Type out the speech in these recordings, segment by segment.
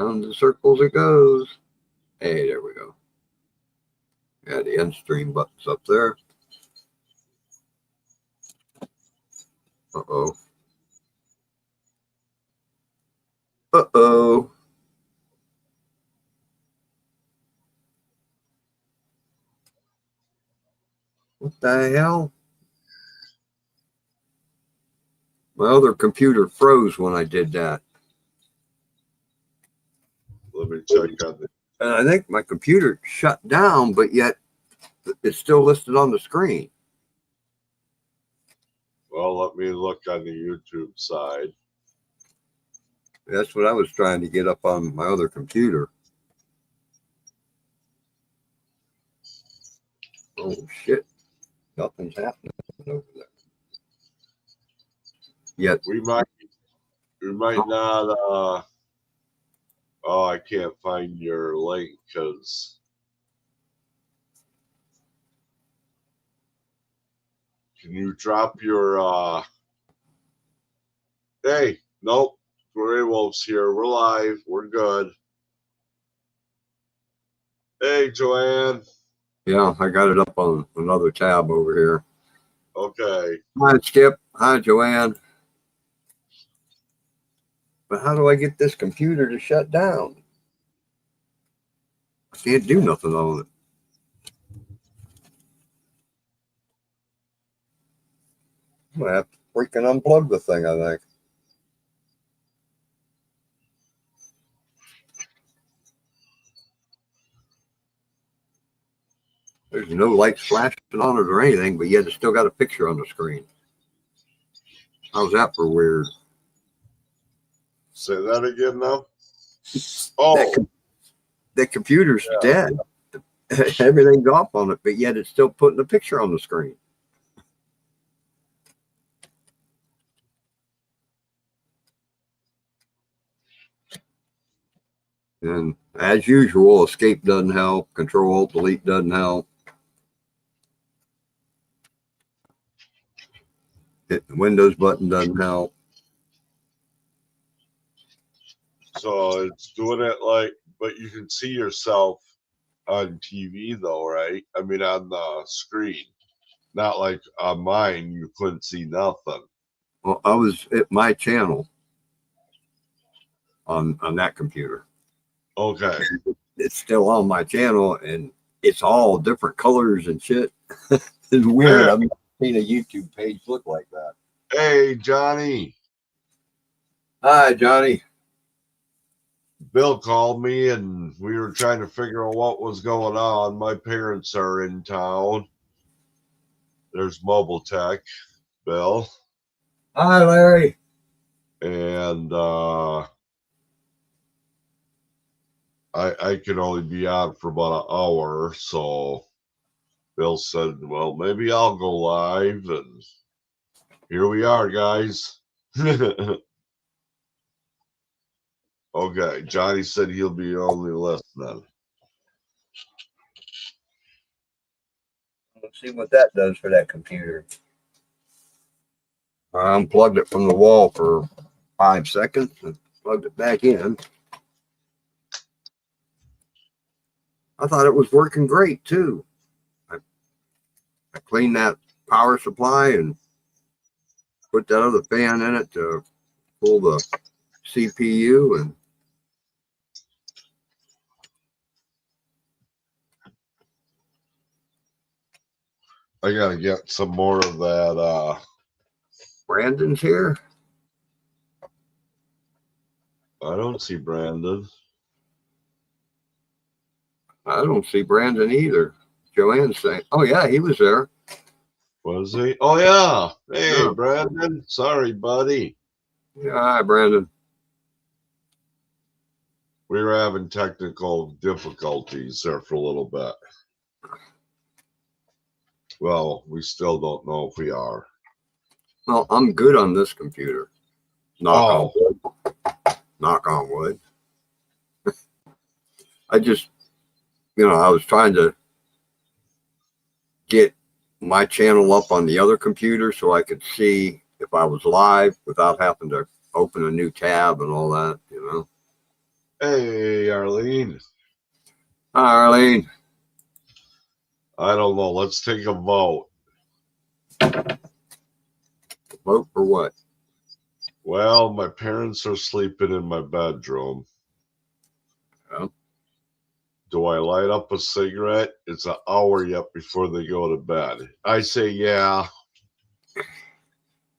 Round in circles it goes. Hey, there we go. Yeah, the end stream button's up there. Uh-oh. Uh-oh. What the hell? My other computer froze when I did that. Let me check on it. And I think my computer shut down, but yet it's still listed on the screen. Well, let me look on the YouTube side. That's what I was trying to get up on my other computer. Oh, shit. Nothing's happening over there. Yet. We might not, oh, I can't find your link because can you drop your, hey, nope, Gray Wolf's here. We're live. We're good. Hey, Joanne. Yeah, I got it up on another tab over here. Okay. Hi, Skip. Hi, Joanne. But how do I get this computer to shut down? I can't do nothing on it. I'm going to have to freaking unplug the thing, I think. There's no lights flashing on it or anything, but yet it's still got a picture on the screen. How's that for weird? Say that again now. Oh, that computer's dead. Everything's off on it, but yet it's still putting a picture on the screen. And as usual, escape doesn't help. Control-Alt-Delete doesn't help. Hit the Windows button doesn't help. so it's doing it like, but you can see yourself on TV though, right? I mean, on the screen, not like on mine. You couldn't see nothing. Well, I was at my channel on that computer. Okay. It's still on my channel, and it's all different colors and shit. It's weird. I've never seen a YouTube page look like that. Hey, Johnny. Hi, Johnny. Bill called me, and we were trying to figure out what was going on. My parents are in town. There's Mobile Tech, Bill. Hi, Larry. And I can only be on for about an hour, so Bill said, well, maybe I'll go live, and here we are, guys. Okay, Johnny said he'll be only listening. Let's see what that does for that computer. I unplugged it from the wall for 5 seconds and plugged it back in. I thought it was working great too. I cleaned that power supply and put that other fan in it to pull the CPU, and I gotta get some more of that. Brandon's here. I don't see Brandon. I don't see Brandon either. Joanne's saying, oh yeah, he was there. Was he? Oh yeah. Hey, Yeah. Brandon. Sorry, buddy. Yeah, hi, Brandon. We were having technical difficulties there for a little bit. Well, we still don't know if we are. Well, I'm good on this computer. Knock on wood. Knock on wood. I just, I was trying to get my channel up on the other computer so I could see if I was live without having to open a new tab and all that, Hey, Arlene. Hi, Arlene. I don't know. Let's take a vote. Vote for what? Well, my parents are sleeping in my bedroom. Yeah. Do I light up a cigarette? It's an hour yet before they go to bed. I say, yeah.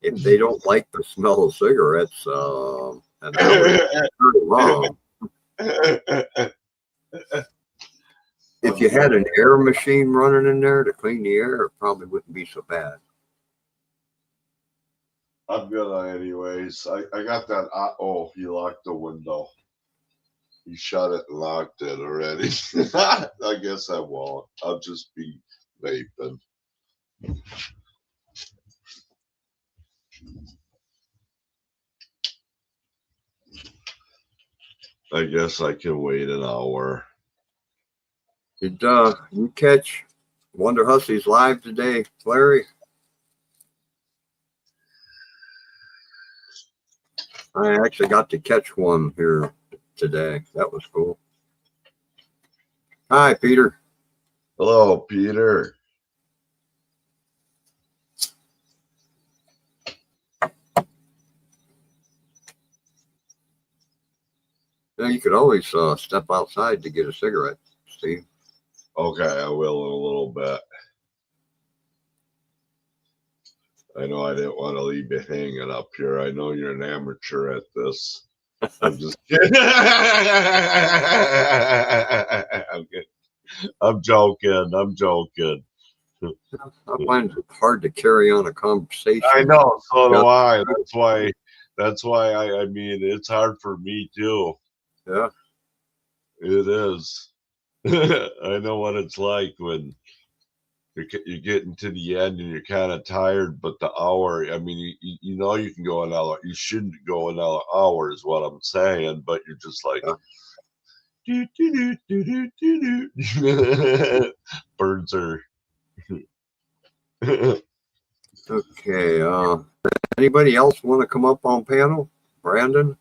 If they don't like the smell of cigarettes, an hour is pretty long. If you had an air machine running in there to clean the air, it probably wouldn't be so bad. I'm gonna anyways. I got that. Oh, he locked the window. He shut it and locked it already. I guess I won't. I'll just be vaping. I guess I can wait an hour. Did you catch Wonder Hussies live today, Larry? I actually got to catch one here today. That was cool. Hi, Peter. Hello, Peter. Yeah, you could always step outside to get a cigarette, Steve. Okay, I will in a little bit. I know I didn't want to leave you hanging up here. I know you're an amateur at this. I'm just kidding. I'm joking. I'm joking. I find it hard to carry on a conversation. I know, so do Just- I. That's why I mean it's hard for me too. Yeah. It is. I know what it's like when you're getting to the end and you're kind of tired, but the hour, I mean, you know you can go another, you shouldn't go another hour is what I'm saying, but you're just like, Yeah. do, do, do, do, do, do. Birds are. Okay. Anybody else want to come up on panel? Brandon,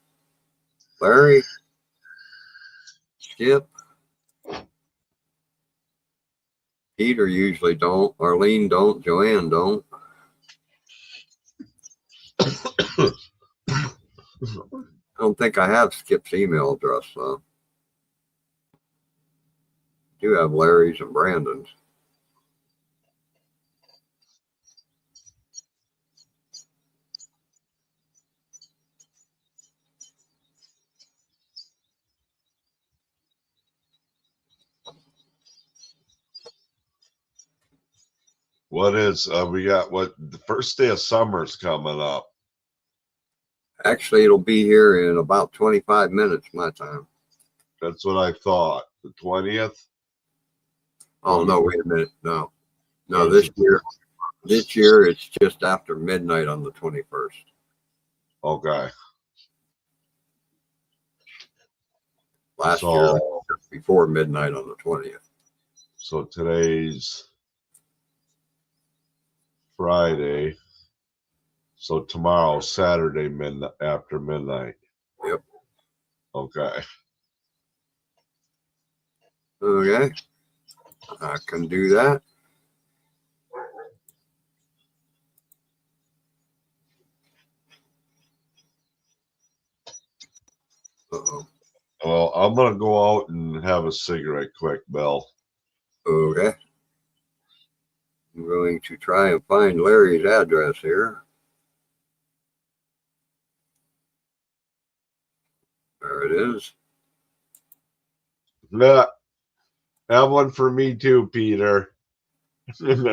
Larry, Skip, Peter usually don't. Arlene don't. Joanne don't. I don't think I have Skip's email address, though. I do have Larry's and Brandon's. What is, we got what, the first day of summer's coming up. Actually, it'll be here in about 25 minutes, my time. That's what I thought. The 20th? Oh, no, wait a minute. No, No, this year it's just after midnight on the 21st. Okay. Last So, year, just before midnight on the 20th. so today's Friday. So tomorrow, Saturday, midnight after midnight. Yep. Okay. Okay. I can do that. Uh-oh. Well, I'm gonna go out and have a cigarette quick, Bill. Okay. I'm going to try and find Larry's address here. There it is. Yeah. Have one for me too, Peter. Come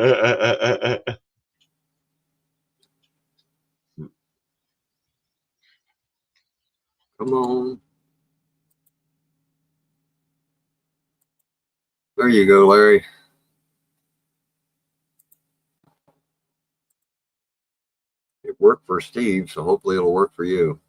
on. There you go, Larry. It worked for Steve, so hopefully it'll work for you.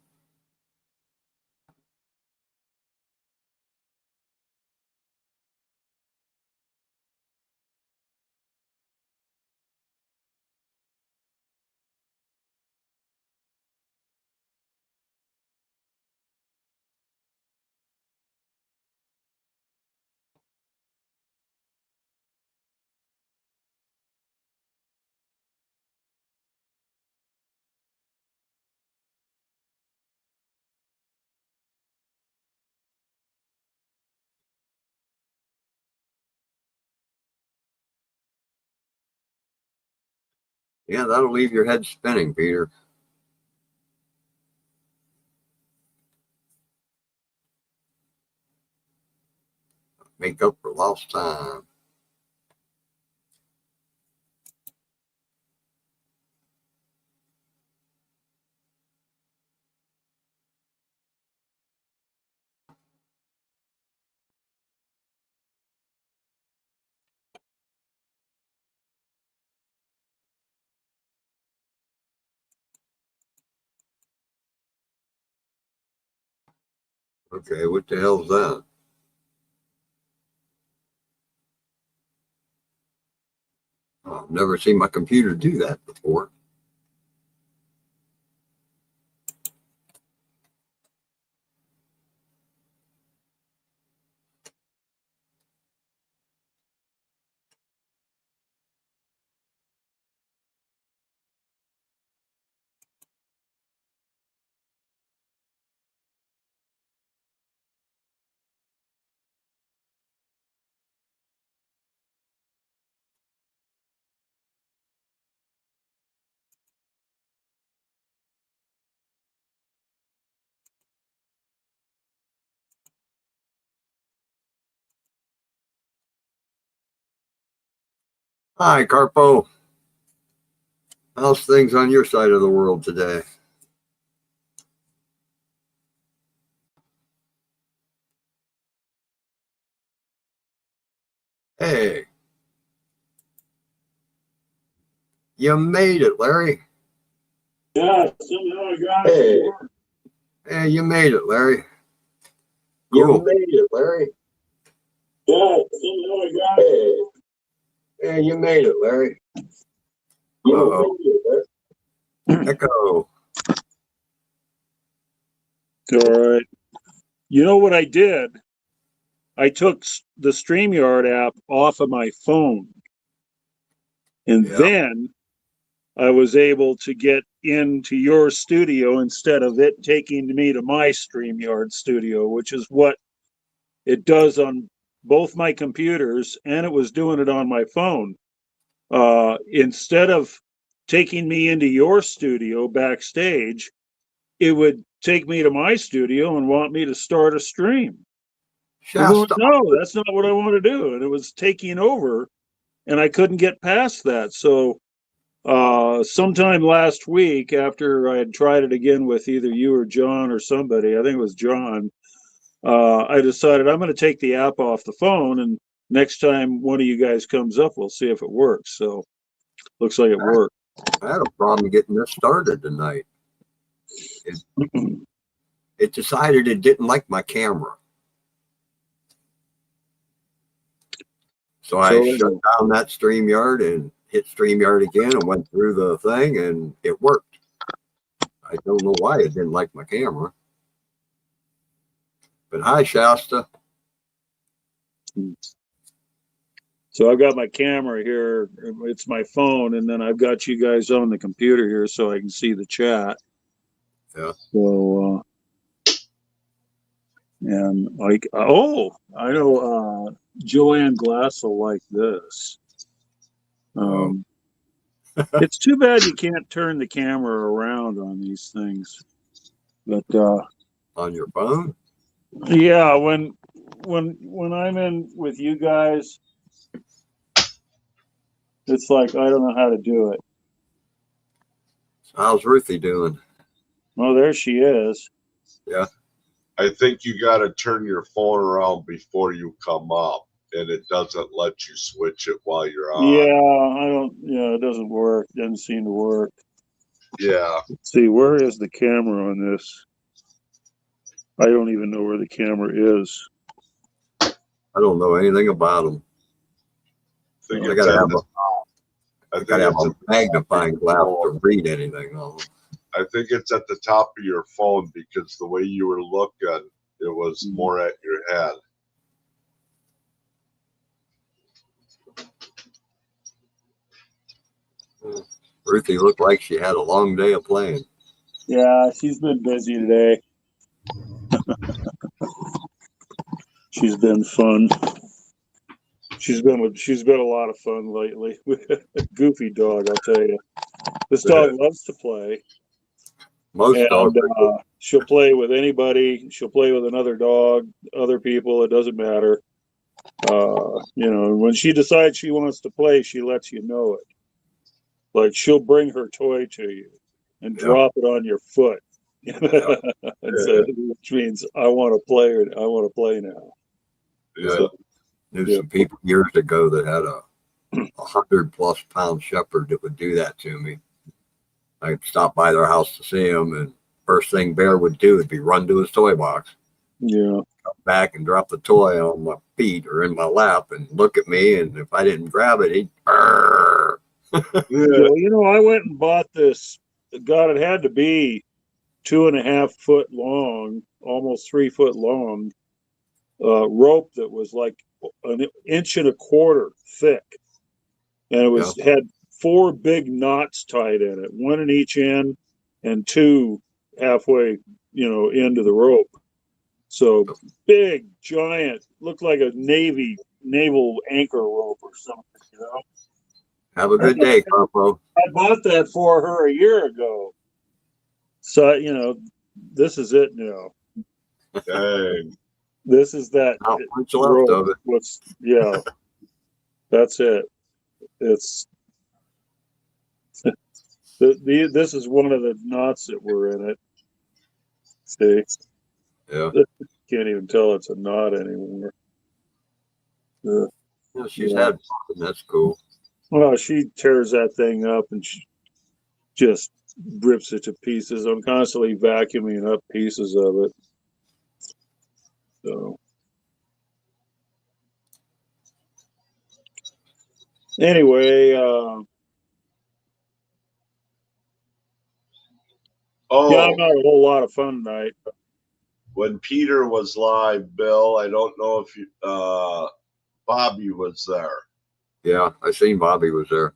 Yeah, that'll leave your head spinning, Peter. Make up for lost time. Okay, what the hell's that? Oh, I've never seen my computer do that before. Hi, Carpo. How's things on your side of the world today? Hey, you made it, Larry. Yeah, somehow I got it. Hey, you made it, Larry. You Cool. made it, Larry. Yeah, somehow I got it. Hey, you made it, Larry. You Uh-oh. made it, Larry. Echo. All right. You know what I did? I took the StreamYard app off of my phone. And Yeah. then I was able to get into your studio instead of it taking me to my StreamYard studio, which is what it does on both my computers, and it was doing it on my phone. Instead of taking me into your studio backstage, it would take me to my studio and want me to start a stream. I'm going, Shasta. no, that's not what I want to do. And it was taking over, and I couldn't get past that. So sometime last week, after I had tried it again with either you or John or somebody, I think it was John, I decided I'm going to take the app off the phone, and next time one of you guys comes up, we'll see if it works. So looks like it worked. I had a problem getting this started tonight. It decided it didn't like my camera. So I shut down that StreamYard and hit StreamYard again and went through the thing, and it worked. I don't know why it didn't like my camera. But hi, Shasta. So I've got my camera here. It's my phone, and then I've got you guys on the computer here so I can see the chat. Yeah. So, and like, oh, I know Joanne Glass will like this. It's too bad you can't turn the camera around on these things. But On your phone? yeah, when I'm in with you guys, it's like I don't know how to do it. How's Ruthie doing? Oh, there she is. Yeah. I think you got to turn your phone around before you come up, and it doesn't let you switch it while you're on. Yeah, I don't. Yeah, it doesn't work. Doesn't seem to work. Yeah. Let's see, where is the camera on this? I don't even know where the camera is. I don't know anything about them. I I gotta have a magnifying glass to read anything on them. I think it's at the top of your phone because the way you were looking, it was more at your head. Ruthie looked like she had a long day of playing. Yeah, she's been busy today. She's been fun. She's been a lot of fun lately. Goofy dog, I'll tell you. This dog loves to play, Most and dogs. she'll play with anybody. She'll play with another dog, other people. It doesn't matter. When she decides she wants to play, she lets you know it. Like she'll bring her toy to you and drop it on your foot, and say, which means I want to play, or I want to play now. Yeah. So, There's some people years ago that had a 100+ pound shepherd that would do that to me. I'd stop by their house to see him, and first thing Bear would do would be run to his toy box, yeah. come back and drop the toy on my feet or in my lap and look at me. And if I didn't grab it, he'd "Arr." Well, I went and bought this. God, it had to be 2.5 foot long, almost 3 foot long, rope that was like an inch and a quarter thick, and it had 4 big knots tied in it, 1 in each end and 2 halfway, into the rope. So big, giant, looked like a naval anchor rope or something. Have a good day, Carpo. I bought that for her a year ago. So, this is it now. Dang. This is that. Not much left of it. That's it. It's this is one of the knots that were in it. See? Yeah. Can't even tell it's a knot anymore. Yeah, she's had fun. That's cool. Well, she tears that thing up and she just rips it to pieces. I'm constantly vacuuming up pieces of it. So anyway, Oh, I'm not a whole lot of fun tonight. when Peter was live, Bill, I don't know if you, Bobby was there. Yeah, I seen Bobby was there.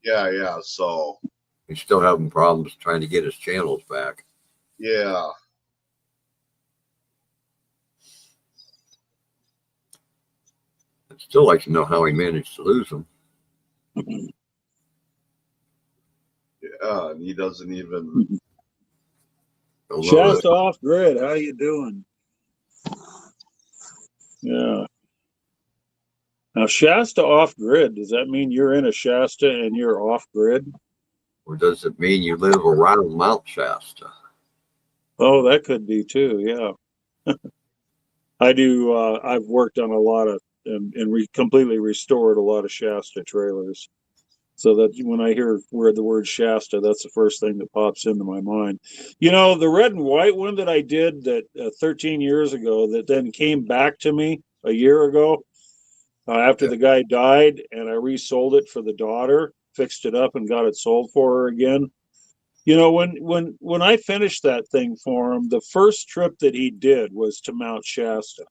Yeah. So He's still having problems trying to get his channels back. yeah. I'd still like to know how he managed to lose them. Yeah, and he doesn't even. Shasta Off Grid, how you doing? Yeah. Now, Shasta Off Grid, does that mean you're in a Shasta and you're off grid? Or does it mean you live around Mount Shasta? Oh, that could be too, yeah. I do. I've worked on a lot of and completely restored a lot of Shasta trailers. So that when I hear the word Shasta, that's the first thing that pops into my mind. The red and white one that I did that 13 years ago that then came back to me a year ago after the guy died, and I resold it for the daughter, fixed it up and got it sold for her again. When I finished that thing for him, the first trip that he did was to Mount Shasta.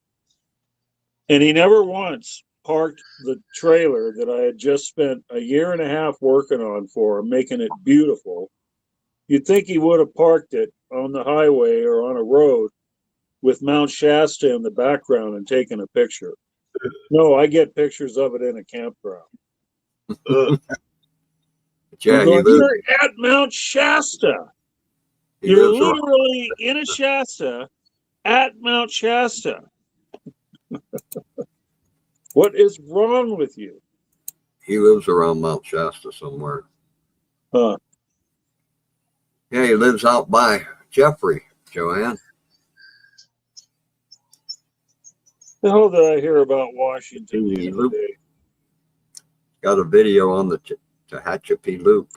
And he never once parked the trailer that I had just spent a year and a half working on for him, making it beautiful. You'd think he would have parked it on the highway or on a road with Mount Shasta in the background and taken a picture. No, I get pictures of it in a campground. Yeah, you're at Mount Shasta. You're literally in a Shasta at Mount Shasta. What is wrong with you? He lives around Mount Shasta somewhere. Huh. Yeah, he lives out by Jeffrey, Joanne. The hell did I hear about Washington the other day? Got a video on the Tehachapi Loop.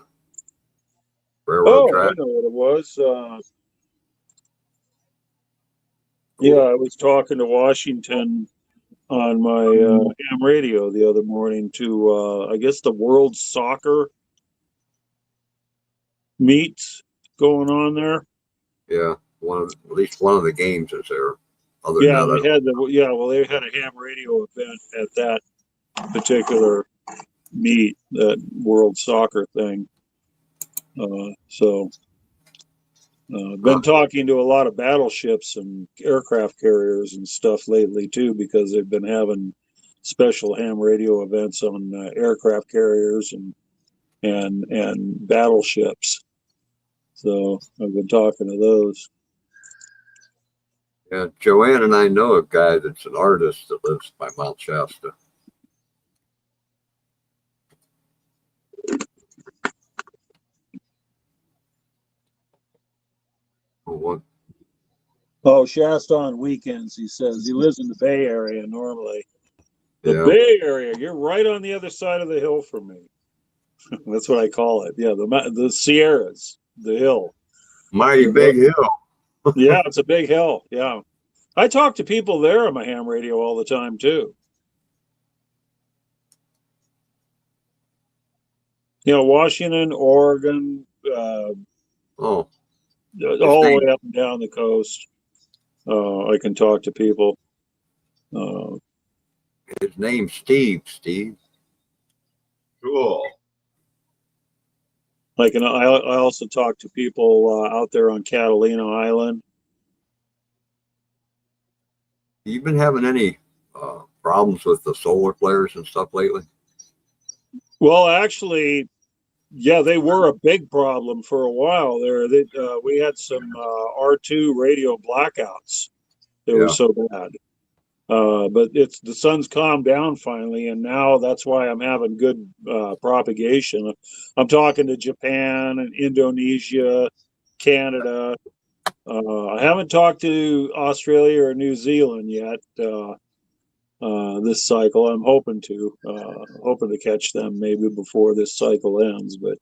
Railroad track. I know what it was. Yeah, I was talking to Washington on my ham radio the other morning to, I guess, the World Soccer meets going on there. Yeah, at least one of the games is there. They had they had a ham radio event at that particular meet, that World Soccer thing. Been talking to a lot of battleships and aircraft carriers and stuff lately too, because they've been having special ham radio events on aircraft carriers and and battleships. So I've been talking to those. Yeah, Joanne and I know a guy that's an artist that lives by Mount Shasta. What? Oh, Shasta on weekends, he says. He lives in the Bay Area normally. The Yeah, Bay Area, you're right on the other side of the hill from me. That's what I call it. Yeah, the Sierras, the hill. mighty You're big right. hill. Yeah, it's a big hill. Yeah. I talk to people there on my ham radio all the time too. You know, Washington, Oregon, Oh, all the way up and down the coast. I can talk to people. his name's Steve. Steve. Cool. Like, and I also talk to people out there on Catalina Island. You been having any problems with the solar flares and stuff lately? Well, actually, yeah, they were a big problem for a while there. We had some R2 radio blackouts. They were Yeah. so bad. But the sun's calmed down finally, and now that's why I'm having good propagation. I'm talking to Japan and Indonesia, Canada. I haven't talked to Australia or New Zealand yet this cycle. I'm hoping to catch them maybe before this cycle ends. But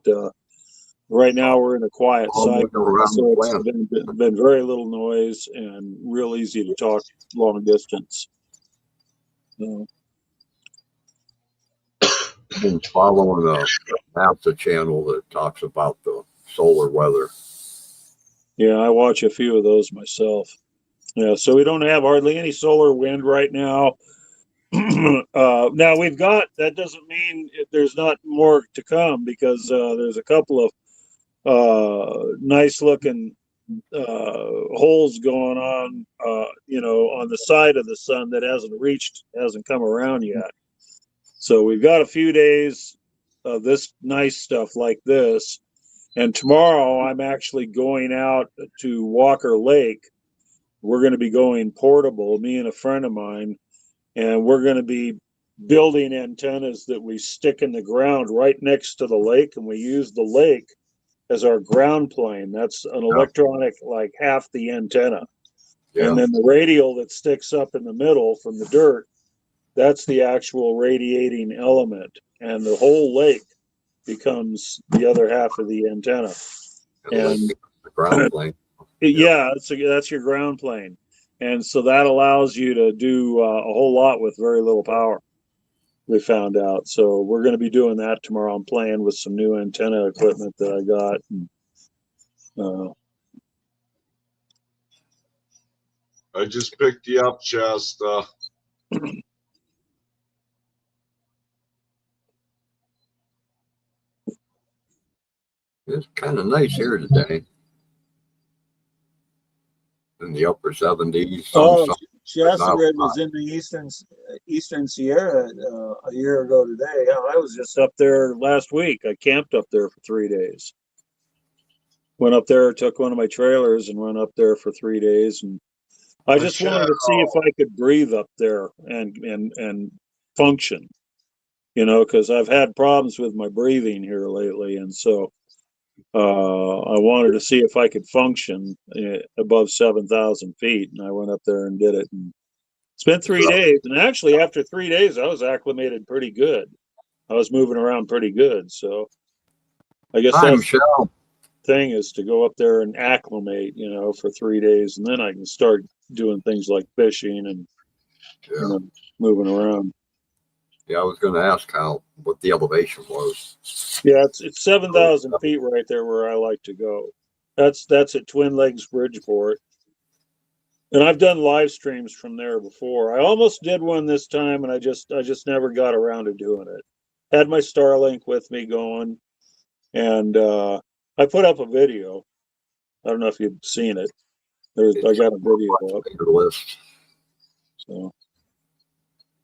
right now we're in a quiet All moving cycle, around so the it's planet. been very little noise and real easy to talk long distance. I've been following a NASA channel that talks about the solar weather. Yeah, I watch a few of those myself. Yeah, so we don't have hardly any solar wind right now. Now we've got, that doesn't mean there's not more to come, because there's a couple of nice looking holes going on, on the side of the sun that hasn't come around yet. So we've got a few days of this nice stuff like this. And tomorrow I'm actually going out to Walker Lake. We're going to be going portable, me and a friend of mine, and we're going to be building antennas that we stick in the ground right next to the lake, and we use the lake as our ground plane. That's an electronic, like half the antenna. Yeah. And then the radial that sticks up in the middle from the dirt, that's the actual radiating element. And the whole lake becomes the other half of the antenna. And the ground plane. yeah, that's your ground plane. And so that allows you to do a whole lot with very little power, we found out. So we're going to be doing that tomorrow. I'm playing with some new antenna equipment that I got. I just picked you up, Shasta. It's kind of nice here today. In the upper 70s. Shasta Red was in the Eastern Sierra a year ago today. Yeah, I was just up there last week. I camped up there for 3 days. Went up there, took one of my trailers, and went up there for 3 days. And I just wanted to see if I could breathe up there and function, because I've had problems with my breathing here lately, and so I wanted to see if I could function above 7,000 feet, and I went up there and did it. And spent 3 days, and actually after 3 days, I was acclimated pretty good. I was moving around pretty good, so I guess that's the thing, is to go up there and acclimate, for 3 days, and then I can start doing things like fishing and moving around. Yeah, I was going to ask what the elevation was. Yeah, it's 7,000 feet right there where I like to go. That's at Twin Lakes, Bridgeport. And I've done live streams from there before. I almost did one this time, and I just never got around to doing it. Had my Starlink with me going, and I put up a video. I don't know if you've seen it. I got a video up. List. So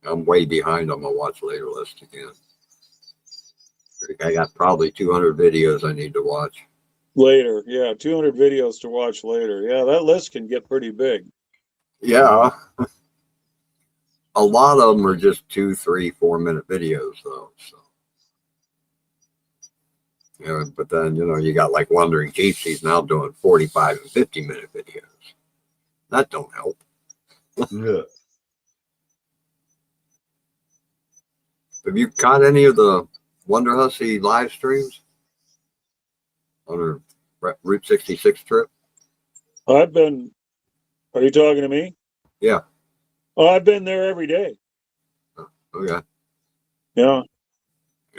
I'm way behind on my watch later list again. I got probably 200 videos I need to watch. Later, yeah, 200 videos to watch later. Yeah, that list can get pretty big. Yeah. A lot of them are just 2, 3, 4 minute videos though. So, you know, but then, you know, you got like Wandering Jeeps. He's now doing 45 and 50-minute videos. That don't help. Yeah. Have you caught any of the Wonder Hussy live streams on her Route 66 trip? Are you talking to me? Yeah. Oh, I've been there every day. Okay. Yeah.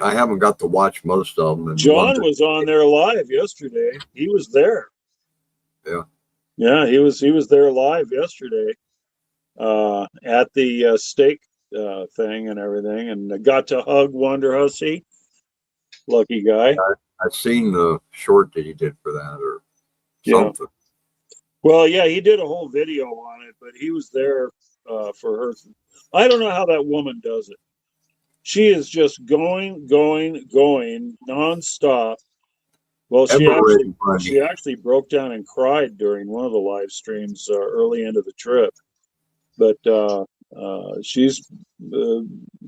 I haven't got to watch most of them. And John was on there live yesterday. He was there. Yeah. Yeah, he was there live yesterday at the steak thing and everything, and I got to hug Wonder Hussy. Lucky guy. I've seen the short that he did for that or something. Well, yeah, he did a whole video on it, but he was there for her. I don't know how that woman does it. She is just going nonstop. Well, she actually broke down and cried during one of the live streams early into the trip. But she's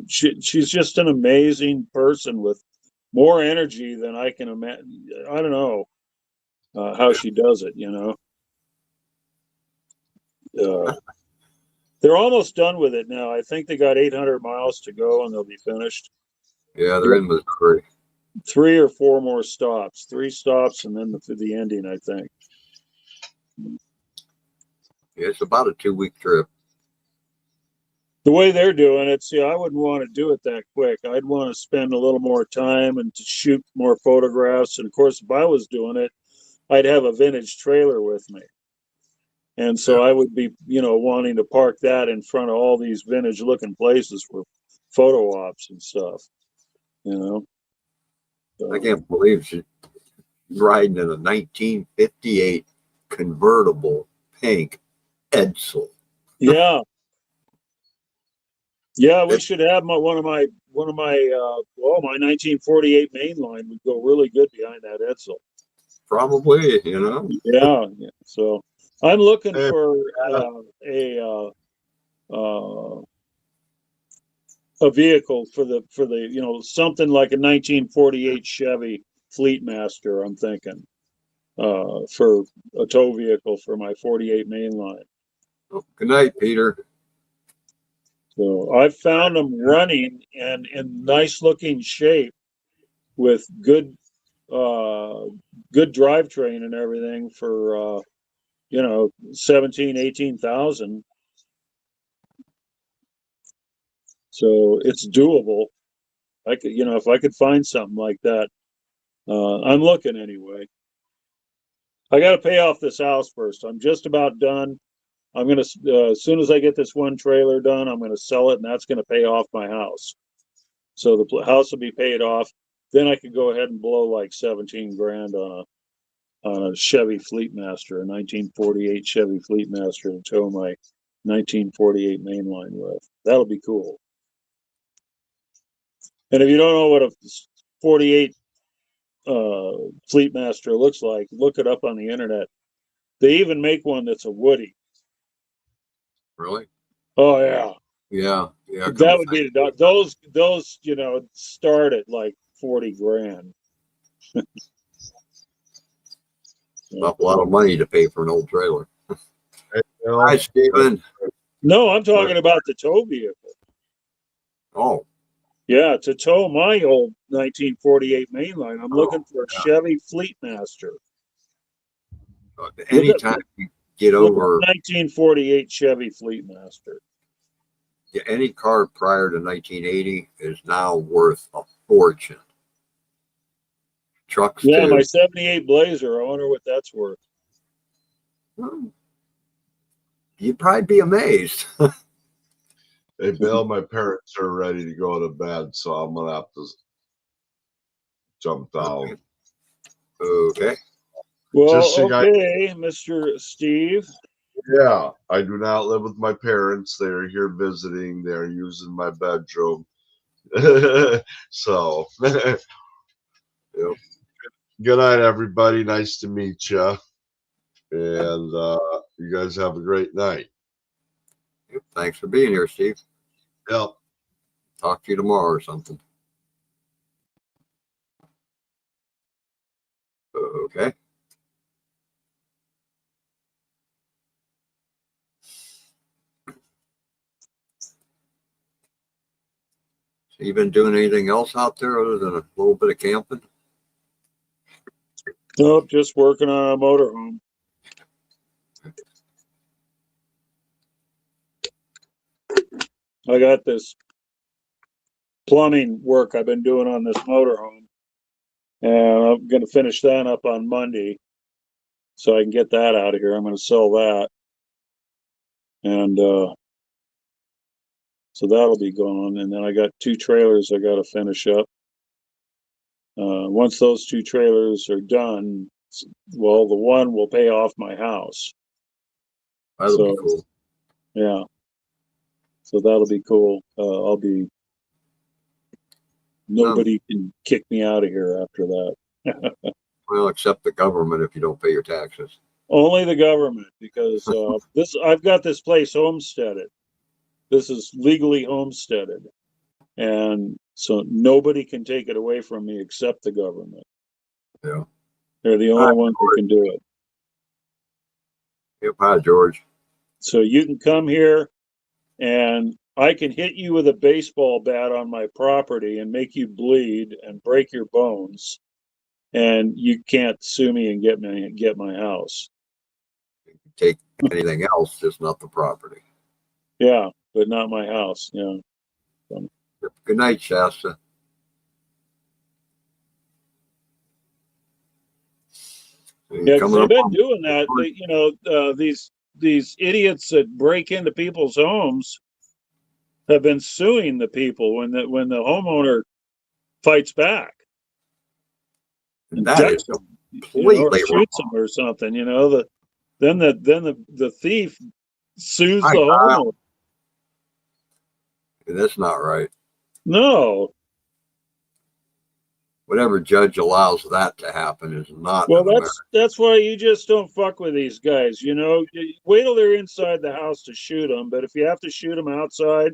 just an amazing person with more energy than I can imagine. I don't know how she does it, you know. They're almost done with it now. I think they got 800 miles to go and they'll be finished. Yeah, they're in Missouri. 3 or 4 more stops. 3 stops and then the ending, I think. Yeah, it's about a 2-week trip. The way they're doing it, see, I wouldn't want to do it that quick. I'd want to spend a little more time and to shoot more photographs. And of course, if I was doing it, I'd have a vintage trailer with me. And so I would be, you know, wanting to park that in front of all these vintage looking places for photo ops and stuff, you know. So, I can't believe she's riding in a 1958 convertible pink Edsel. Yeah. Yeah, we should have my 1948 mainline would go really good behind that Edsel. Probably, you know. Yeah. So I'm looking Hey, for a vehicle for the you know, something like a 1948 Chevy Fleetmaster. I'm thinking for a tow vehicle for my 48 mainline. Oh, good night, Peter. So I found them running and in nice looking shape with good drivetrain and everything for you know, 18,000. So it's doable. I could, you know, if I could find something like that, I'm looking anyway. I got to pay off this house first. I'm just about done. I'm gonna as soon as I get this one trailer done, I'm gonna sell it, and that's gonna pay off my house. So the house will be paid off. Then I could go ahead and blow like 17 grand on a Chevy Fleetmaster, a 1948 Chevy Fleetmaster to tow my 1948 mainline with. That'll be cool. And if you don't know what a 48 Fleetmaster looks like, look it up on the internet. They even make one that's a Woody. Really? Oh yeah. Yeah. That would be those you know start at like 40 grand. Not a lot of money to pay for an old trailer. you know, Hi, Steven. No, I'm talking about the tow vehicle. Oh, Yeah, to tow my old 1948 mainline, I'm looking for a Chevy Fleetmaster. anytime you get over 1948 Chevy Fleetmaster. any car prior to 1980 is now worth a fortune. Trucks Yeah, too. my 78 Blazer. I wonder what that's worth. You'd probably be amazed. Hey, Bill, my parents are ready to go to bed, so I'm going to have to jump down. Okay. Well, Just so okay, Mr. Steve. Yeah, I do not live with my parents. They're here visiting. They're using my bedroom. So Yep. Good night, everybody. Nice to meet you. And you guys have a great night. Yep. Thanks for being here, Steve. Yep. Talk to you tomorrow or something. Okay. So you been doing anything else out there other than a little bit of camping? Nope, just working on a motorhome. I got this plumbing work I've been doing on this motorhome, and I'm going to finish that up on Monday, so I can get that out of here. I'm going to sell that, and so that'll be gone. And then I got 2 trailers I got to finish up. Once those 2 trailers are done, well, the one will pay off my house. That'll So, be cool. Yeah. So that'll be cool. I'll be. Nobody can kick me out of here after that. Well, except the government if you don't pay your taxes. Only the government, because I've got this place homesteaded. This is legally homesteaded, and so nobody can take it away from me except the government. Yeah. They're the only ones who can do it. Yep. Hi, George. So you can come here, and I can hit you with a baseball bat on my property and make you bleed and break your bones, and you can't sue me and get my house. Take anything else, just not the property. Yeah, but not my house. Yeah. Yep. Good night, Shasta. Yeah, because I've been doing that. These idiots that break into people's homes have been suing the people when the homeowner fights back. That is completely or shoots them or something. Then the thief sues the homeowner. That's not right. No. Whatever judge allows that to happen is not. Well, that's why you just don't fuck with these guys. Wait till they're inside the house to shoot them. But if you have to shoot them outside,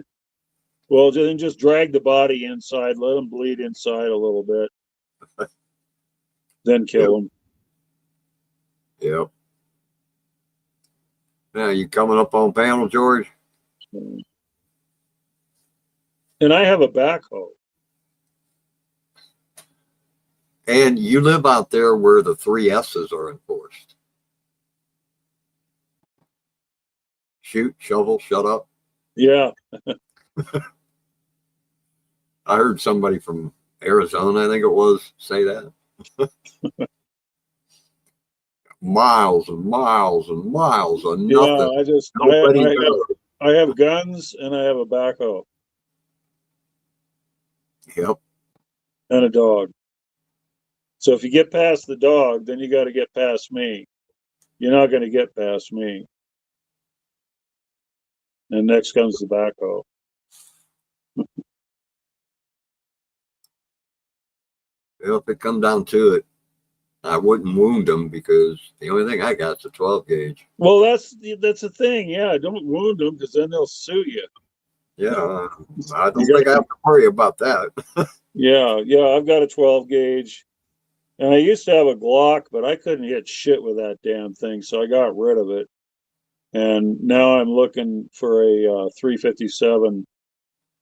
well, then just drag the body inside, let them bleed inside a little bit, then kill them. Yep. Now, you coming up on panel, George? And I have a backhoe. And you live out there where the 3 S's are enforced. Shoot, shovel, shut up. Yeah. I heard somebody from Arizona, I think it was, say that. Miles and miles and miles of nothing. Yeah, I have guns and I have a backhoe. Yep. And a dog. So if you get past the dog, then you got to get past me. You're not going to get past me. And next comes the backhoe. Well, if it come down to it, I wouldn't wound them because the only thing I got is a 12 gauge. Well, that's the thing. Yeah, don't wound them because then they'll sue you. Yeah, I don't think I have to worry about that. Yeah, I've got a 12 gauge. And I used to have a Glock, but I couldn't hit shit with that damn thing, so I got rid of it. And now I'm looking for a 357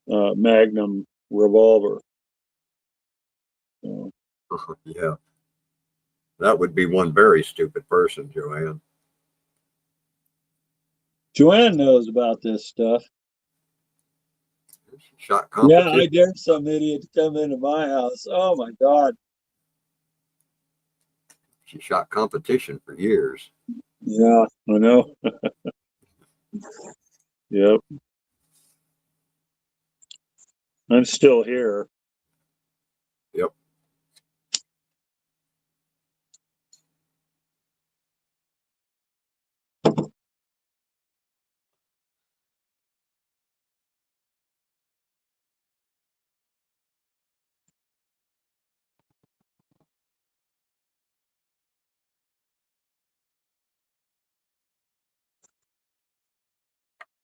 Magnum revolver. Yeah. That would be one very stupid person, Joanne. Joanne knows about this stuff. Shot competition. Yeah, I dare some idiot to come into my house. Oh my God. She shot competition for years. Yeah, I know. Yep. I'm still here. Yep.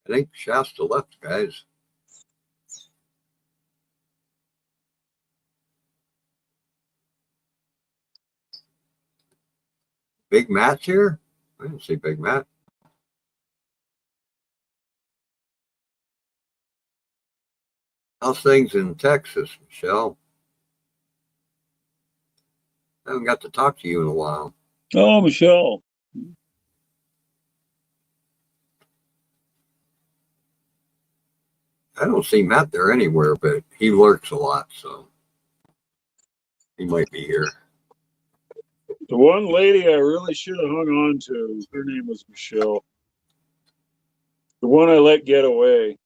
I think Shasta left, guys. Big Matt's here? I didn't see Big Matt. How's things in Texas, Michelle? I haven't got to talk to you in a while. Oh, Michelle. I don't see Matt there anywhere, but he lurks a lot, so he might be here. The one lady I really should have hung on to, her name was Michelle. The one I let get away.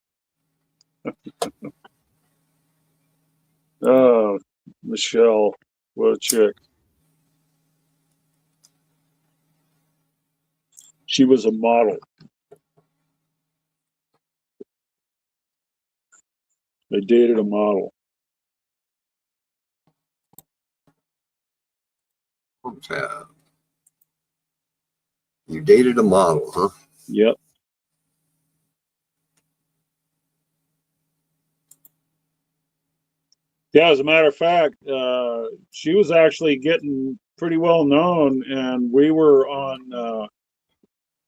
Oh, Michelle. What a chick. She was a model. I dated a model. What's that? You dated a model, huh? Yep. Yeah, as a matter of fact, she was actually getting pretty well known, and we were on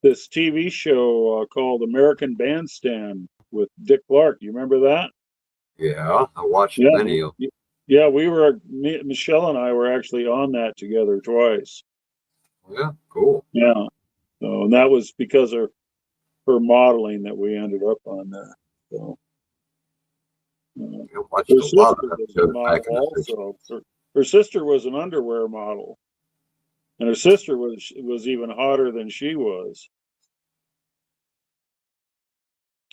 this TV show called American Bandstand with Dick Clark. You remember that? Yeah, I watched Yeah. many of them. Yeah, Michelle and I were actually on that together twice. Yeah, cool. Yeah. So, and that was because of her modeling that we ended up on there. So, I watched her a sister lot of was a episodes back in model the 60s. also. Her sister was an underwear model, and her sister was even hotter than she was.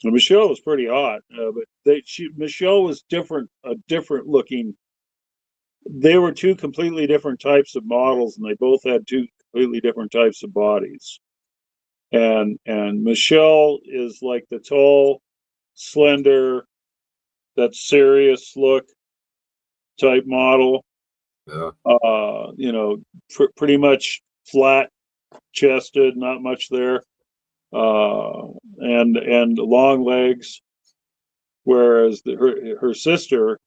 And Michelle was pretty hot, but Michelle was different, a different looking. They were two completely different types of models, and they both had two completely different types of bodies. And Michelle is like the tall, slender, that serious look type model. Yeah, Pretty much flat chested, not much there, and long legs. Whereas her sister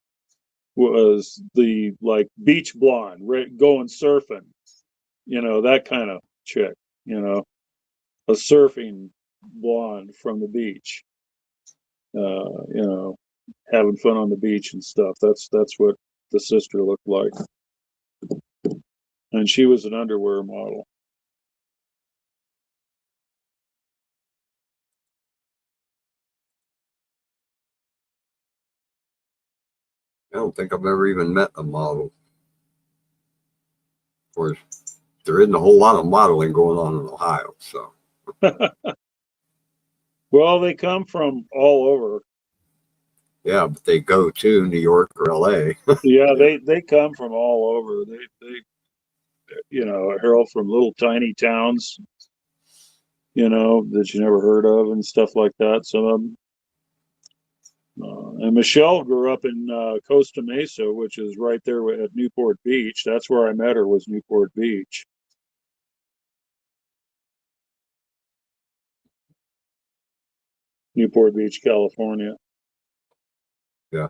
was the like beach blonde, going surfing, that kind of chick, a surfing blonde from the beach, having fun on the beach and stuff. That's what the sister looked like, and she was an underwear model. I don't think I've ever even met a model. Of course, there isn't a whole lot of modeling going on in Ohio, so. Well, they come from all over. Yeah, but they go to New York or LA. Yeah, they come from all over. They are all from little tiny towns, that you never heard of and stuff like that. Some of them. And Michelle grew up in Costa Mesa, which is right there at Newport Beach. That's where I met her, was Newport Beach. Newport Beach, California. Yeah.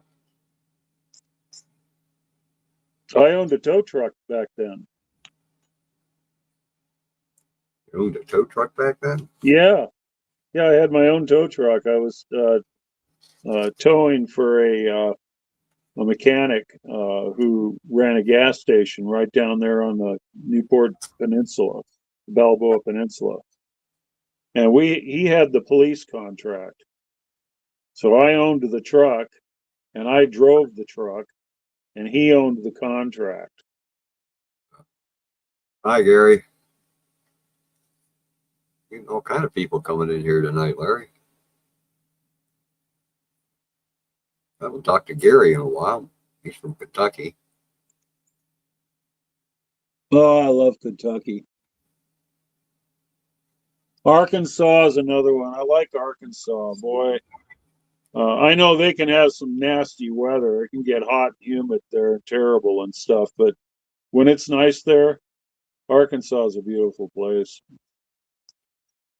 I owned a tow truck back then. You owned a tow truck back then? Yeah. Yeah, I had my own tow truck. I was towing for a mechanic who ran a gas station right down there on the Newport Peninsula, Balboa Peninsula. And he had the police contract. So I owned the truck and I drove the truck and he owned the contract. Hi, Gary. All kind of people coming in here tonight, Larry. I haven't talked to Gary in a while. He's from Kentucky. Oh, I love Kentucky. Arkansas is another one. I like Arkansas, boy. I know they can have some nasty weather. It can get hot and humid there, terrible and stuff. But when it's nice there, Arkansas is a beautiful place.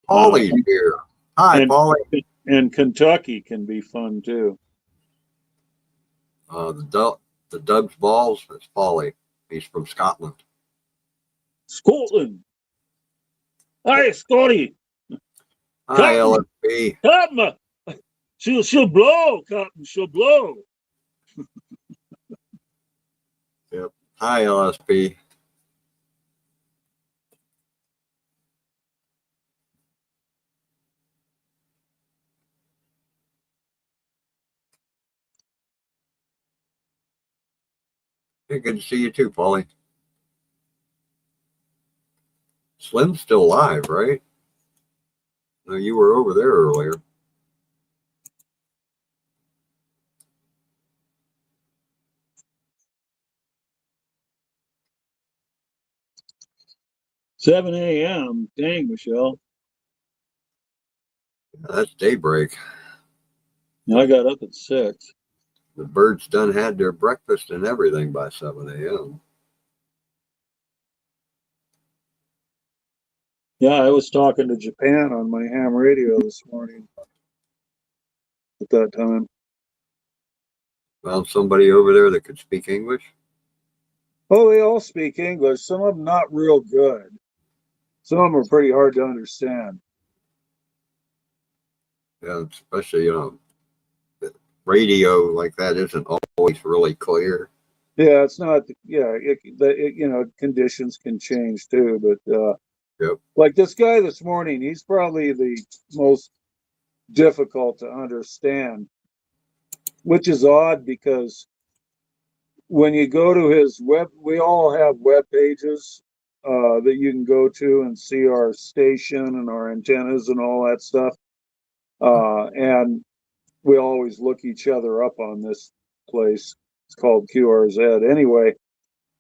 Paulie's here. Hi, And- Paulie. And Kentucky can be fun too. The Doug's Balls. It's Paulie. He's from Scotland. Scotland. Hi, Scotty. Hi, Captain. LSP. Captain. She'll blow, Captain. She'll blow. Hi, LSP. Hey, good to see you too, Paulie. Slim's still alive, right? No, you were over there earlier. Seven a.m. Dang, Michelle. That's daybreak. I got up at 6. The birds done had their breakfast and everything by 7 a.m. Yeah, I was talking to Japan on my ham radio this morning at that time. Found somebody over there that could speak English. Oh, they all speak English. Some of them not real good. Some of them are pretty hard to understand. Yeah, especially, the radio like that isn't always really clear. Yeah, it's not. Yeah, conditions can change too. But Yep. like this guy this morning, he's probably the most difficult to understand, which is odd because when you go to his web, we all have web pages that you can go to and see our station and our antennas and all that stuff. And we always look each other up on this place. It's called QRZ. Anyway,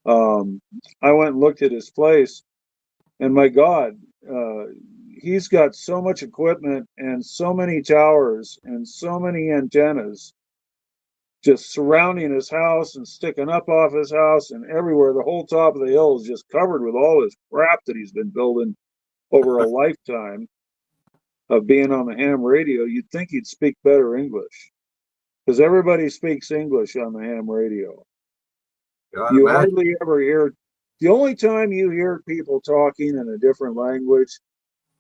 I went and looked at his place, and my God, he's got so much equipment and so many towers and so many antennas just surrounding his house and sticking up off his house and everywhere. The whole top of the hill is just covered with all this crap that he's been building over a lifetime of being on the ham radio. You'd think he'd speak better English because everybody speaks English on the ham radio. Yeah, I You imagine. hardly ever hear, the only time you hear people talking in a different language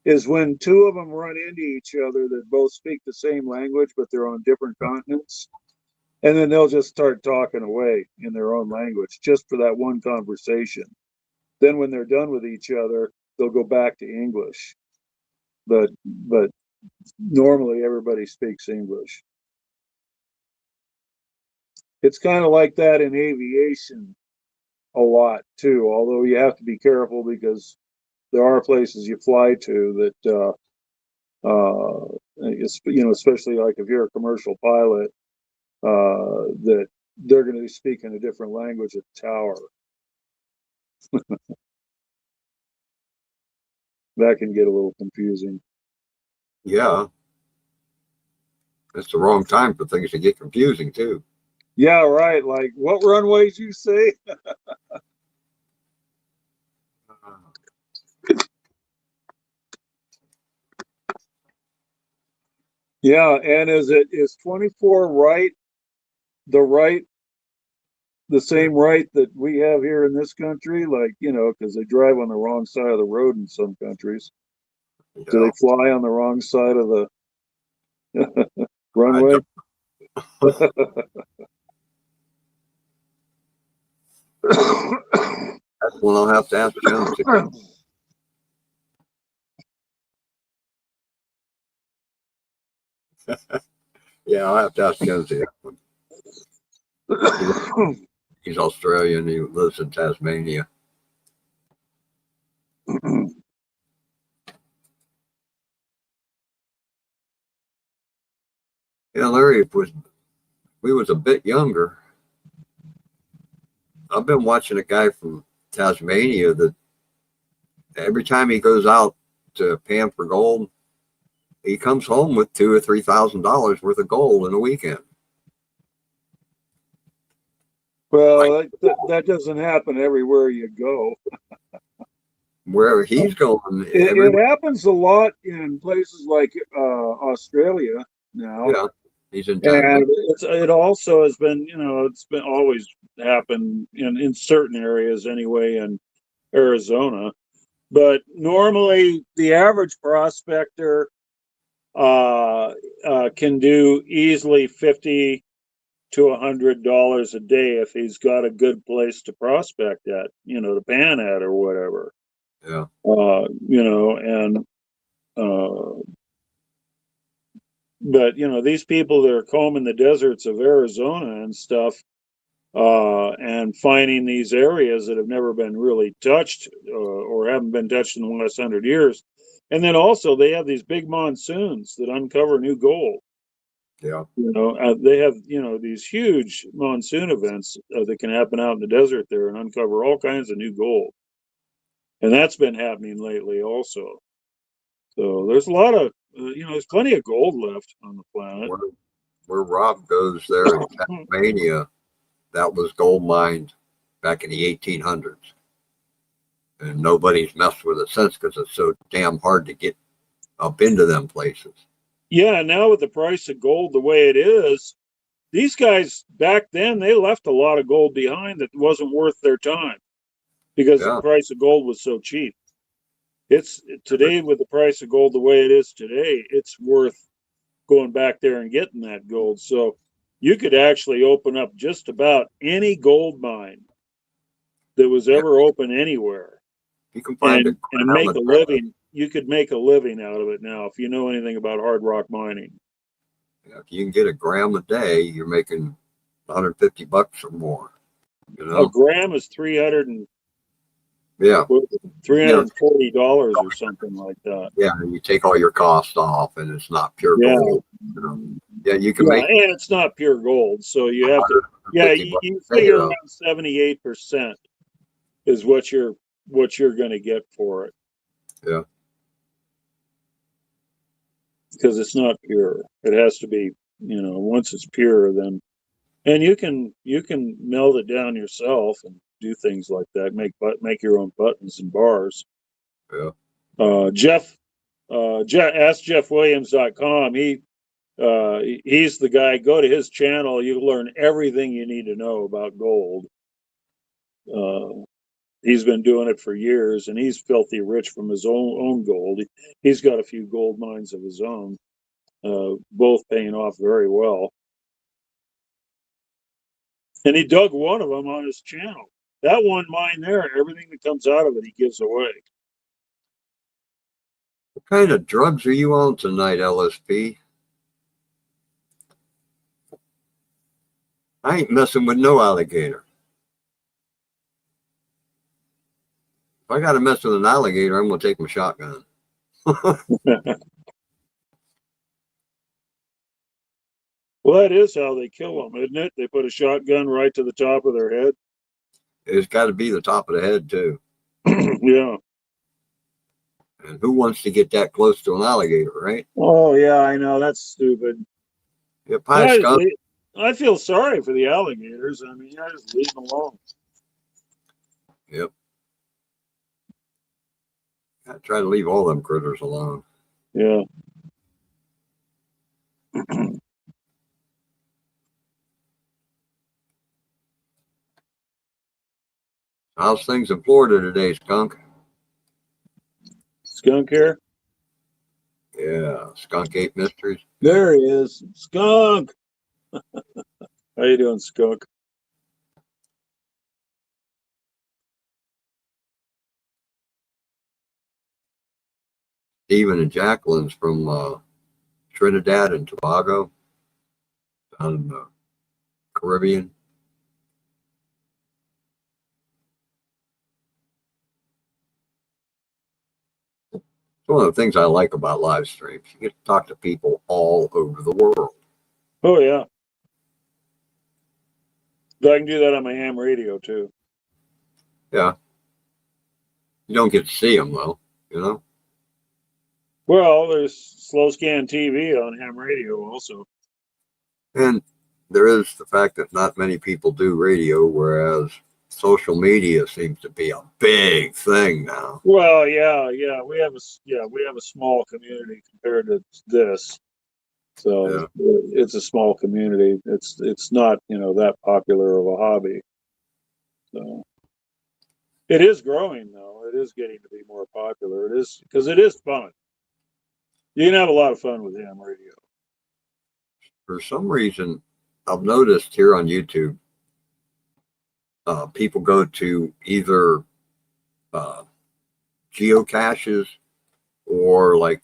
is when two of them run into each other that both speak the same language, but they're on different continents. And then they'll just start talking away in their own language just for that one conversation. Then when they're done with each other, they'll go back to English. But normally everybody speaks English. It's kind of like that in aviation a lot too, although you have to be careful because there are places you fly to that especially like if you're a commercial pilot, that they're going to be speaking a different language at the tower. That can get a little confusing. Yeah. It's the wrong time for things to get confusing too. Yeah, right. Like, what runways you say? Yeah, and is 24 right? The same right that we have here in this country? Like, because they drive on the wrong side of the road in some countries. Do Yeah. they fly on the wrong side of the I runway? That's one I'll have to ask Jones. Yeah, I'll have to ask Jonesy that one. He's Australian. He lives in Tasmania. Yeah, Larry, if we was a bit younger, I've been watching a guy from Tasmania that every time he goes out to pan for gold, he comes home with $2,000 or $3,000 worth of gold in a weekend. Well, that doesn't happen everywhere you go. where he's going, It happens a lot in places like Australia now. yeah, he's in And Tasmania. it also has been, it's been always happened in certain areas anyway in Arizona. But normally the average prospector can do easily $50 to $100 a day if he's got a good place to prospect at, to pan at or whatever. Yeah, But these people that are combing the deserts of Arizona and stuff, and finding these areas that have never been really touched or haven't been touched in the last 100 years, and then also they have these big monsoons that uncover new gold. yeah. They have these huge monsoon events that can happen out in the desert there and uncover all kinds of new gold, and that's been happening lately also. So there's a lot of there's plenty of gold left on the planet. Where Rob goes there in Tasmania, that was gold mined back in the 1800s. And nobody's messed with it since because it's so damn hard to get up into them places. Yeah, now with the price of gold the way it is, these guys back then they left a lot of gold behind that wasn't worth their time because the price of gold was so cheap. It's today with the price of gold the way it is today, it's worth going back there and getting that gold. So you could actually open up just about any gold mine that was ever open anywhere. You can find and make a living. You could make a living out of it now if you know anything about hard rock mining. Yeah, if you can get a gram a day, you're making $150 or more. A gram is $340 or something like that. Yeah, you take all your costs off, and it's not pure gold. Yeah, you can make. And it's not pure gold, so you have to. Yeah, you figure around 78% is what you're going to get for it. Yeah. Because it's not pure. It has to be, once it's pure, then, and you can melt it down yourself and do things like that. Make your own buttons and bars. Yeah. Ask JeffWilliams.com. He's the guy. Go to his channel. You'll learn everything you need to know about gold. He's been doing it for years, and he's filthy rich from his own gold. He's got a few gold mines of his own, both paying off very well. And he dug one of them on his channel. That one mine there, everything that comes out of it, he gives away. What kind of drugs are you on tonight, LSP? I ain't messing with no alligator. If I got to mess with an alligator, I'm going to take my shotgun. Well, that is how they kill them, isn't it? They put a shotgun right to the top of their head. It's got to be the top of the head, too. Yeah. And who wants to get that close to an alligator, right? Oh, yeah, I know. That's stupid. Yeah, I feel sorry for the alligators. I mean, I just leave them alone. Yep. I try to leave all them critters alone. Yeah. How's things in Florida today, Skunk? Skunk here? Yeah, Skunk Ate Mysteries. There he is. Skunk! How you doing, Skunk? Stephen and Jacqueline's from Trinidad and Tobago, down in the Caribbean. One of the things I like about live streams. You get to talk to people all over the world. Oh, yeah. I can do that on my ham radio, too. Yeah. You don't get to see them, though, Well, there's slow scan TV on ham radio also. And there is the fact that not many people do radio, whereas social media seems to be a big thing now. Well, yeah, we have a small community compared to this. So it's a small community. It's not, that popular of a hobby. So it is growing though. It is getting to be more popular. It is because it is fun. You can have a lot of fun with ham radio. For some reason, I've noticed here on YouTube, people go to either geocaches or like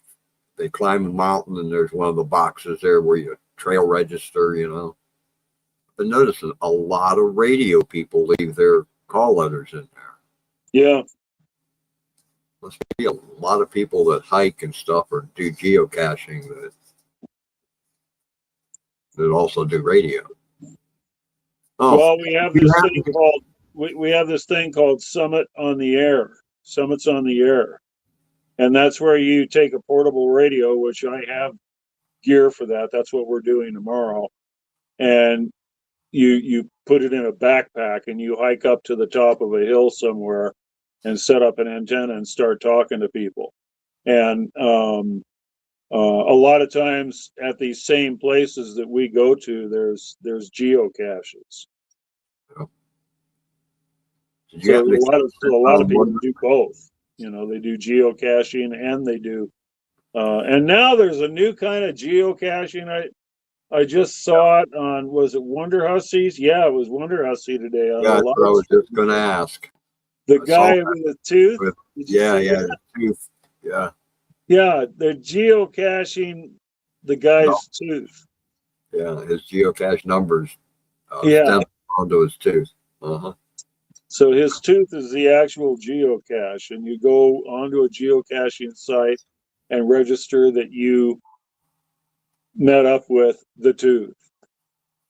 they climb a mountain and there's one of the boxes there where you trail register, I've been noticing a lot of radio people leave their call letters in there. Yeah. Must be a lot of people that hike and stuff or do geocaching that also do radio. Oh, Well, we have this thing called we have this thing called Summits on the Air, and that's where you take a portable radio, which I have gear for that. That's what we're doing tomorrow, and you put it in a backpack and you hike up to the top of a hill somewhere and set up an antenna and start talking to people. And a lot of times at these same places that we go to, there's geocaches. So a lot of people do both. They do geocaching and they do, and now there's a new kind of geocaching. I just saw it on, was it Wonder Hussies? Yeah, it was Wonder Hussy today. Yeah, that's what I was just going to ask. The guy with the tooth? Yeah, the tooth. Yeah. Yeah, they're geocaching the guy's tooth. Yeah, his geocache numbers stem onto his tooth. Uh-huh. So his tooth is the actual geocache, and you go onto a geocaching site and register that you met up with the tooth,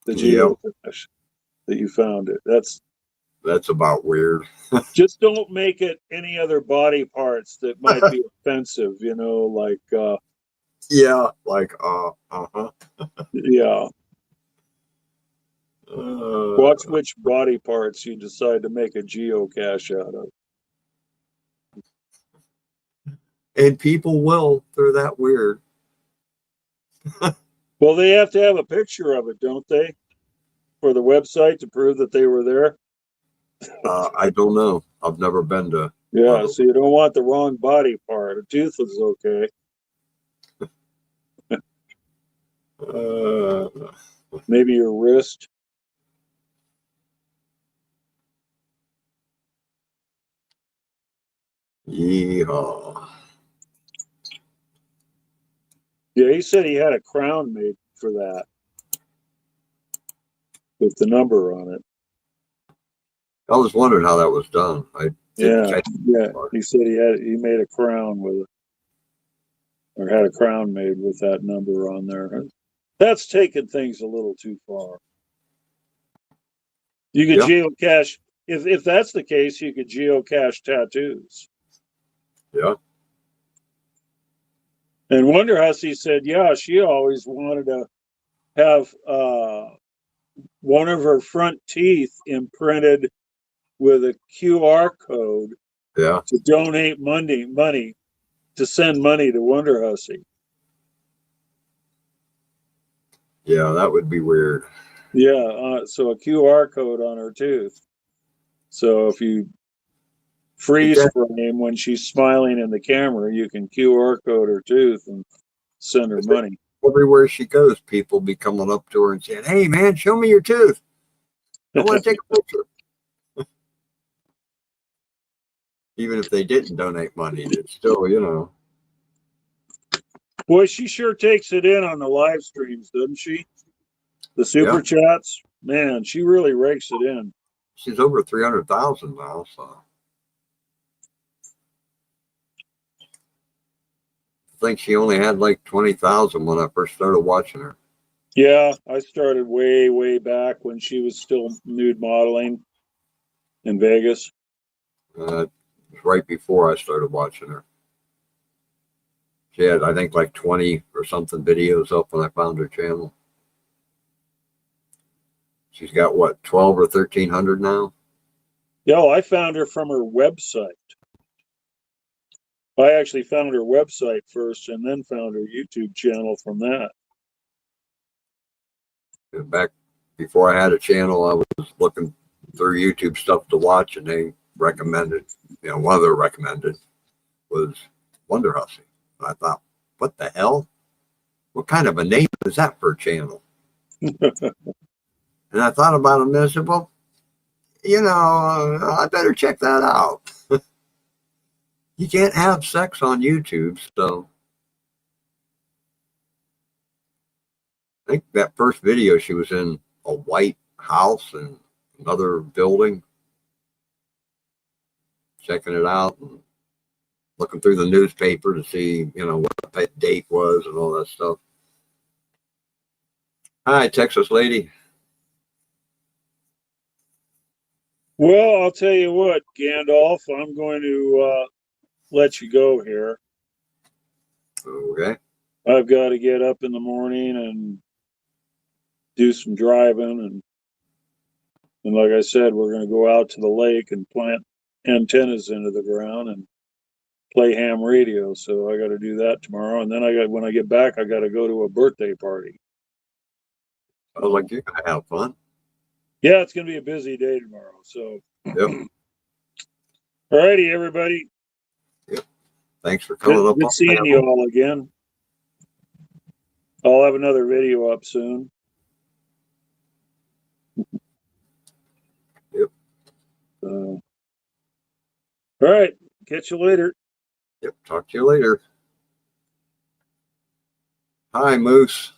the geocache that you found it. That's about weird. Just don't make it any other body parts that might be offensive, like yeah, like uh-huh. Yeah. Watch which body parts you decide to make a geocache out of. And people will. They're that weird. Well, they have to have a picture of it, don't they? For the website to prove that they were there? I don't know. I've never been to. Yeah, so you don't want the wrong body part. A tooth is okay. Maybe your wrist. Yeehaw. Yeah, he said he had a crown made for that with the number on it. I was wondering how that was done. Yeah. He said he made a crown with it, or had a crown made with that number on there. That's taking things a little too far. You could geocache if that's the case. You could geocache tattoos. Yeah. And Wonder Hussy said, yeah, she always wanted to have one of her front teeth imprinted with a QR code to donate money to send money to Wonder Hussy. Yeah, that would be weird. Yeah, so a QR code on her tooth. So if you freeze frame when she's smiling in the camera, you can QR code her tooth and send her money. Everywhere she goes, people be coming up to her and saying, "Hey, man, show me your tooth. I want to take a picture." Even if they didn't donate money, it's still, Boy, she sure takes it in on the live streams, doesn't she? The super chats, man, she really rakes it in. She's over 300,000 now, so. I think she only had like 20,000 when I first started watching her. Yeah, I started way back when she was still nude modeling in Vegas. Right before I started watching her. She had, I think, like 20 or something videos up when I found her channel. She's got what, 12 or 1,300 now? Yeah, I found her from her website. I actually found her website first and then found her YouTube channel from that. And back before I had a channel, I was looking through YouTube stuff to watch, and they recommended, one of their recommended was Wonder Hussy. And I thought, what the hell? What kind of a name is that for a channel? And I thought about it a minute and said, well, I better check that out. You can't have sex on YouTube, so I think that first video she was in a white house and another building, checking it out and looking through the newspaper to see, what the date was and all that stuff. Hi, Texas lady. Well, I'll tell you what, Gandalf, I'm going to let you go here. Okay. I've got to get up in the morning and do some driving, and like I said, we're going to go out to the lake and plant antennas into the ground and play ham radio. So I got to do that tomorrow, and then when I get back, I got to go to a birthday party. Sounds like you're gonna have fun. Yeah, it's going to be a busy day tomorrow. So, Yep. All righty, everybody. Yep. Thanks for coming up. Good seeing you all again. I'll have another video up soon. Yep. All right. Catch you later. Yep. Talk to you later. Hi, Moose.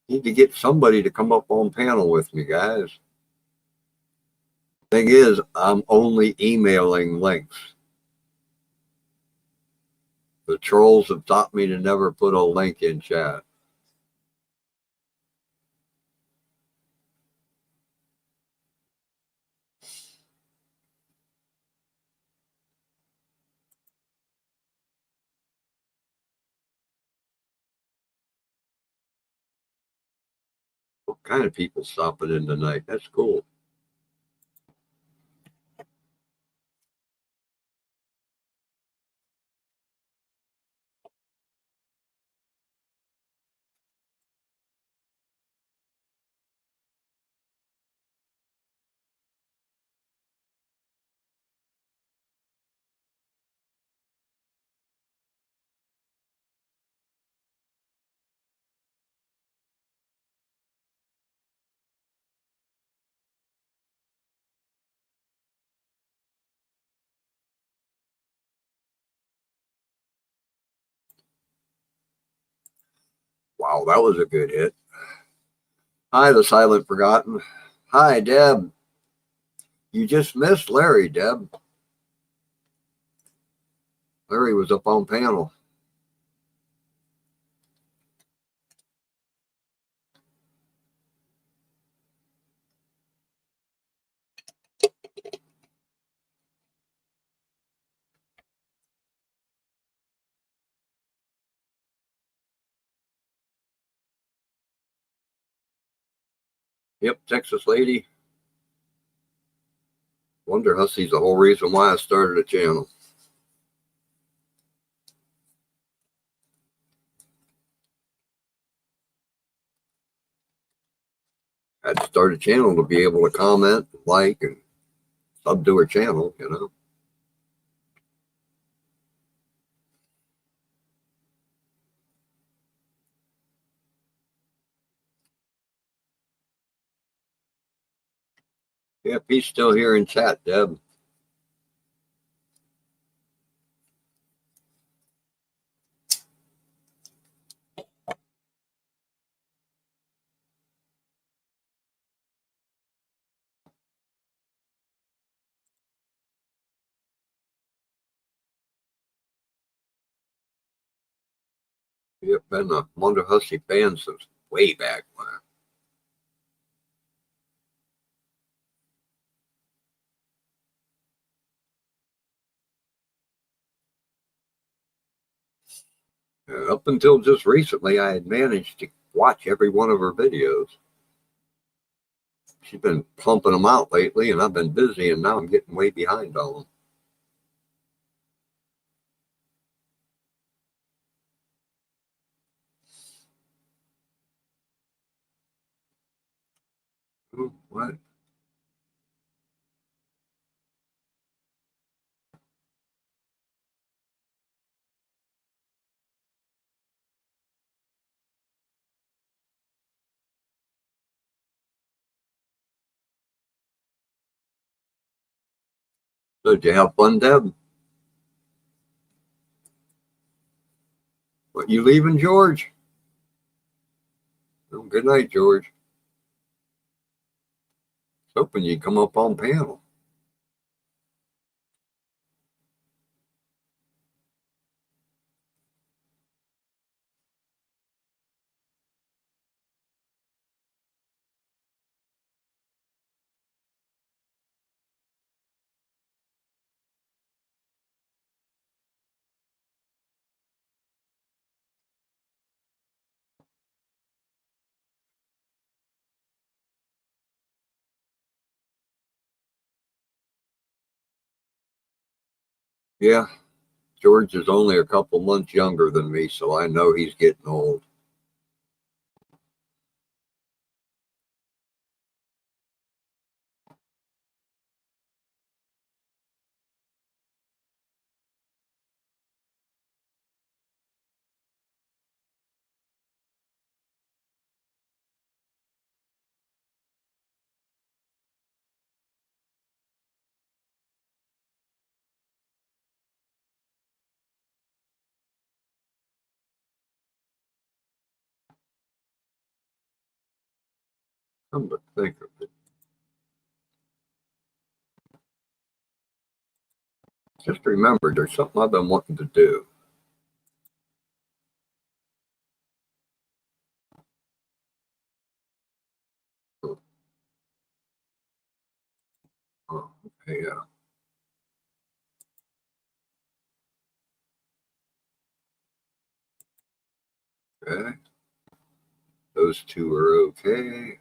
Need to get somebody to come up on panel with me, guys. Thing is, I'm only emailing links. The trolls have taught me to never put a link in chat. What kind of people stopping in tonight? That's cool. Wow, that was a good hit. Hi, the Silent Forgotten. Hi, Deb. You just missed Larry, Deb. Larry was up on panel. Yep, Texas lady. Wonder Hussy's the whole reason why I started a channel. I had to start a channel to be able to comment, like, and sub to her channel, Yep, he's still here in chat, Deb. Yep, been a Wonder Hussy fan since way back when. Up until just recently, I had managed to watch every one of her videos. she's been pumping them out lately, and I've been busy, and now I'm getting way behind on them. Oh, what? So did you have fun, Deb? What, you leaving, George? Oh, good night, George. Hoping you'd come up on panel. Yeah, George is only a couple months younger than me, so I know he's getting old. Come to think of it, just remembered there's something I've been wanting to do. Oh, okay, yeah. Okay. Those two are okay.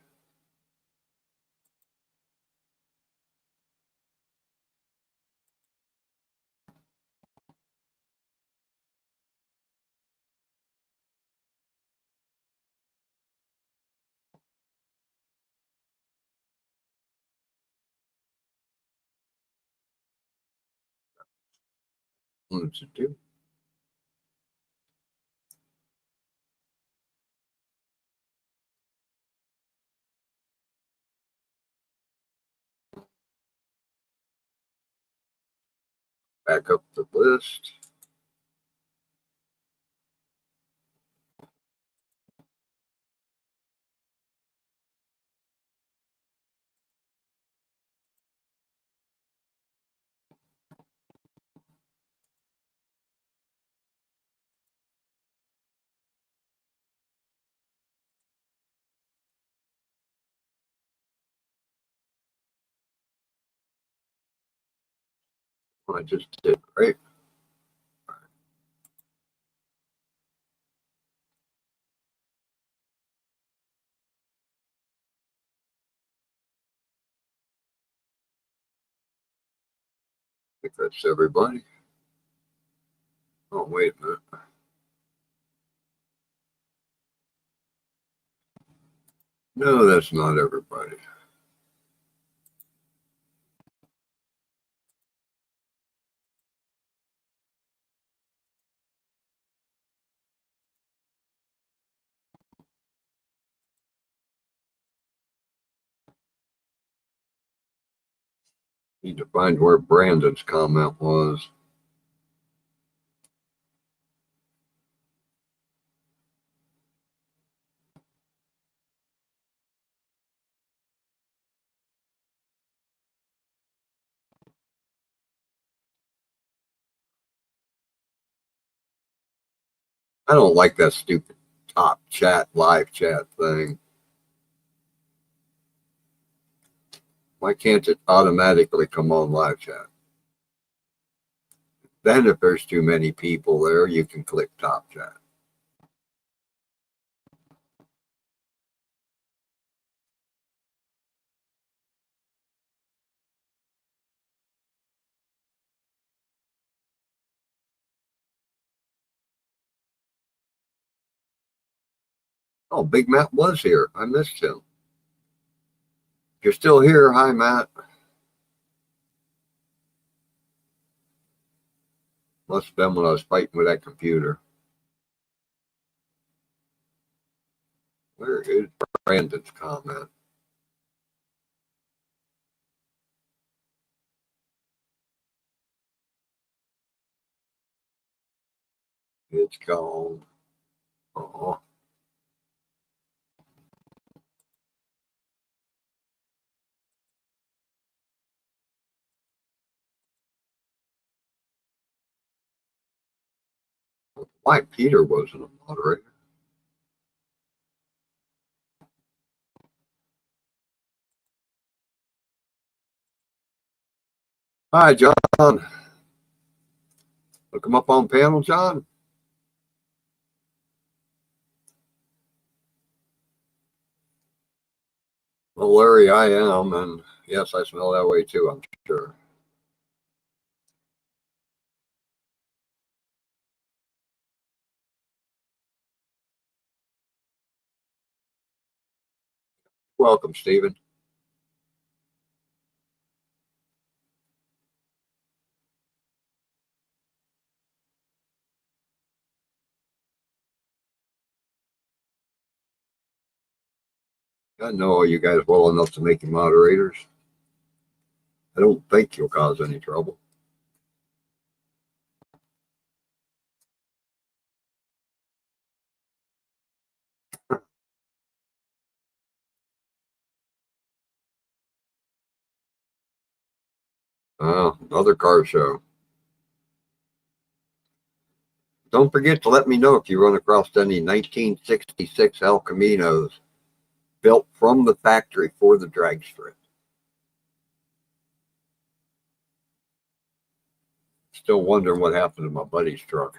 What's it do? Back up the list. I just did great. I think that's everybody. Oh, wait a minute. No, that's not everybody. Need to find where Brandon's comment was. I don't like that stupid top chat, live chat thing. Why can't it automatically come on live chat? Then if there's too many people there, you can click top chat. Oh, Big Matt was here. I missed him. If you're still here, hi, Matt. Must have been when I was fighting with that computer. Where is Brandon's comment? It's gone. Oh, why Peter wasn't a moderator? Hi, John. Look him up on panel, John. Well, Larry, I am, and yes, I smell that way too, I'm sure. Welcome, Stephen. I know all you guys well enough to make you moderators. I don't think you'll cause any trouble. Another car show. Don't forget to let me know if you run across any 1966 El Caminos built from the factory for the drag strip. Still wondering what happened to my buddy's truck.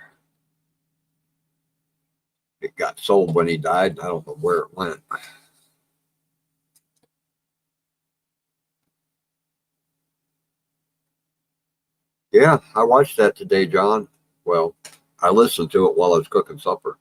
It got sold when he died. I don't know where it went. Yeah, I watched that today, John. Well, I listened to it while I was cooking supper.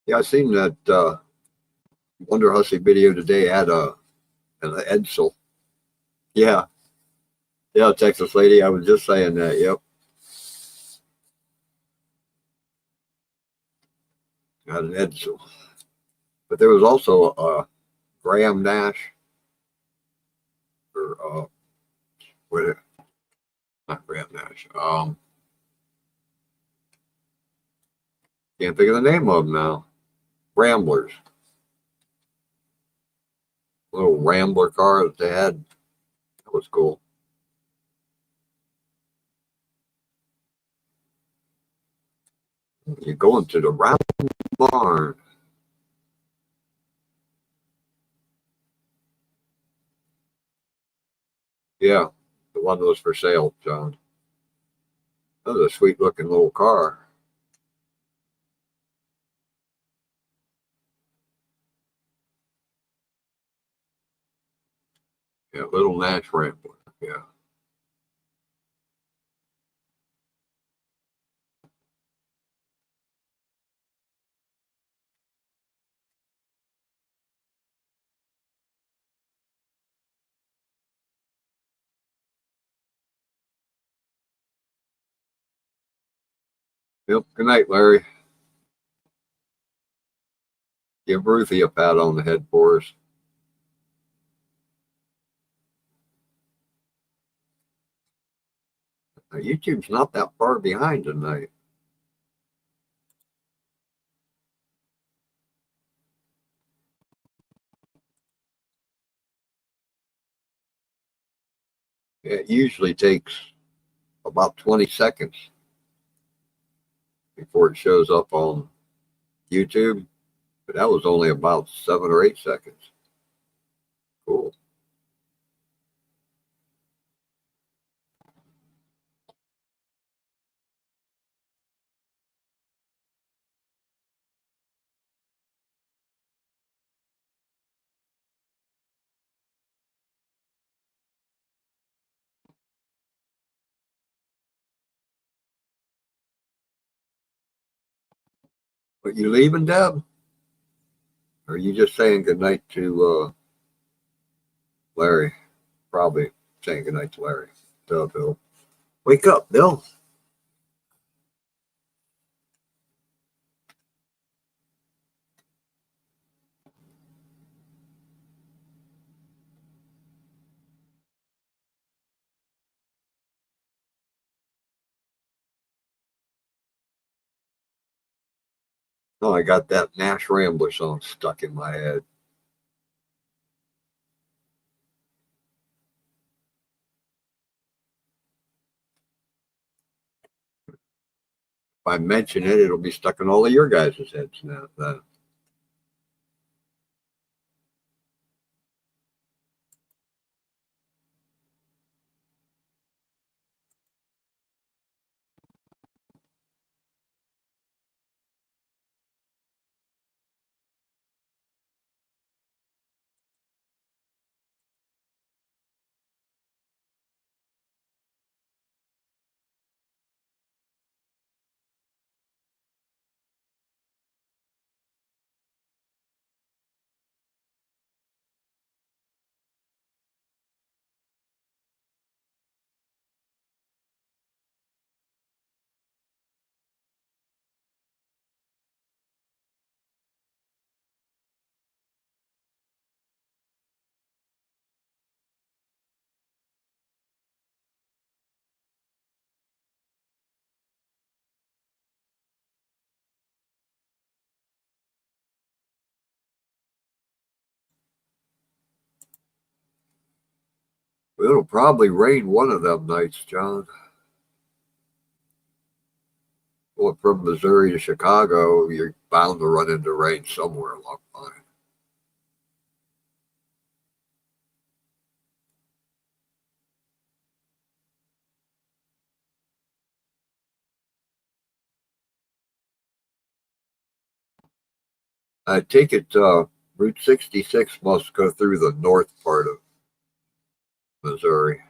Yeah, I seen that Wonder Hussy video today. Had an Edsel. Yeah, yeah, Texas lady. I was just saying that. Yep. Had an Edsel. But there was also a Graham Nash, or what? Not Graham Nash. Can't think of the name of them now. Ramblers. Little Rambler car that they had. That was cool. You're going to the round barn. Yeah, the one that was for sale, John. That was a sweet looking little car. Yeah, little Nash Rambler. Yeah. Yep. Good night, Larry. Give Ruthie a pat on the head for us. Now, YouTube's not that far behind tonight. It usually takes about 20 seconds before it shows up on YouTube, but that was only about 7 or 8 seconds. Cool. But you leaving, Deb? Or are you just saying goodnight to Larry? Probably saying goodnight to Larry. Duh, Bill. Wake up, Bill. Oh, I got that Nash Rambler song stuck in my head. If I mention it, it'll be stuck in all of your guys' heads now. It'll probably rain one of them nights, John. Going from Missouri to Chicago, you're bound to run into rain somewhere along the line. I take it Route 66 must go through the north part of Missouri.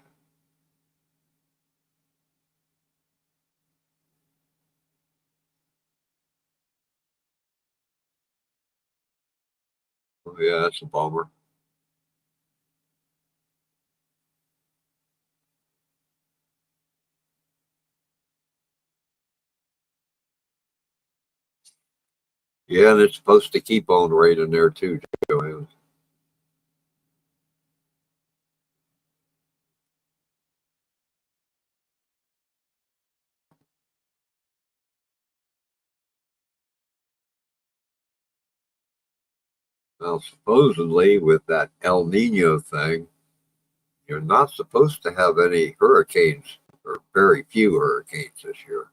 Oh, yeah, that's a bummer. Yeah, and it's supposed to keep on raining there too, Joanne. Now, supposedly, with that El Nino thing, you're not supposed to have any hurricanes, or very few hurricanes this year.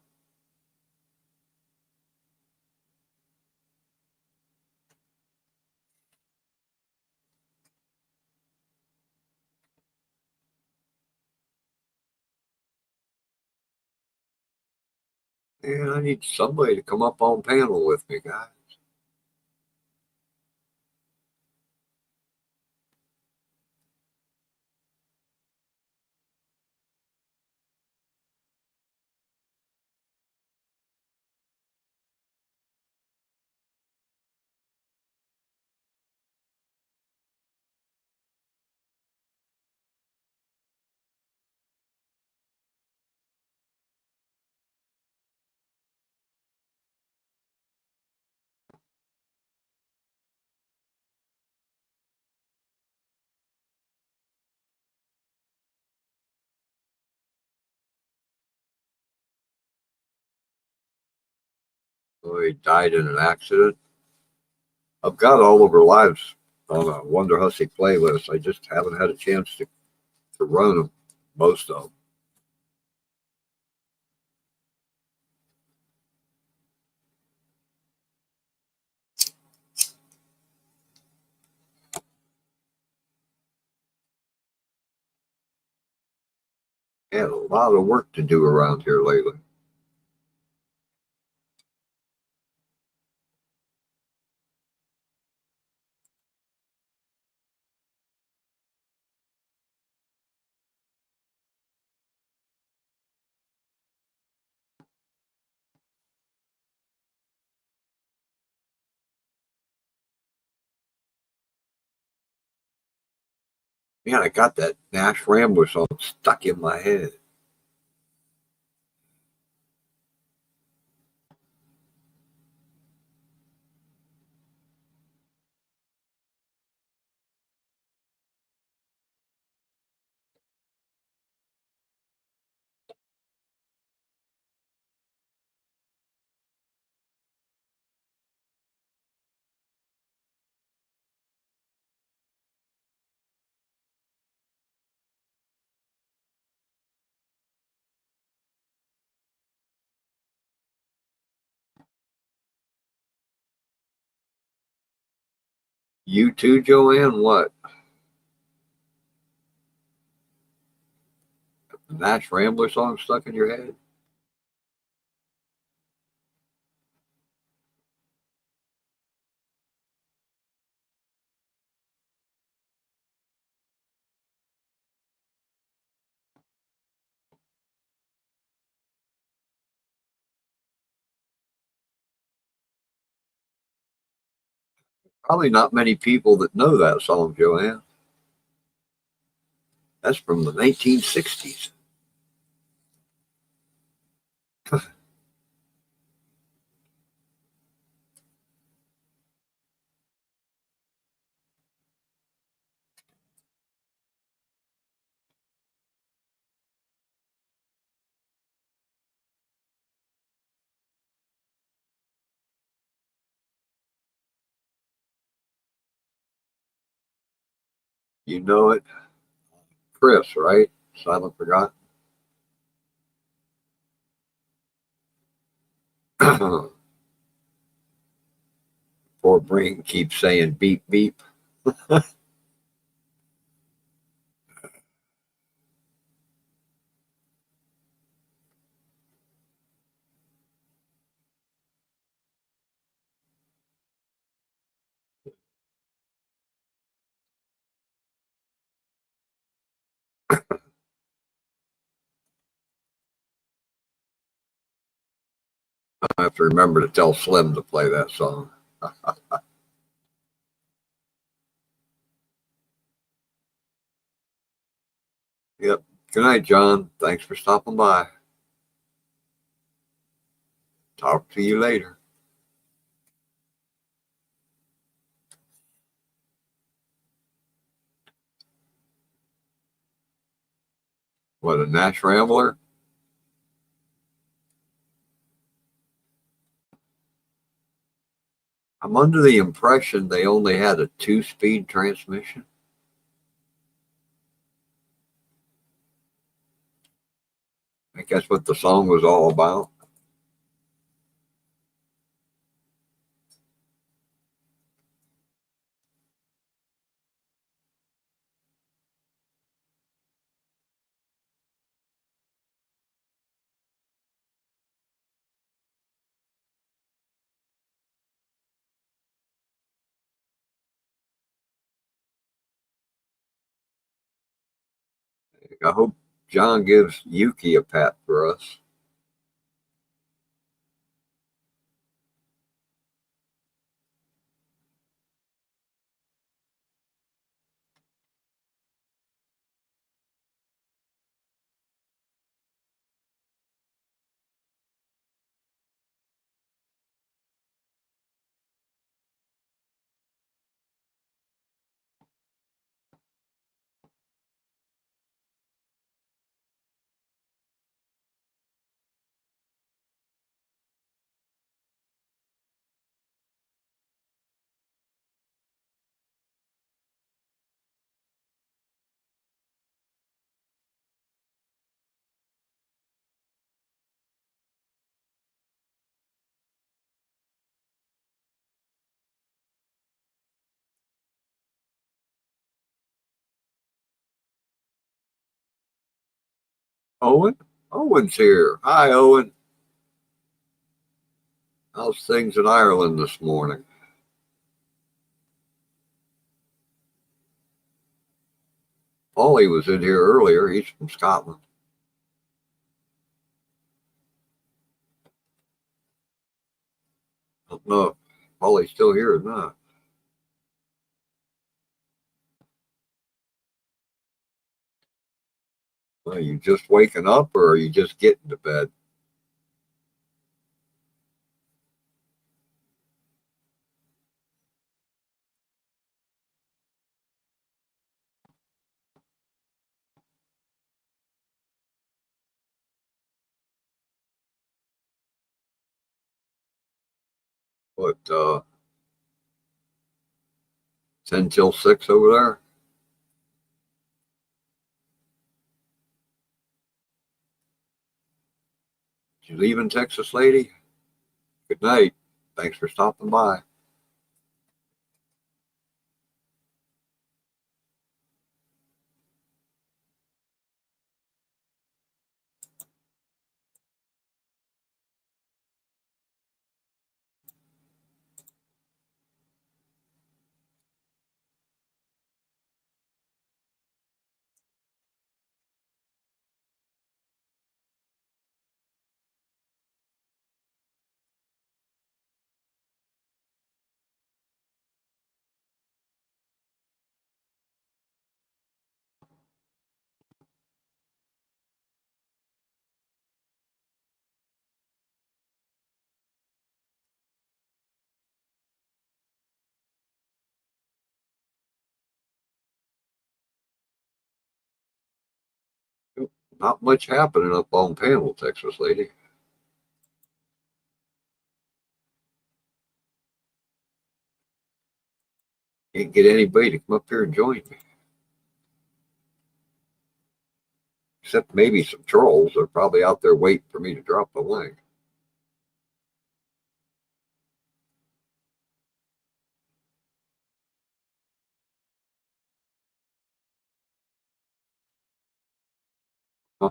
And I need somebody to come up on panel with me, guys. So he died in an accident. I've got all of her lives on a Wonder Hussy playlist. I just haven't had a chance to run them. most of them. Had a lot of work to do around here lately. Man, I got that Nash Rambler song stuck in my head. You too, Joanne? What? The Nash Rambler song stuck in your head? Probably not many people that know that song, Joanne. That's from the 1960s. You know it? Chris, right? Silent Forgotten. Poor brain keeps saying beep, beep. I have to remember to tell Slim to play that song. Yep. Good night, John. Thanks for stopping by. Talk to you later. What, a Nash Rambler? I'm under the impression they only had a 2-speed transmission. I think that's what the song was all about. I hope John gives Yuki a pat for us. Owen? Owen's here. Hi, Owen. How's things in Ireland this morning? Paulie was in here earlier. He's from Scotland. I don't know if Paulie's still here or not. Are you just waking up or are you just getting to bed? What, 10 till 6 over there? You leaving, Texas lady? Good night. Thanks for stopping by. Not much happening up on panel, Texas lady. Can't get anybody to come up here and join me. Except maybe some trolls. They're probably out there waiting for me to drop the link. Huh?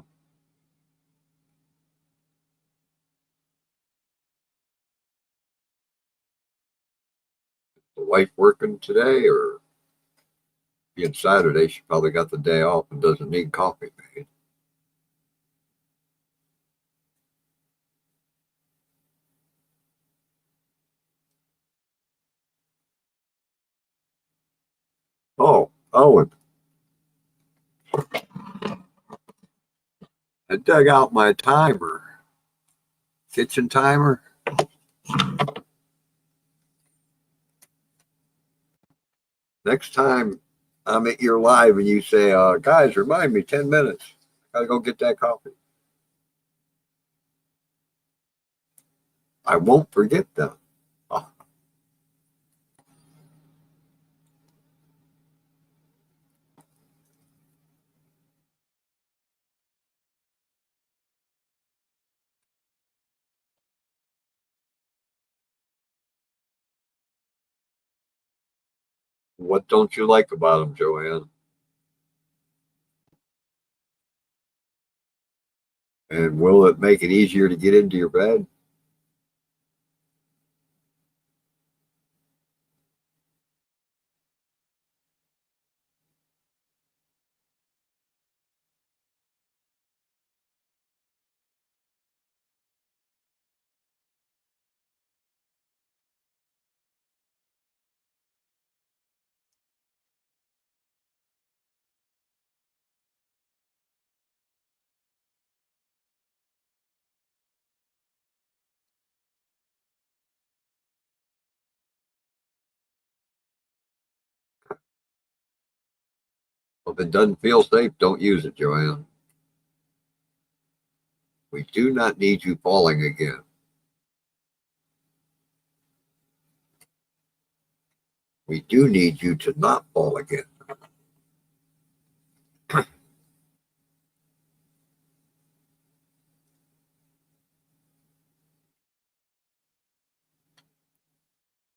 The wife working today or being Saturday, she probably got the day off and doesn't need coffee made. Oh, Owen. I dug out my timer. Kitchen timer. Next time I'm at your live and you say, guys, remind me 10 minutes. I gotta go get that coffee. I won't forget them. Oh. What don't you like about them, Joanne? And will it make it easier to get into your bed? If it doesn't feel safe, don't use it, Joanne. We do not need you falling again. We do need you to not fall again.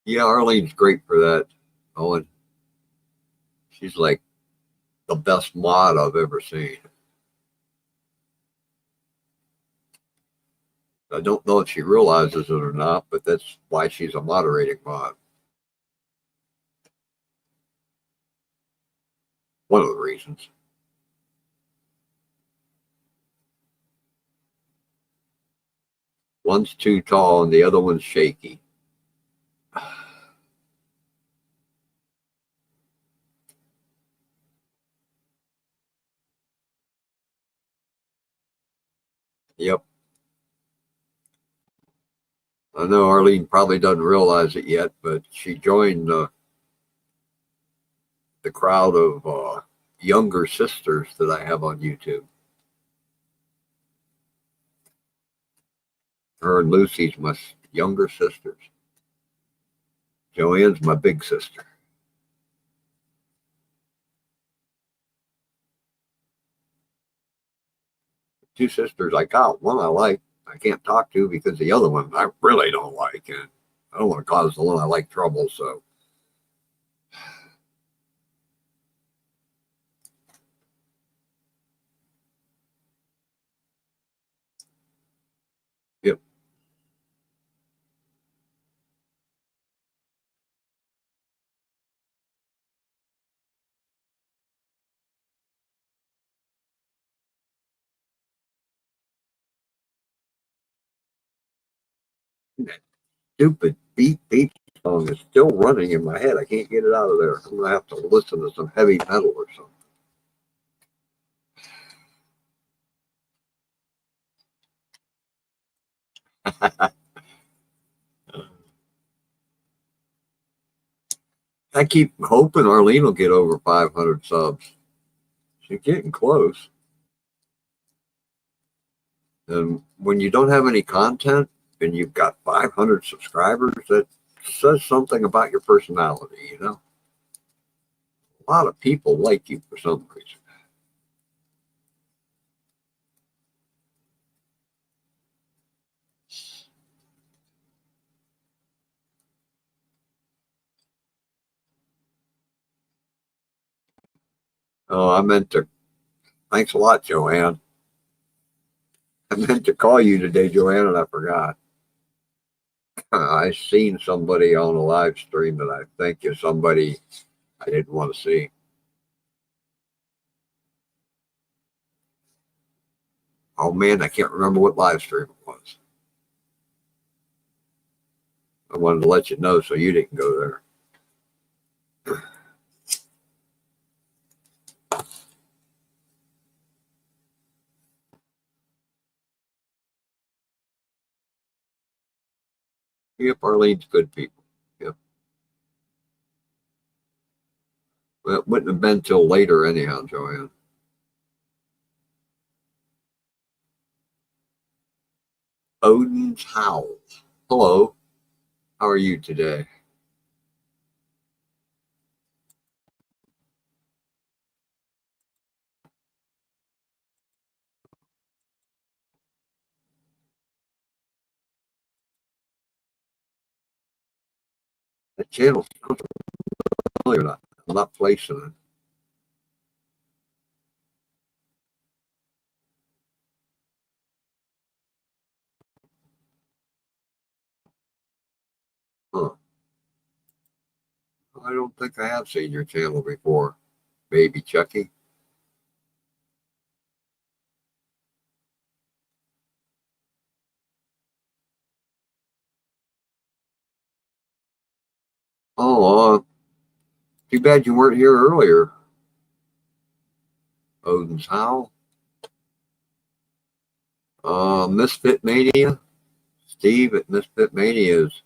Yeah, Arlene's great for that, Owen. She's like the best mod I've ever seen. I don't know if she realizes it or not, but that's why she's a moderating mod. One of the reasons. One's too tall and the other one's shaky. Yep. I know Arlene probably doesn't realize it yet, but she joined the crowd of younger sisters that I have on YouTube. Her and Lucy's my younger sisters. Joanne's my big sister. Two sisters I got. One I like. I can't talk to because the other one I really don't like. And I don't want to cause the one I like trouble, so. Yep. That stupid beep beep song is still running in my head. I can't get it out of there. I'm gonna have to listen to some heavy metal or something. I keep hoping Arlene will get over 500 subs. She's getting close. And when you don't have any content and you've got 500 subscribers, that says something about your personality, you know? A lot of people like you for some reason. Oh, I meant to. Thanks a lot, Joanne. I meant to call you today, Joanne, and I forgot. I seen somebody on a live stream that I think is somebody I didn't want to see. Oh man, I can't remember what live stream it was. I wanted to let you know so you didn't go there. Yep, Arlene's good people. Yep. Well, it wouldn't have been till later anyhow, Joanne. Odin's Howl. Hello. How are you today? The channel sounds familiar. I'm not placing it. Huh. I don't think I have seen your channel before. Baby Chucky. Oh, too bad you weren't here earlier. Odin's Howl. Misfit Mania. Steve at Misfit Mania has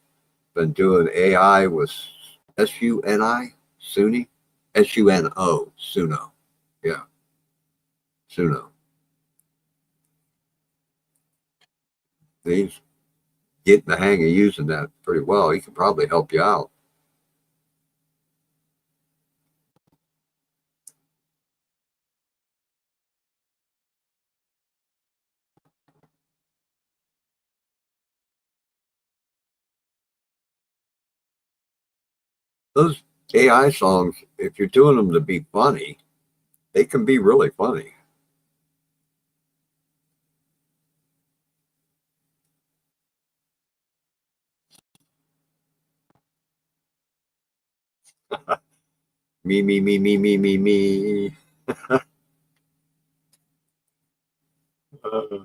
been doing AI with SUNI, SUNY, SUNO, Suno. Yeah, Suno. He's getting the hang of using that pretty well. He could probably help you out. Those AI songs, if you're doing them to be funny, they can be really funny. Me, me, me, me, me, me, me. Uh,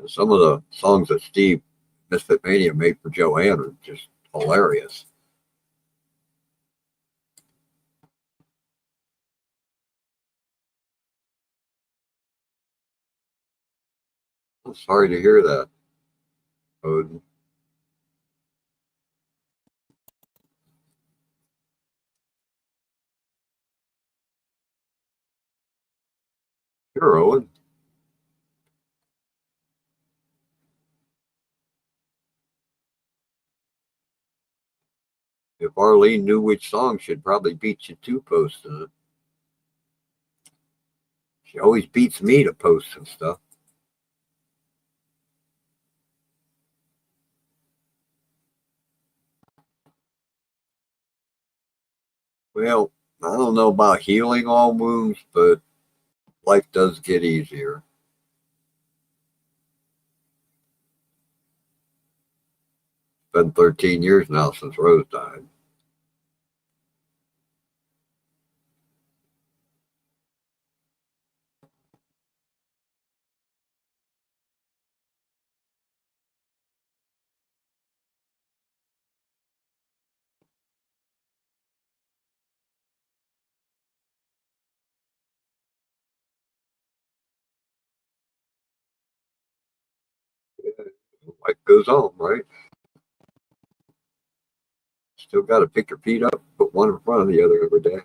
some of the songs that Steve Misfit Mania made for Joanne are just hilarious. I'm sorry to hear that, Odin. Sure, Owen. If Arlene knew which song, she'd probably beat you to posting it. She always beats me to post and stuff. Well, I don't know about healing all wounds, but life does get easier. It's been 13 years now since Rose died. Life goes on, right? Still got to pick your feet up, put one in front of the other every day.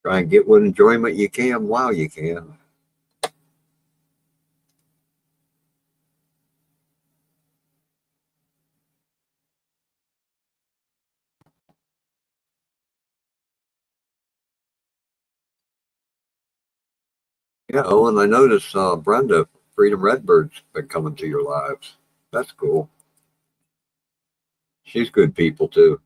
Try and get what enjoyment you can while you can. Yeah, oh, and I noticed Brenda, Freedom Redbird's been coming to your lives. That's cool. She's good people too.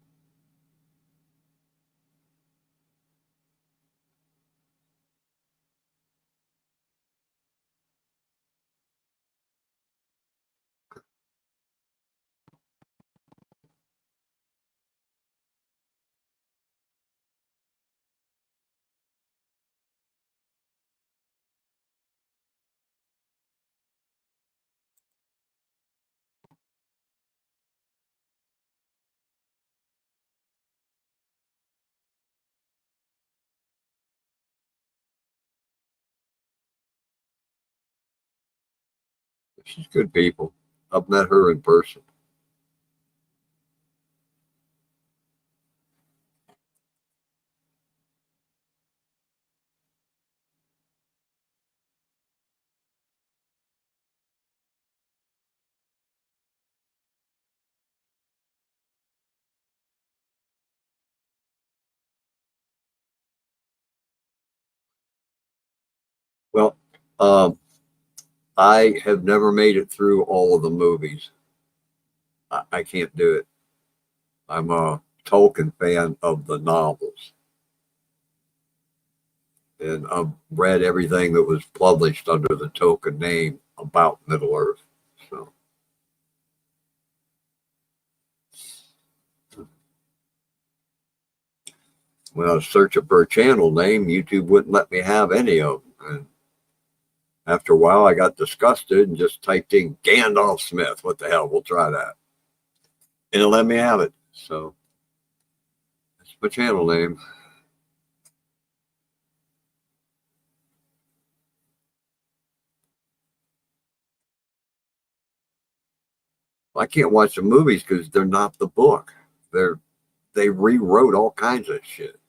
She's good people. I've met her in person. Well, um, I have never made it through all of the movies. I can't do it. I'm a Tolkien fan of the novels, and I've read everything that was published under the Tolkien name about Middle Earth. So, when I was searching for a channel name, YouTube wouldn't let me have any of them. And after a while, I got disgusted and just typed in Gandalf Smith. What the hell? We'll try that. And it let me have it. So that's my channel name. I can't watch the movies because they're not the book. They rewrote all kinds of shit.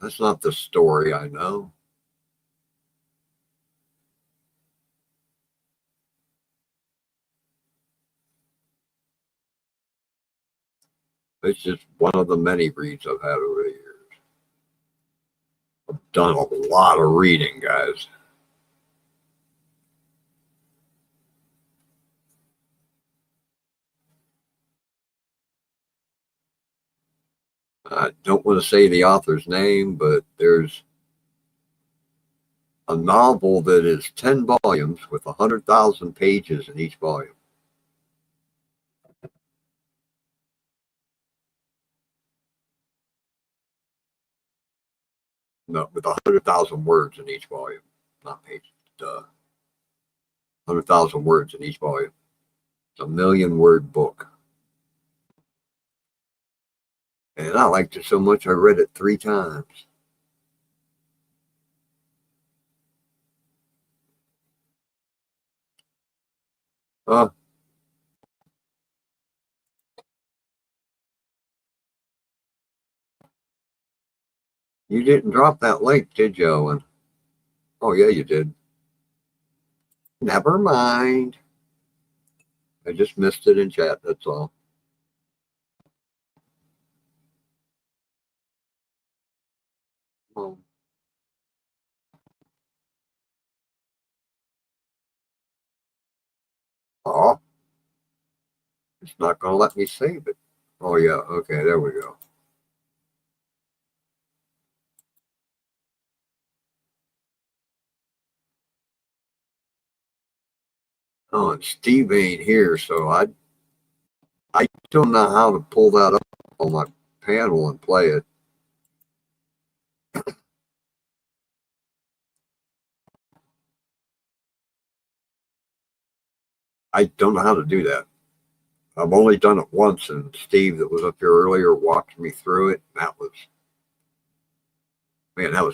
That's not the story I know. It's just one of the many reads I've had over the years. I've done a lot of reading, guys. I don't want to say the author's name, but there's a novel that is 10 volumes with 100,000 pages in each volume. No, with 100,000 words in each volume, not pages. 100,000 words in each volume. It's a 1,000,000-word book. And I liked it so much I read it 3 times. Uh, you didn't drop that link, did you, Owen? Oh, yeah, you did. Never mind. I just missed it in chat, that's all. Oh. Oh, it's not going to let me save it. Oh, yeah, okay, there we go. Oh, and Steve ain't here, so I don't know how to pull that up on my panel and play it. I don't know how to do that. I've only done it once, and Steve, that was up here earlier, walked me through it. That was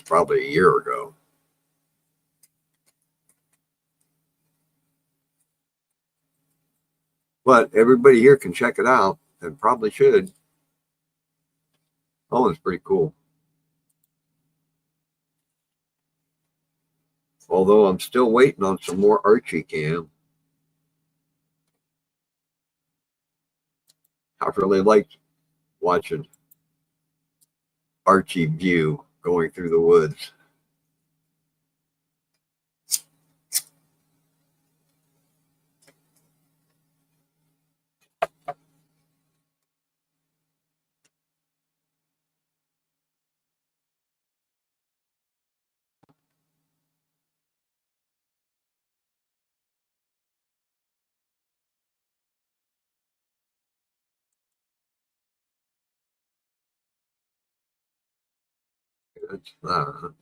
probably a year ago. But everybody here can check it out, and probably should. Oh, it's pretty cool. Although I'm still waiting on some more Archie cam. I've really liked watching Archie view going through the woods. That's not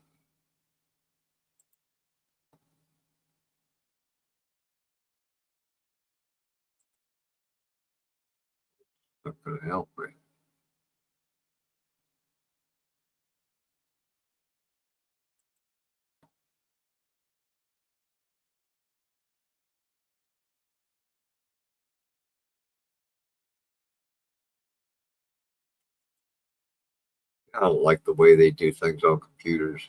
going to help me. I don't like the way they do things on computers.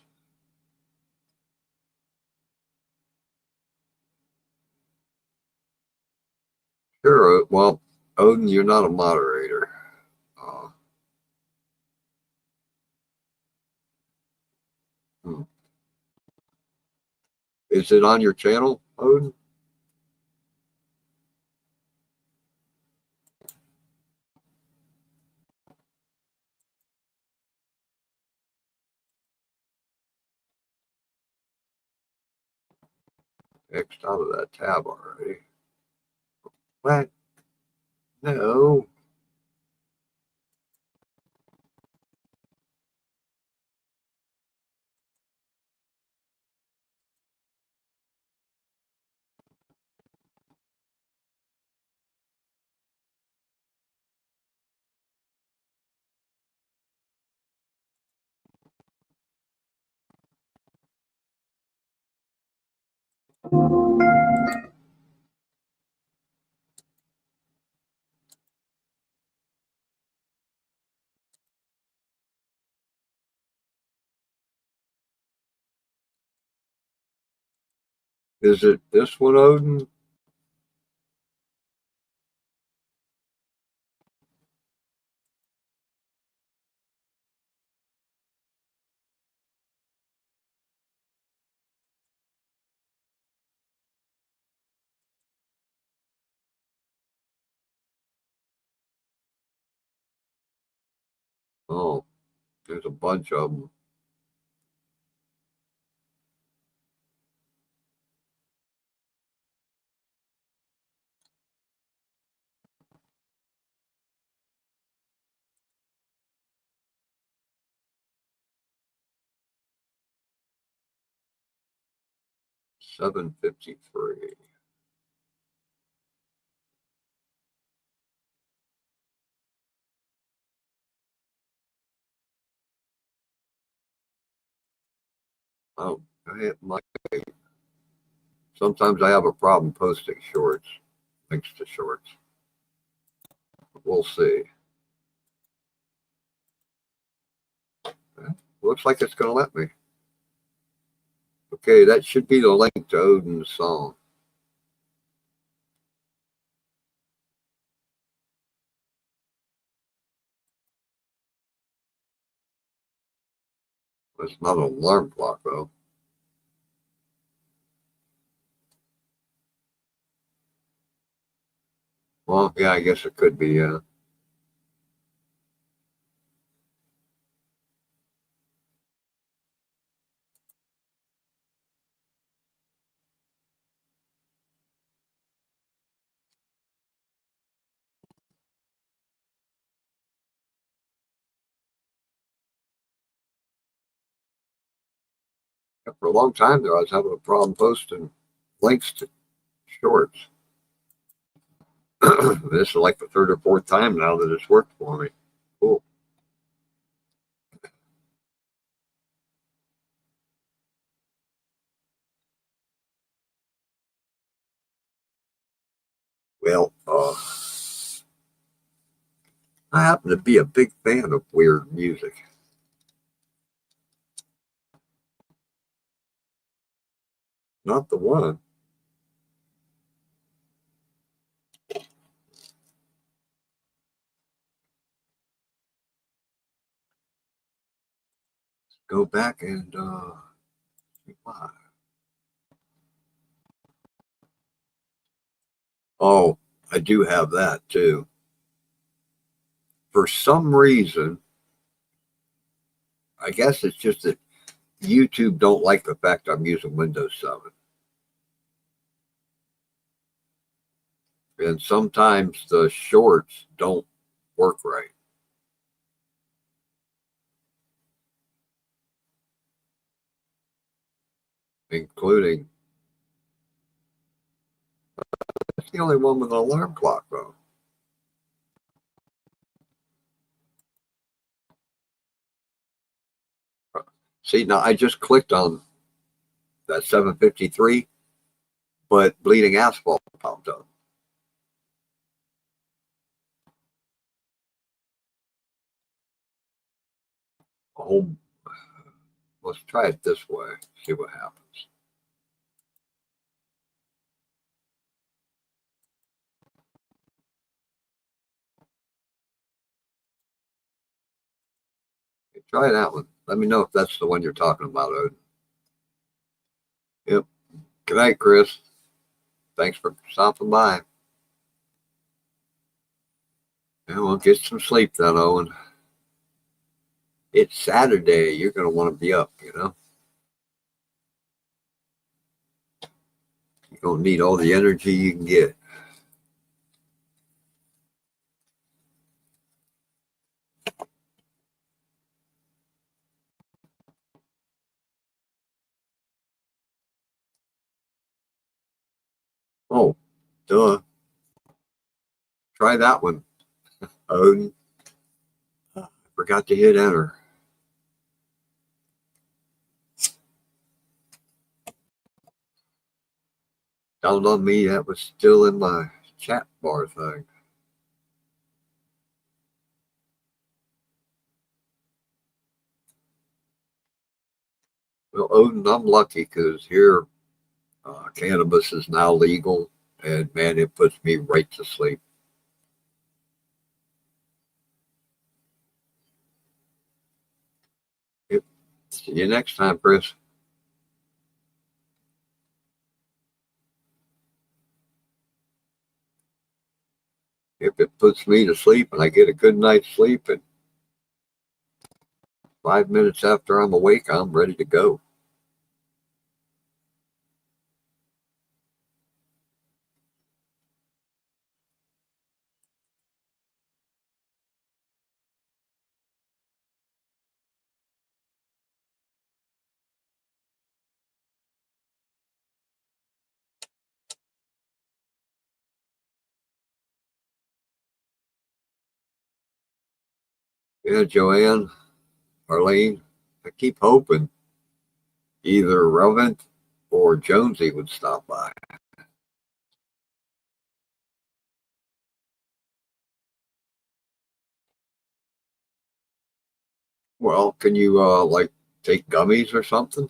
Sure, well, Odin, you're not a moderator. Uh, hmm. Is it on your channel, Odin? X'd out of that tab already. What? No. Is it this one, Odin? Oh, there's a bunch of them. $7.53. Oh, sometimes I have a problem posting shorts, links to shorts. We'll see. Looks like it's going to let me. Okay, that should be the link to Odin's song. It's not an alarm clock, though. Well, yeah, I guess it could be, yeah. For a long time there, I was having a problem posting links to shorts. This is like the third or fourth time now that it's worked for me. Cool. Well, I happen to be a big fan of weird music. Not the one. Go back and oh, I do have that too. For some reason, I guess it's just that YouTube don't like the fact I'm using Windows 7. And sometimes the shorts don't work right. Including, it's the only one with an alarm clock, though. See, now I just clicked on that 753, but Bleeding Asphalt popped up. Oh, let's try it this way, see what happens. Okay, try that one. Let me know if that's the one you're talking about, Odin. Yep. Good night, Chris. Thanks for stopping by. Yeah, well, get some sleep then, Owen. It's Saturday. You're going to want to be up, you know? You're going to need all the energy you can get. Oh, duh. Try that one, Odin. Forgot to hit enter. Dawned on me that was still in my chat bar thing. Well, Odin, I'm lucky because here cannabis is now legal, and man, it puts me right to sleep. Yep. See you next time, Chris. If it puts me to sleep and I get a good night's sleep and 5 minutes after I'm awake, I'm ready to go. Yeah, Joanne, Arlene, I keep hoping either Relvin or Jonesy would stop by. Well, can you like take gummies or something?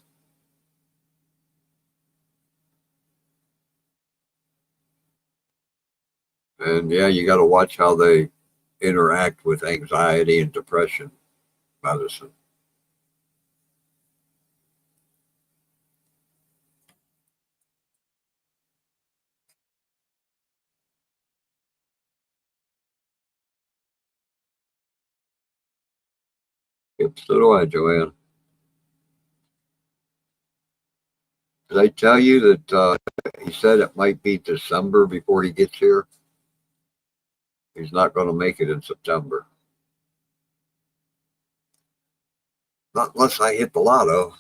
And yeah, you got to watch how they interact with anxiety and depression medicine. Yep, so do I, Joanne. Did I tell you that he said it might be December before he gets here? He's not going to make it in September. Not unless I hit the lotto.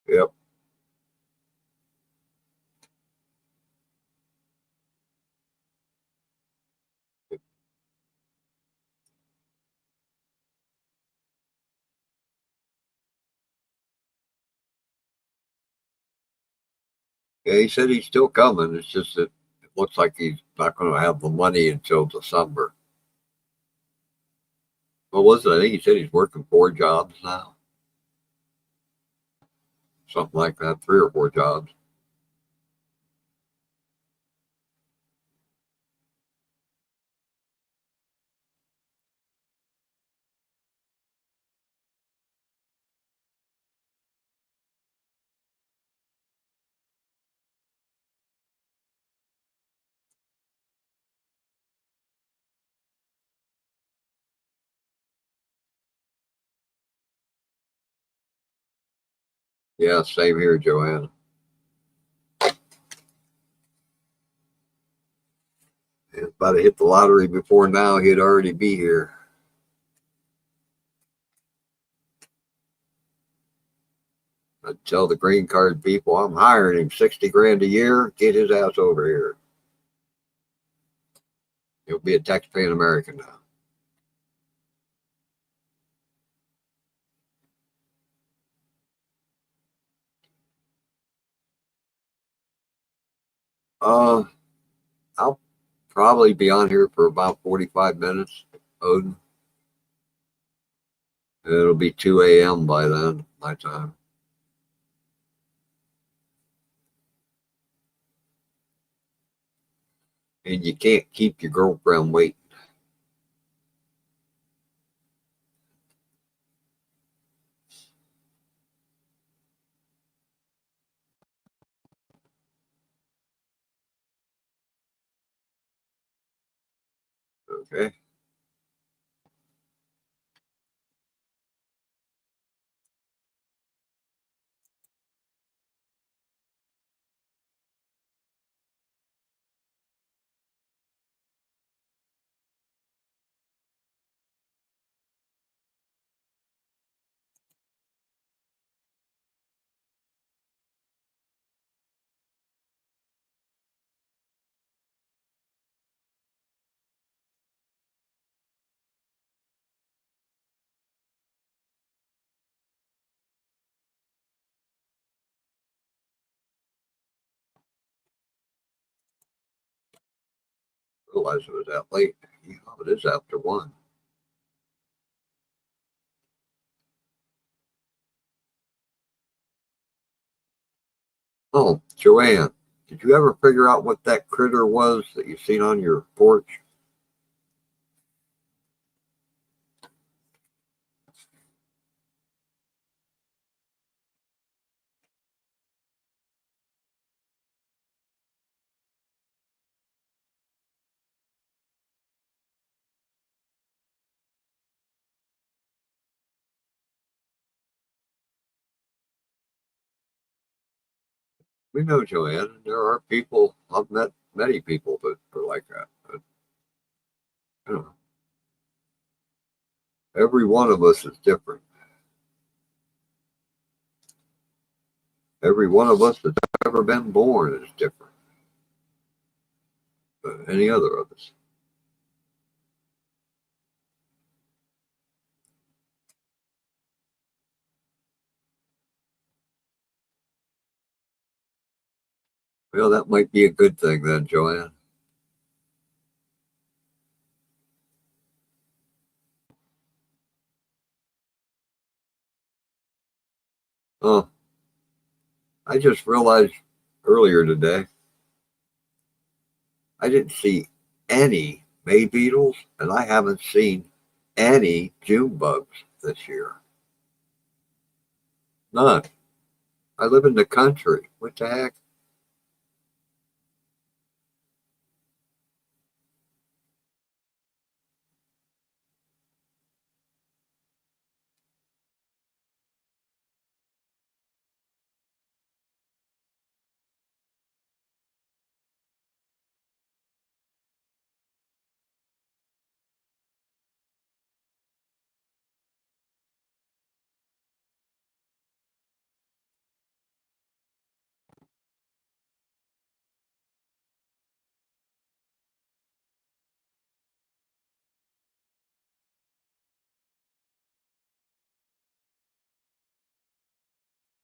Yep. Yeah, he said he's still coming. It's just that it looks like he's not going to have the money until December. What was it? I think he said he's working 4 jobs now. Something like that, 3 or 4 jobs. Yeah, same here, Joanne. If I'd have hit the lottery before now, he'd already be here. I'd tell the green card people I'm hiring him 60 grand a year. Get his ass over here. He'll be a tax-paying American now. Uh, I'll probably be on here for about 45 minutes, Odin. It'll be 2 a.m. by then, my time. And you can't keep your girlfriend waiting. Okay. Realize it was that late. Oh, it is after 1. Oh, Joanne, did you ever figure out what that critter was that you seen on your porch? We know, Joanne. There are people, I've met many people that are like that. But, you know, every one of us is different. Every one of us that's ever been born is different than any other of us. Well, that might be a good thing then, Joanne. Oh, I just realized earlier today, I didn't see any May beetles, and I haven't seen any June bugs this year. None. I live in the country. What the heck?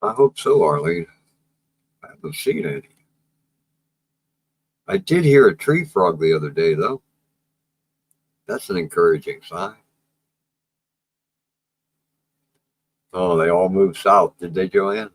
I hope so, Arlene. I haven't seen any. I did hear a tree frog the other day, though. That's an encouraging sign. Oh, they all moved south, did they, Joanne?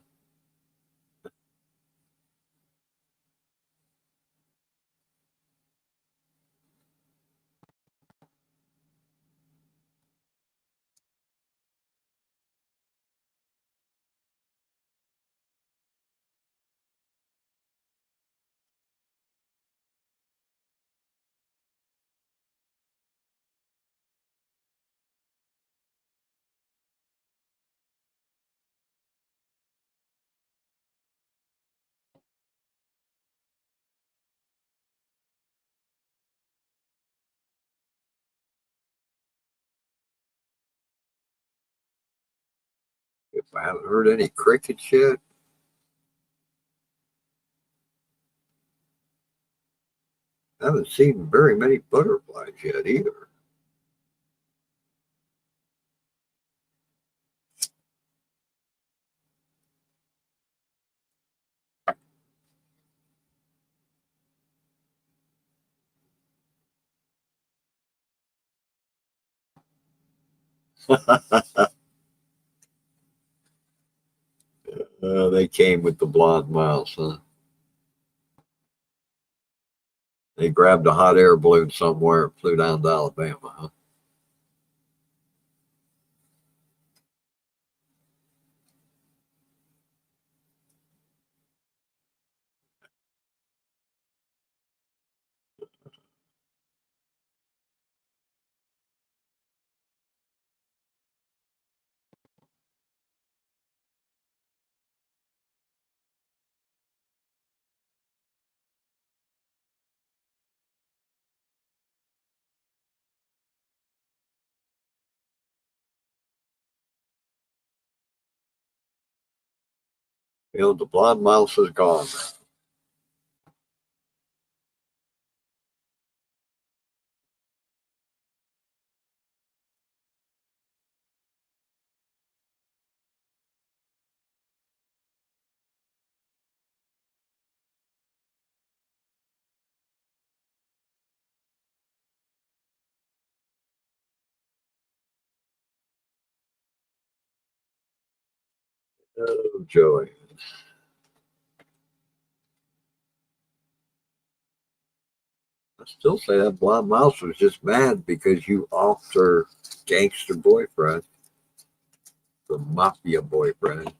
If I haven't heard any crickets yet, I haven't seen very many butterflies yet either. They came with the blonde mouse, huh? They grabbed a hot air balloon somewhere and flew down to Alabama, huh? You know, the blonde mouse is gone. Oh, Joey. I still say that blonde mouse was just mad because you offed her gangster boyfriend, the mafia boyfriend.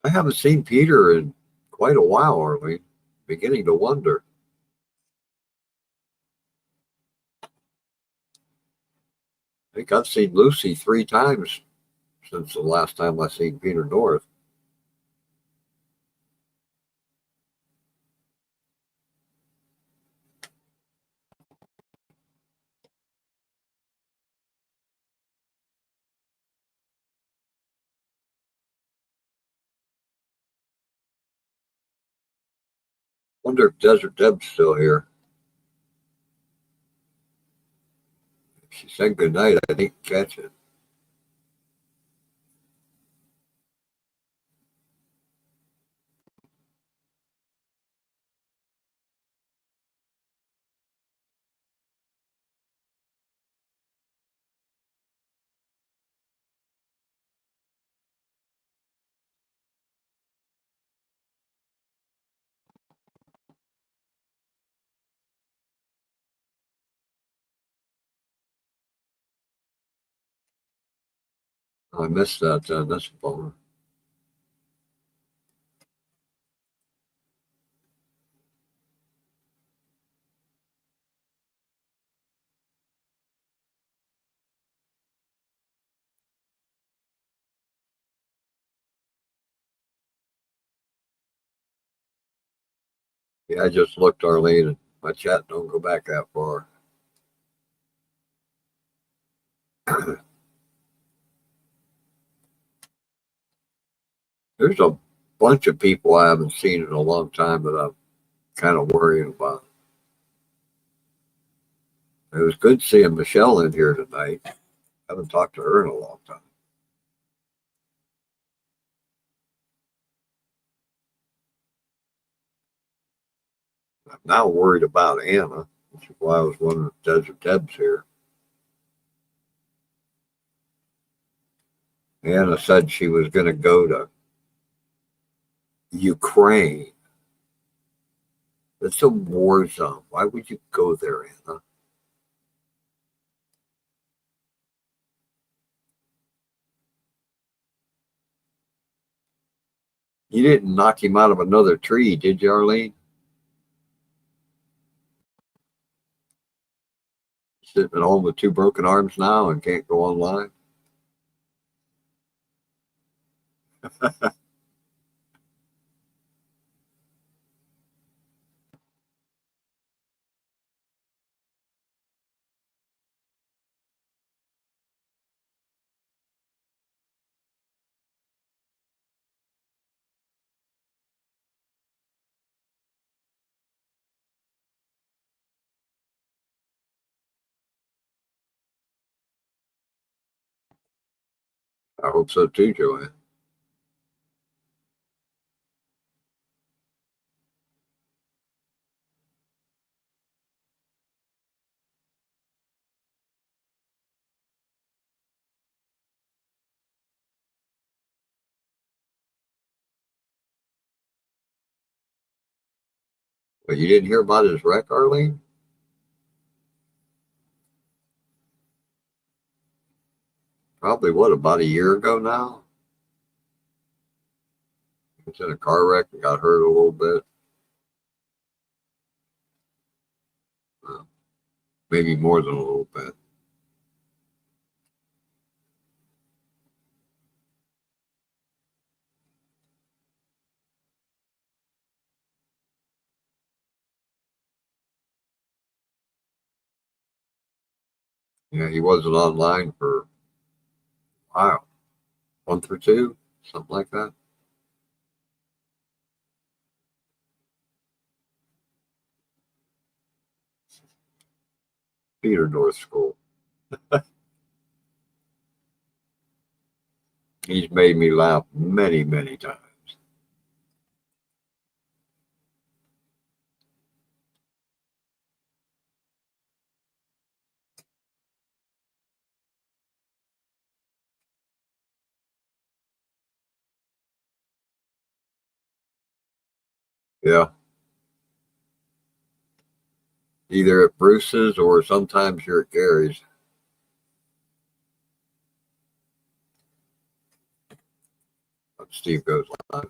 I haven't seen Peter in quite a while, Arlene. Beginning to wonder. I think I've seen Lucy 3 times since the last time I seen Peter North. Wonder if Desert Deb's still here. She said good night. I didn't catch it. I missed that. That's a bummer. Yeah, I just looked, Arlene, and my chat don't go back that far. There's a bunch of people I haven't seen in a long time that I'm kind of worrying about. It was good seeing Michelle in here tonight. I haven't talked to her in a long time. I'm now worried about Anna, which is why I was wondering if Desert Deb's here. Anna said she was going to go to Ukraine. It's a war zone. Why would you go there, Anna? You didn't knock him out of another tree, did you, Arlene? Sitting at home with 2 broken arms now and can't go online. I hope so too, Joanne. But you didn't hear about his wreck, Arlene? Probably what, about a year ago now? He was in a car wreck and got hurt a little bit. Maybe more than a little bit. Yeah, he wasn't online for a while. Month or 2, something like that. Peter North School. He's made me laugh many, many times. Yeah. Either at Bruce's or sometimes you're at Gary's. Steve goes live.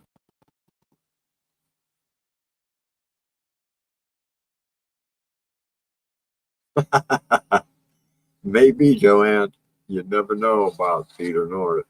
Maybe, Joanne. You never know about Peter North.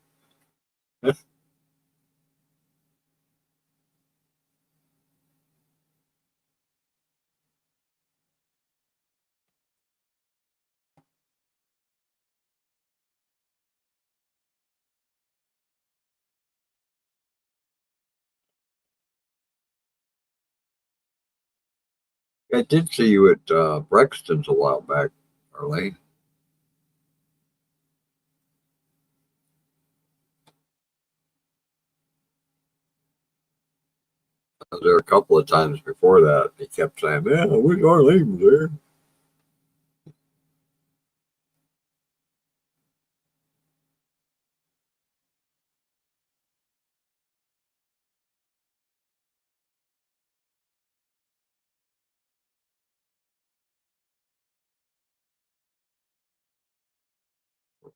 I did see you at Brexton's a while back, Arlene. I was there a couple of times before that. He kept saying, "Man, I wish Arlene was there."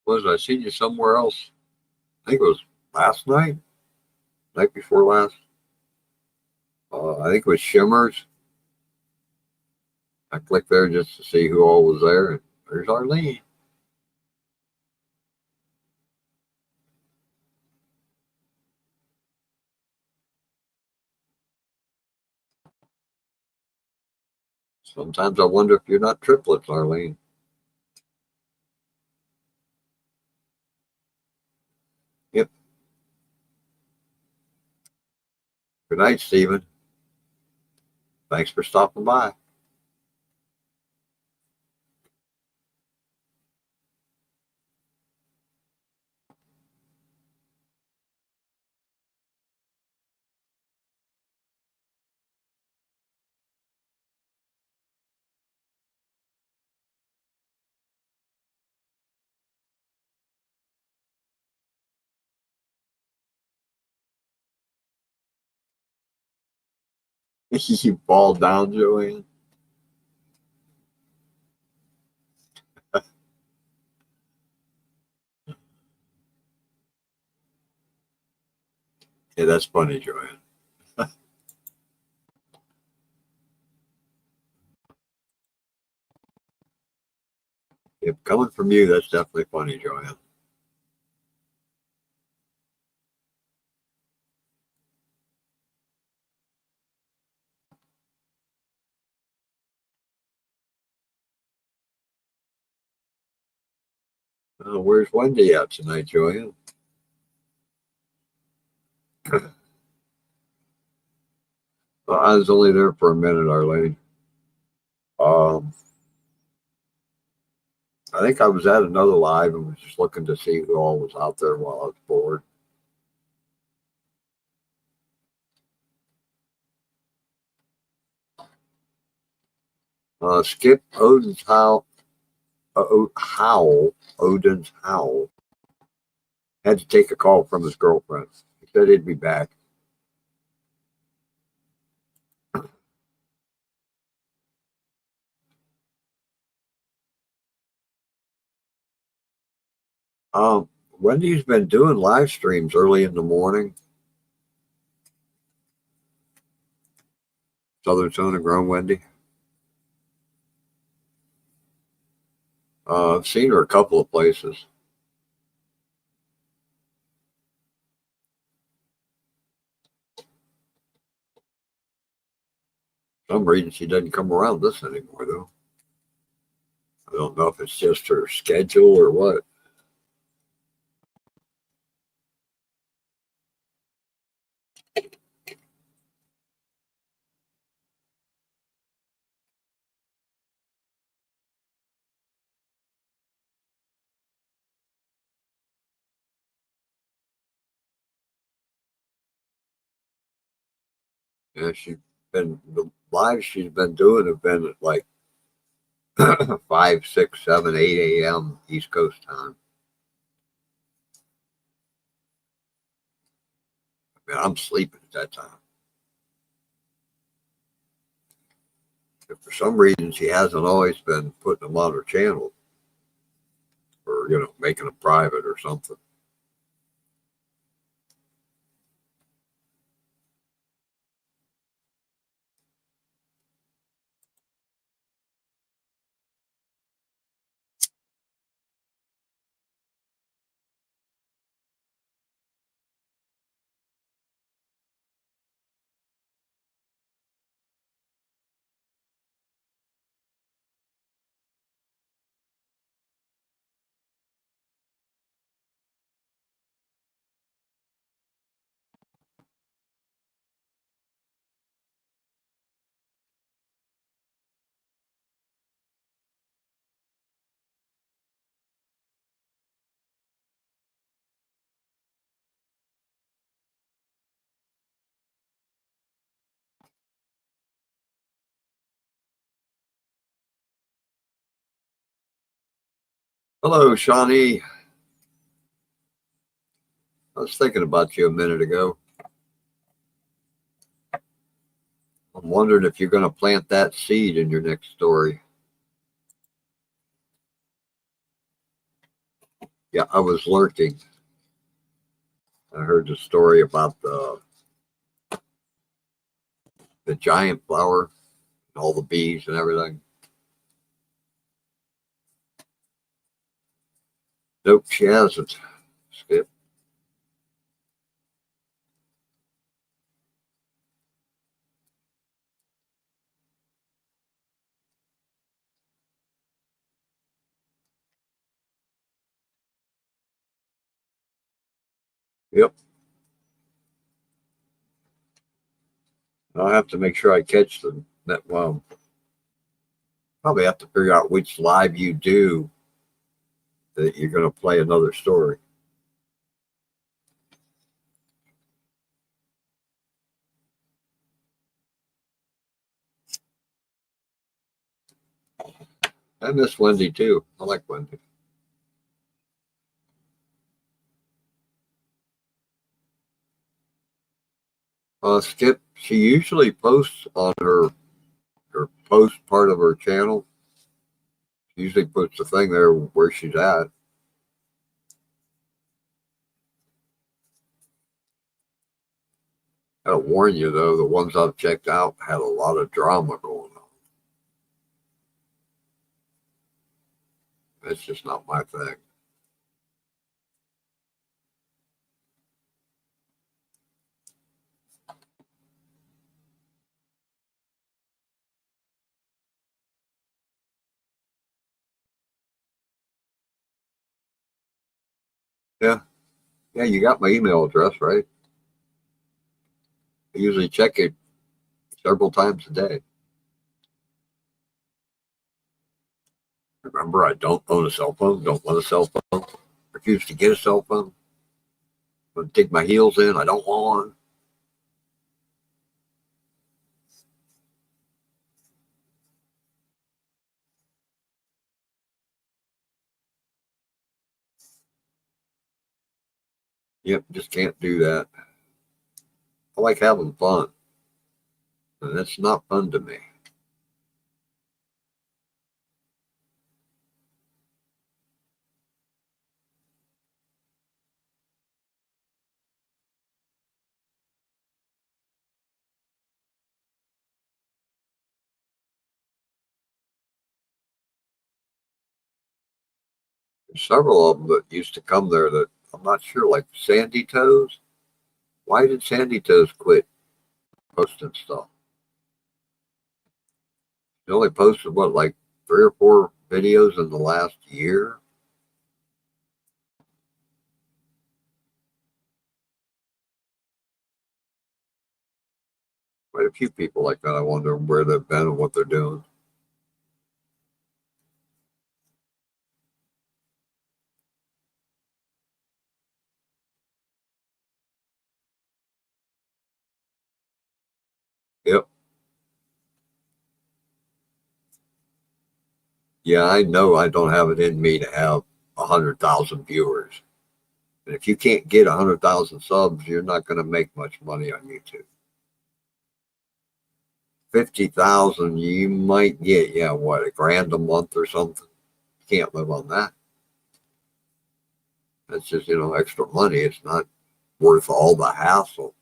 Was I seen you somewhere else? I think it was last night, night before last. I think it was Shimmers. I clicked there just to see who all was there, and there's Arlene. Sometimes I wonder if you're not triplets, Arlene. Yep. Good night, Stephen. Thanks for stopping by. You fall down, Joanne. Yeah, that's funny, Joanne. If coming from you, that's definitely funny, Joanne. Where's Wendy at tonight, Joanne? I was only there for a minute, Arlene. Um, I think I was at another live and was just looking to see who all was out there while I was bored. Skip Odin's Odin's Howl had to take a call from his girlfriend. He said he'd be back. Um, Wendy's been doing live streams early in the morning. Southern Zone and Grown Wendy. I've seen her a couple of places. For some reason she doesn't come around this anymore, though. I don't know if it's just her schedule or what. Yeah, the lives she's been doing have been at like 5, 6, 7, 8 a.m. East Coast time. I mean, I'm sleeping at that time. If for some reason she hasn't always been putting them on her channel or, making them private or something. Hello, Shawnee. I was thinking about you a minute ago. I'm wondering if you're going to plant that seed in your next story. Yeah, I was lurking. I heard the story about the giant flower and all the bees and everything. Nope, she hasn't. Skip. Yep. I'll have to make sure I catch them. That well, probably have to figure out which live you do that you're going to play another story. I miss Wendy too. I like Wendy. Skip. She usually posts on her post part of her channel. She usually puts the thing there where she's at. I gotta warn you though, the ones I've checked out had a lot of drama going on. That's just not my thing. Yeah. Yeah, you got my email address, right? I usually check it several times a day. Remember, I don't own a cell phone, don't want a cell phone, refuse to get a cell phone. I'm gonna dig my heels in, I don't want one. Yep, just can't do that. I like having fun, and that's not fun to me. There's several of them that used to come there that I'm not sure, like Sandy Toes. Why did Sandy Toes quit posting stuff? She only posted what, like 3 or 4 videos in the last year? Quite a few people like that. I wonder where they've been and what they're doing. Yep. Yeah, I know I don't have it in me to have 100,000 viewers. And if you can't get 100,000 subs, you're not going to make much money on YouTube. 50,000, you might get, yeah, what, $1,000 a month or something. You can't live on that. That's just, extra money. It's not worth all the hassle.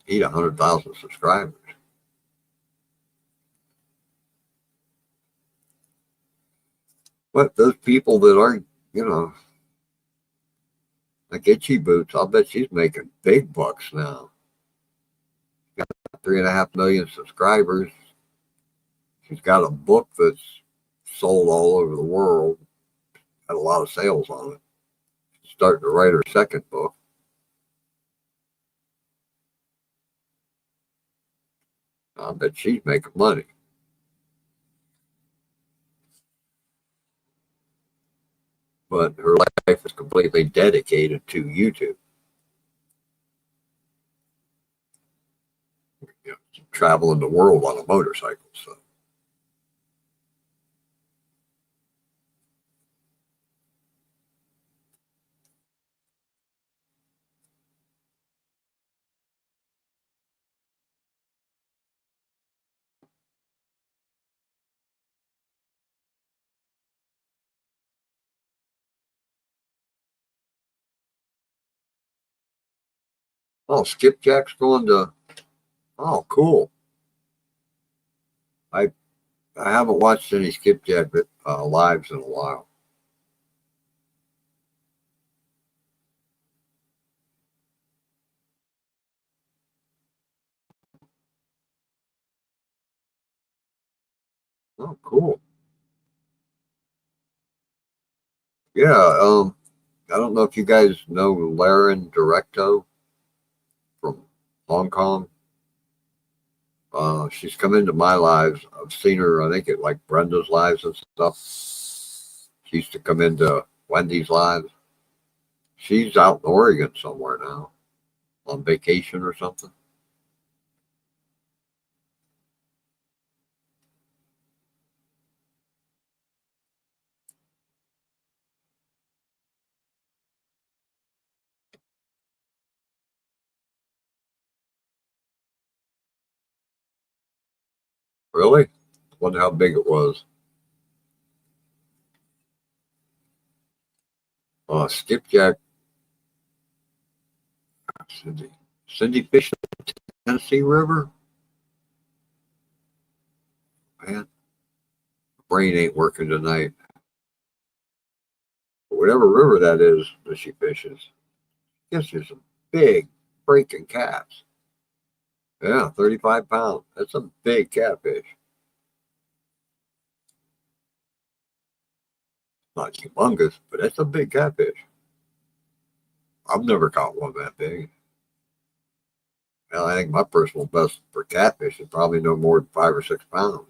Need 100,000 subscribers. But those people that are, like Itchy Boots, I'll bet she's making big bucks now. Got 3.5 million subscribers. She's got a book that's sold all over the world. Had a lot of sales on it. She's starting to write her second book. I bet she's making money. But her life is completely dedicated to YouTube. Traveling the world on a motorcycle. So Oh, Skipjack's going to. Oh, cool. I I haven't watched any Skipjack lives in a while. Oh, cool. Yeah. I don't know if you guys know Laren Directo from Hong Kong. She's come into my lives. I've seen her, I think, at like Brenda's lives and stuff. She used to come into Wendy's lives. She's out in Oregon somewhere now on vacation or something. Really? Wonder how big it was. Skipjack, Cindy. Cindy fished the Tennessee River? Man, brain ain't working tonight. Whatever river that is that she fishes, gives you some big freaking cats. Yeah, 35 pounds. That's a big catfish. Not humongous, but that's a big catfish. I've never caught one that big. Hell, I think my personal best for catfish is probably no more than 5 or 6 pounds.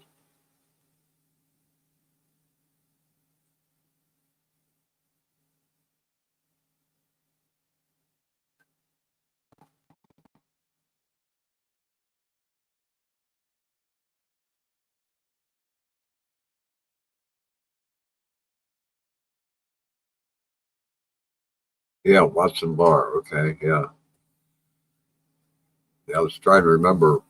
Yeah, Watson Bar. Okay, yeah. Yeah, I was trying to remember.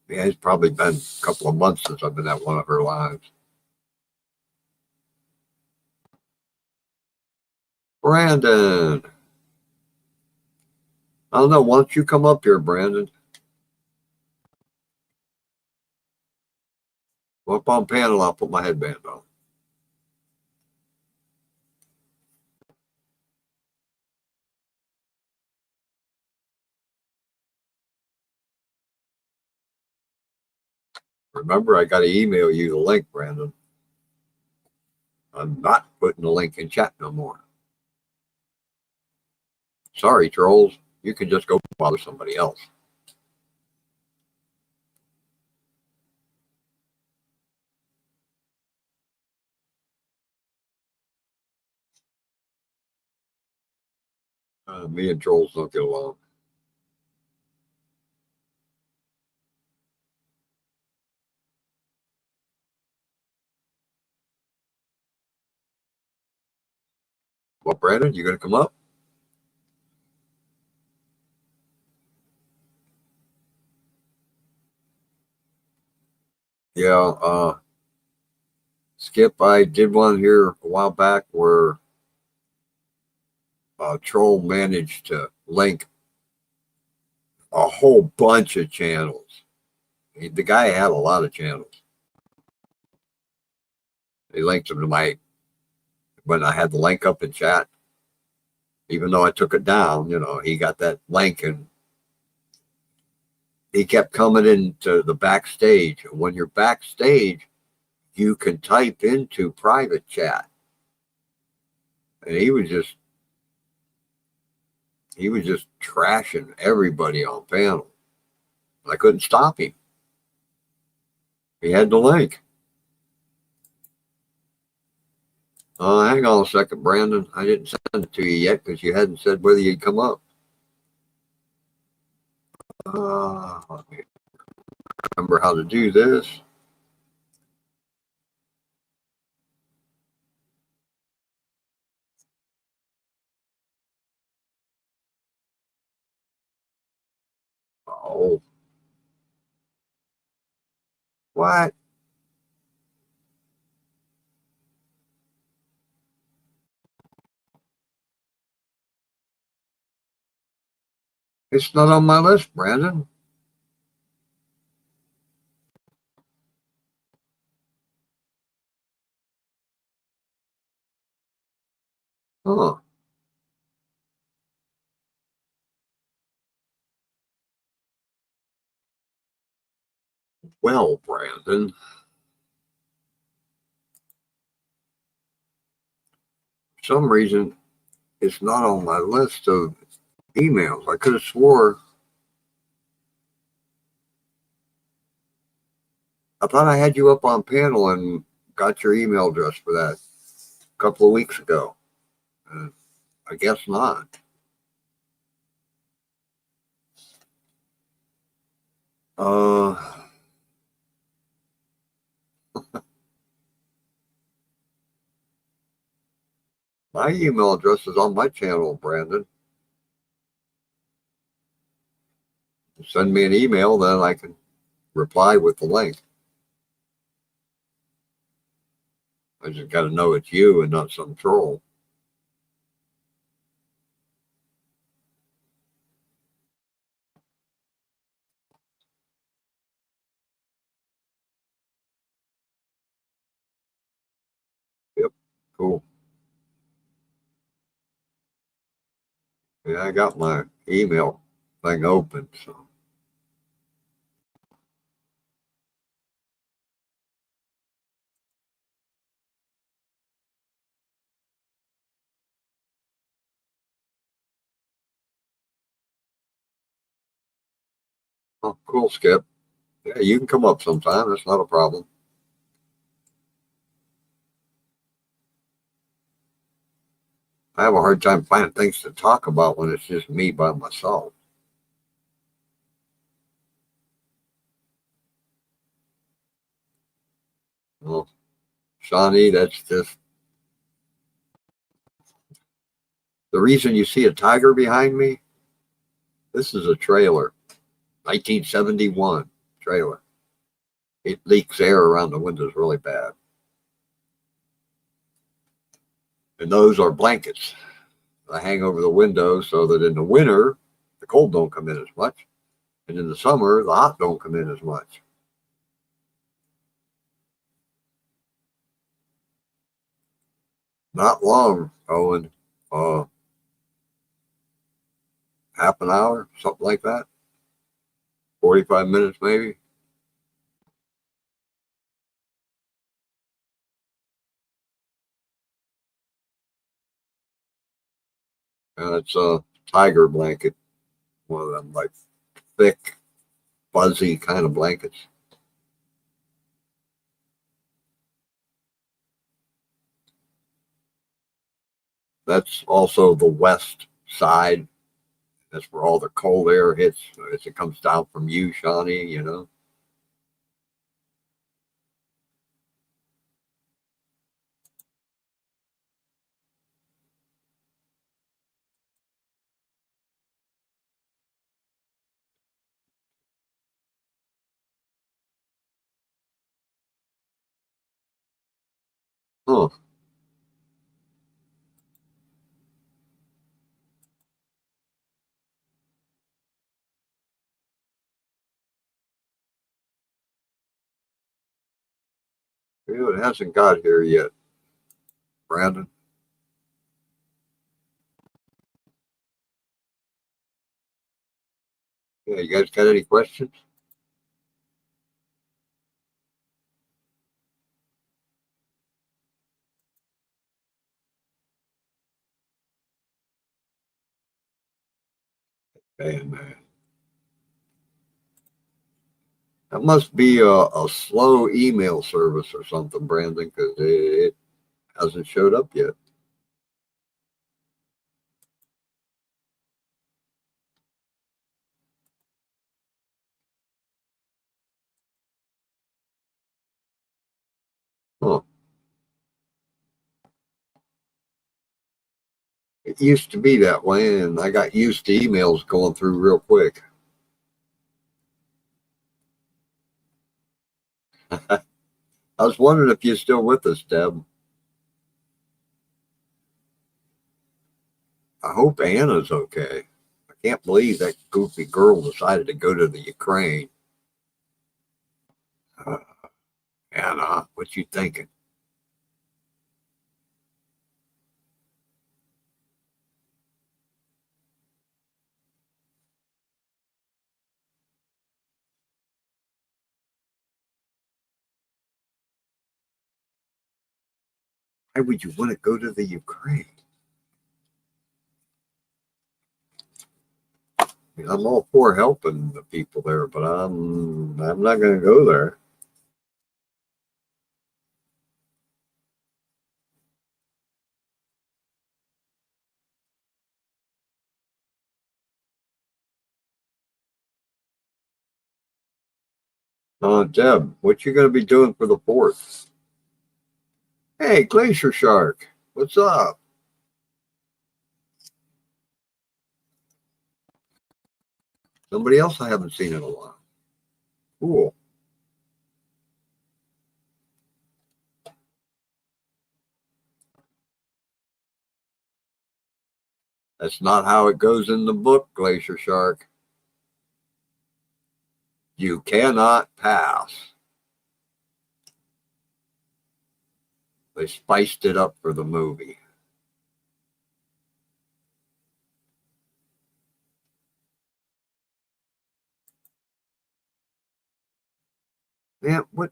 Yeah, it's probably been a couple of months since I've been at one of her lives. Brandon. I don't know. Why don't you come up here, Brandon? Well, up on panel, I'll put my headband on. Remember, I got to email you the link, Brandon. I'm not putting the link in chat no more. Sorry, trolls. You can just go bother somebody else. Me and trolls don't get along. Well, Brandon, you gonna come up? Yeah. Skip, I did one here a while back where troll managed to link a whole bunch of channels. The guy had a lot of channels. He linked them to my when I had the link up in chat. Even though I took it down, he got that link and he kept coming into the backstage. And when you're backstage, you can type into private chat. And he was just trashing everybody on panel. I couldn't stop him. He had the link. Hang on a second, Brandon. I didn't send it to you yet because you hadn't said whether you'd come up. Let me remember how to do this. Oh, what? It's not on my list, Brandon. Huh. Well, Brandon, for some reason, it's not on my list of emails. I could have swore. I thought I had you up on panel and got your email address for that a couple of weeks ago. I guess not. Uh, my email address is on my channel, Brandon. Send me an email, then I can reply with the link. I just got to know it's you and not some troll. Yep, cool. Yeah, I got my email thing open, so. Oh, cool, Skip. Yeah, you can come up sometime. That's not a problem. I have a hard time finding things to talk about when it's just me by myself. Well, Shawnee, that's just the reason you see a tiger behind me. This is a trailer, 1971 trailer. It leaks air around the windows really bad. And those are blankets I hang over the window so that in the winter, the cold don't come in as much. And in the summer, the hot don't come in as much. Not long, Owen. Half an hour, something like that. 45 minutes, maybe. And it's a tiger blanket, one of them like thick, fuzzy kind of blankets. That's also the west side. That's where all the cold air hits as it comes down from you, Shawnee, you know. Huh. Yeah, it hasn't got here yet, Brandon. Yeah, you guys got any questions? Man. That must be a slow email service or something, Brandon, because it hasn't showed up yet. Huh. It used to be that way, and I got used to emails going through real quick. I was wondering if you're still with us, Deb. I hope Anna's okay. I Can't believe that goofy girl decided to go to the Ukraine. Anna, what you thinking? Why would you want to go to the Ukraine? I mean, I'm all for helping the people there, but I'm not going to go there. Deb, what you going to be doing for the 4th? Hey, Glacier Shark, what's up? Somebody else I haven't seen in a while. Cool. That's not how it goes in the book, Glacier Shark. You cannot pass. They spiced it up for the movie. Man, what?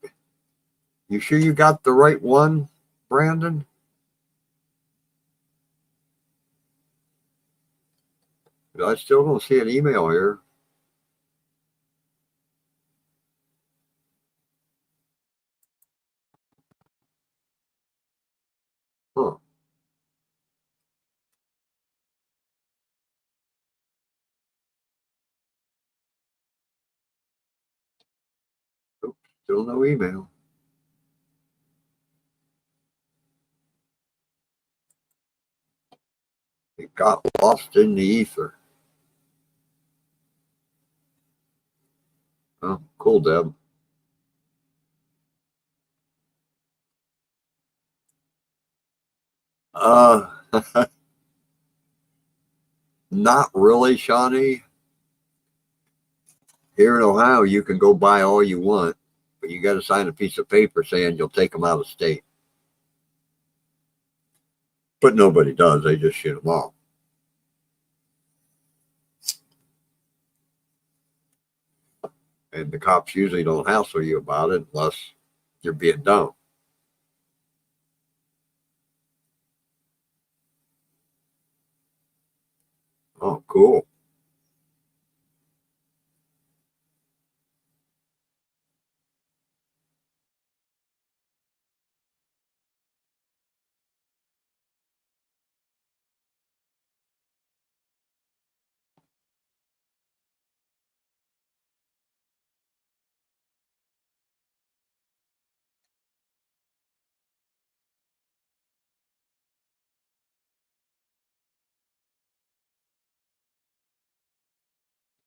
You sure you got the right one, Brandon? I still don't see an email here. Huh. Oops, still no email. It got lost in the ether. Oh, cool, Deb. Uh, Not really, Shawnee. Here in Ohio, you can go buy all you want, but you got to sign a piece of paper saying you'll take them out of state. But nobody does. They just shoot them off. And the cops usually don't hassle you about it unless you're being dumb. Oh, cool.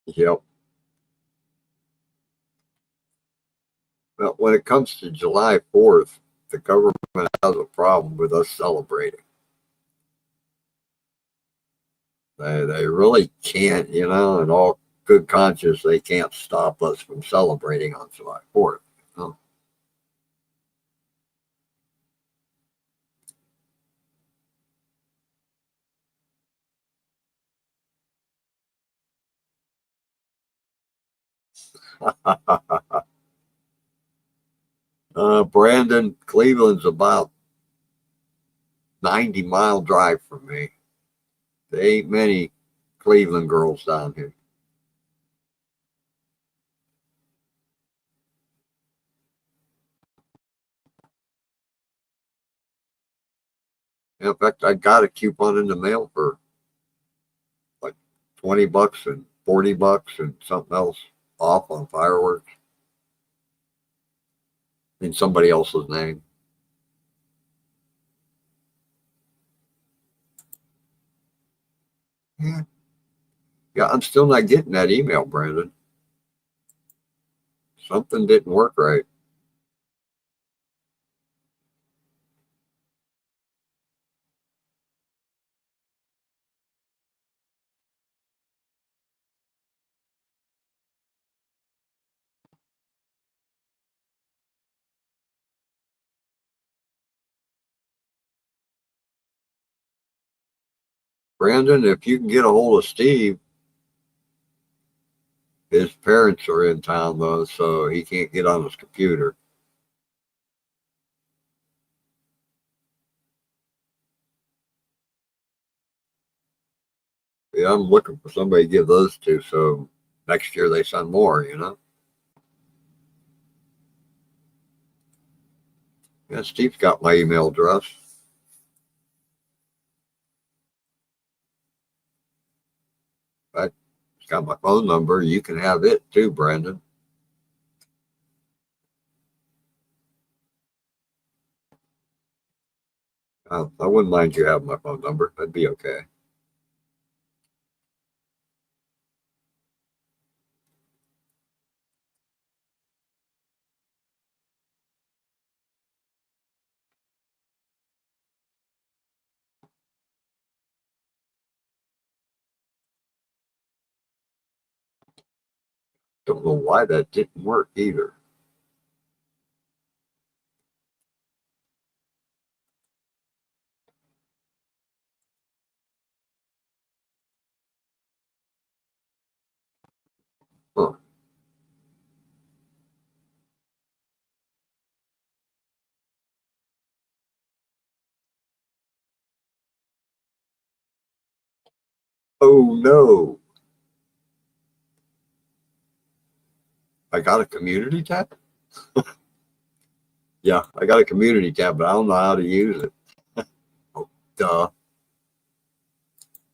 Yep. Well, when it comes to July 4th, the government has a problem with us celebrating. They really can't, in all good conscience, they can't stop us from celebrating on July 4th. Brandon, Cleveland's about 90-mile drive from me. There ain't many Cleveland girls down here. In fact, I got a coupon in the mail for like $20 and $40 and something else off on fireworks in somebody else's name. Yeah. Yeah, I'm still not getting that email, Brandon. Something didn't work right. Brandon, if you can get a hold of Steve, his parents are in town though, so he can't get on his computer. Yeah, I'm looking for somebody to give those to, so next year they send more, you know? Yeah, Steve's got my email address. He's got my phone number. You can have it too, Brandon. I wouldn't mind you having my phone number. That'd be okay. Don't know why that didn't work either. Huh. Oh no. I got a community tab? Yeah, I got a community tab, but I don't know how to use it. Oh, duh.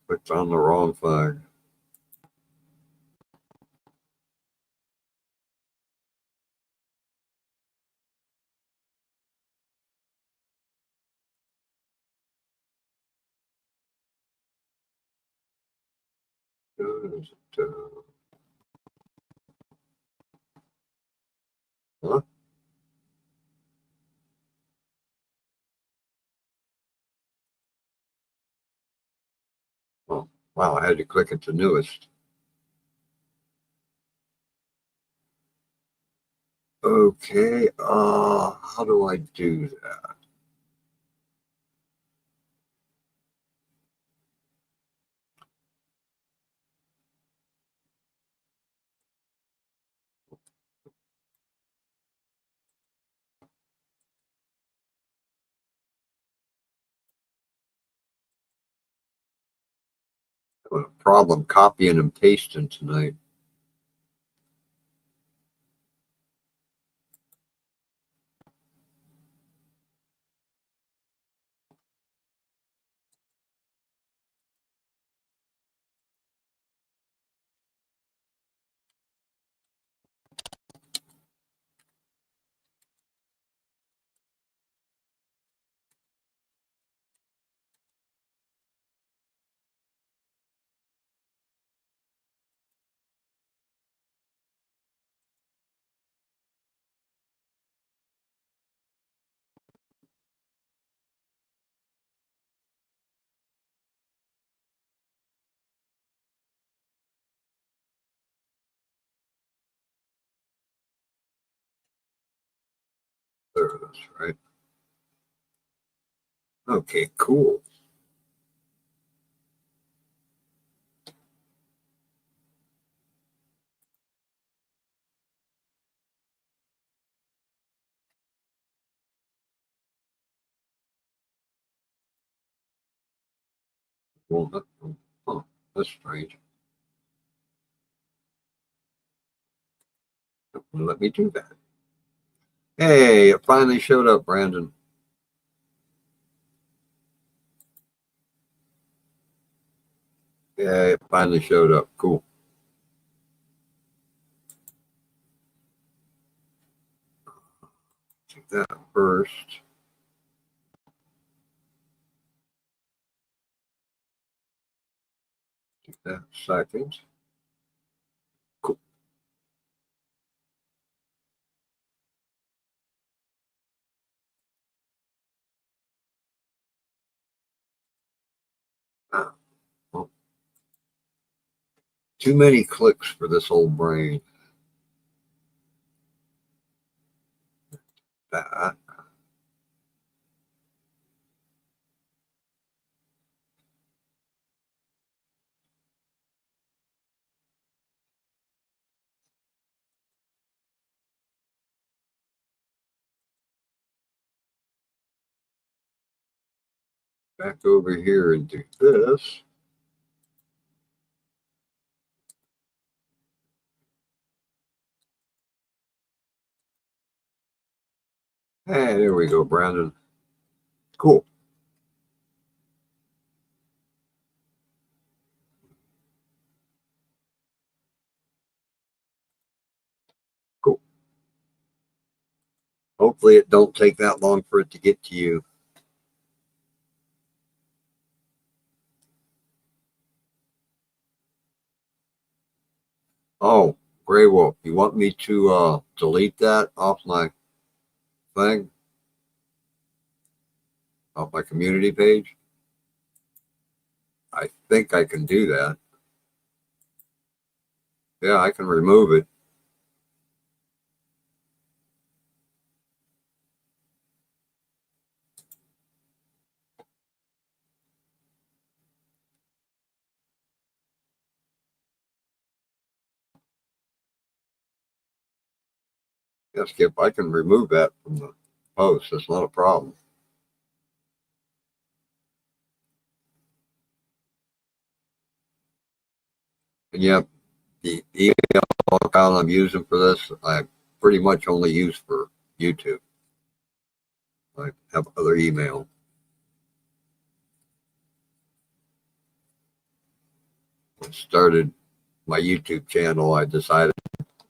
Clicked on the wrong thing. Huh? Oh, wow, I had to click it to newest. Okay, how do I do that? I have a problem copying and pasting tonight. There it is, right? Okay, cool. Well, huh, that's strange. Let me do that. Hey, it finally showed up, Brandon. Yeah, it finally showed up. Cool. Take that first. Take that second. Cool. Ah, well, too many clicks for this old brain. That. back over here and do this. Hey, there we go, Brandon. Cool. Cool. Hopefully it don't take that long for it to get to you. Oh, Grey Wolf, you want me to delete that off my thing? Off my community page? I think I can do that. Yeah, I can remove it. Yeah, Skip, I can remove that from the post. That's not a problem. And yep, the email account I'm using for this, I pretty much only use for YouTube. I have other email. When I started my YouTube channel, I decided,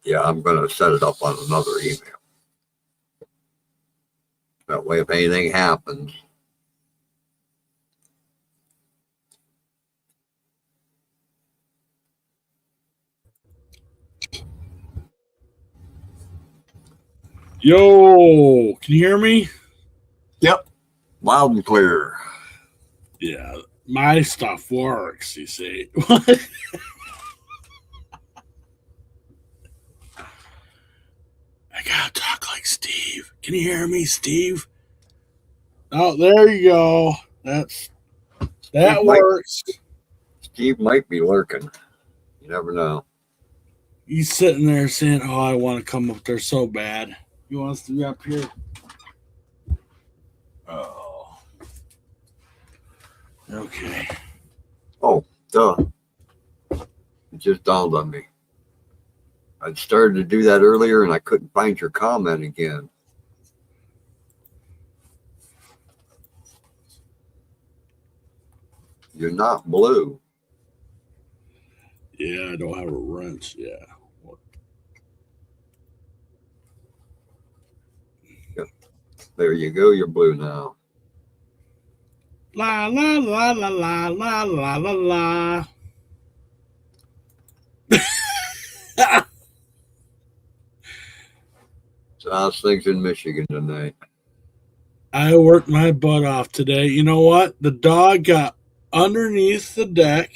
yeah, I'm going to set it up on another email. That way, if anything happens, Yo, can you hear me? yep, loud and clear. Yeah, my stuff works, you see. I gotta talk like Steve. Can you hear me, Steve? Oh, there you go. That Steve works. Steve might be lurking. You never know. He's sitting there saying, "Oh, I want to come up there so bad. He wants to be up here." Oh, okay. Oh, duh. It just dawned on me. I'd started to do that earlier and I couldn't find your comment again. You're not blue. Yeah, I don't have a wrench. Yeah. There you go. You're blue now. La la la la la la la la la. So how's things in Michigan tonight? I worked my butt off today. You know what? The dog got underneath the deck,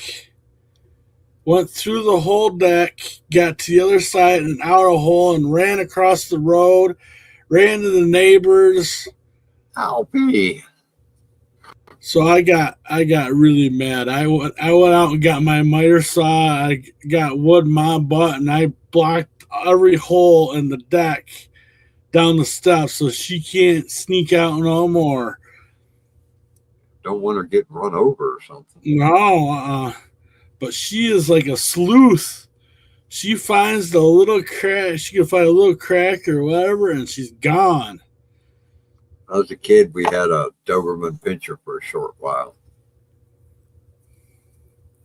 went through the whole deck, got to the other side and out a hole, and ran across the road, ran to the neighbors. Ow, P. So I got really mad. I went out and got my miter saw. I got wood in my butt, and I blocked every hole in the deck down the steps so she can't sneak out no more. Don't want her getting run over or something. No, but she is like a sleuth. She finds the little crack. She can find a little crack or whatever, and she's gone. When I was a kid, we had a Doberman Pinscher for a short while.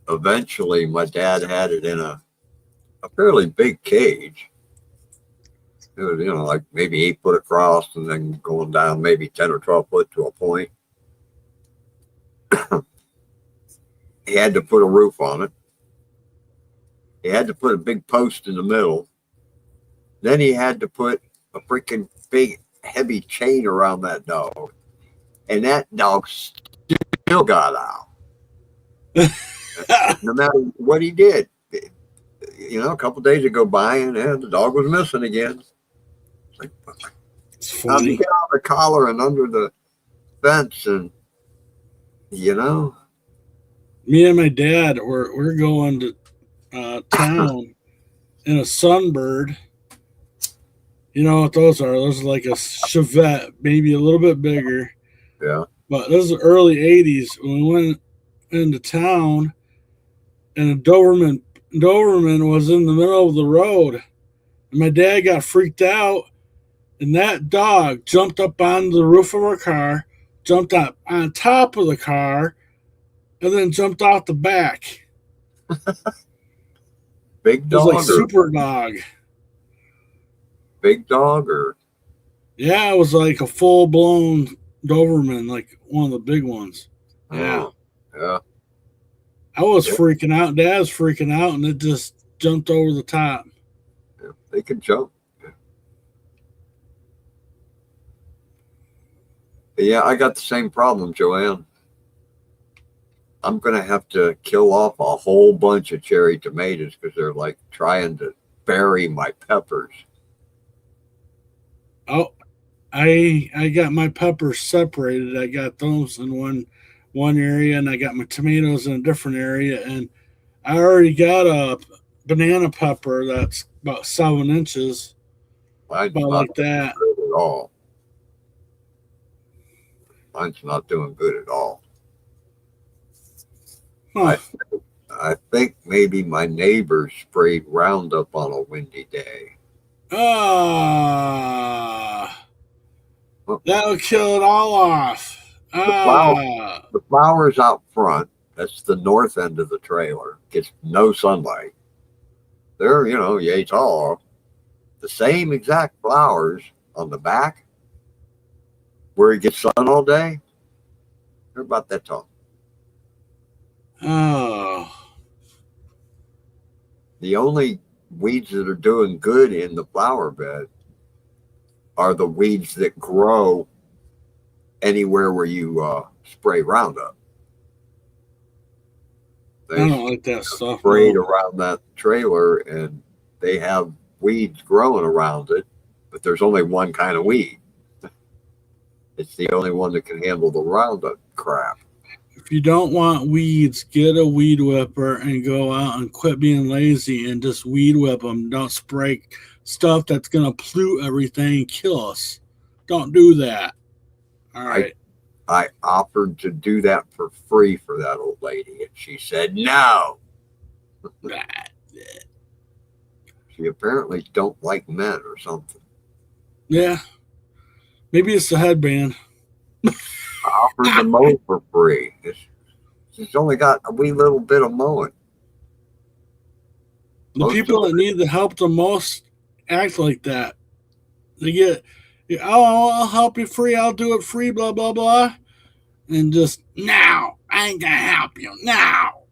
Eventually, my dad had it in a fairly big cage. It was, like maybe 8 foot across and then going down maybe 10 or 12 foot to a point. He had to put a roof on it. He had to put a big post in the middle. Then he had to put a freaking big heavy chain around that dog. And that dog still got out. No matter what he did. A couple days would go by and the dog was missing again. It's How do funny. you get out the collar and under the fence and Me and my dad we're going to town in a Sunbird. You know what those are? Those are like a Chevette, maybe a little bit bigger. Yeah. But this is the early 80s when we went into town and a Doberman was in the middle of the road. And my dad got freaked out, and that dog jumped up on the roof of our car, jumped up on top of the car, and then jumped out the back. Big It was dog like or super dog. big dog or Yeah, it was like a full blown Doberman, like one of the big ones. Yeah. yeah. I was Yeah. freaking out. Dad was freaking out, and it just jumped over the top. Yeah, they can jump. Yeah, I got the same problem, Joanne. I'm gonna have to kill off a whole bunch of cherry tomatoes because they're like trying to bury my peppers. Oh, I got my peppers separated. I got those in one area, and I got my tomatoes in a different area. And I already got a banana pepper that's about 7 inches, Mine's about not like that. good at all. Mine's not doing good at all. Huh. I think maybe my neighbor sprayed Roundup on a windy day. That'll kill it all off. The flowers out front, that's the north end of the trailer, gets no sunlight. They're, yay tall. The same exact flowers on the back, where it gets sun all day, they're about that tall. Oh, The only weeds that are doing good in the flower bed are the weeds that grow anywhere where you spray Roundup. I They don't like that stuff. sprayed around that trailer and they have weeds growing around it, but there's only one kind of weed. It's the only one that can handle the Roundup crap. If you don't want weeds, get a weed whipper and go out and quit being lazy and just weed whip them. Don't spray stuff that's going to pollute everything and kill us. Don't do that. All right. I offered to do that for free for that old lady, and she said no. She apparently don't like men or something. Yeah. Maybe it's the headband. I offered to mow for free. She's only got a wee little bit of mowing. The Most people of that need the help the most act like that. They get, oh, I'll help you free. I'll do it free, blah, blah, blah. And just, now, I ain't going to help you. Now.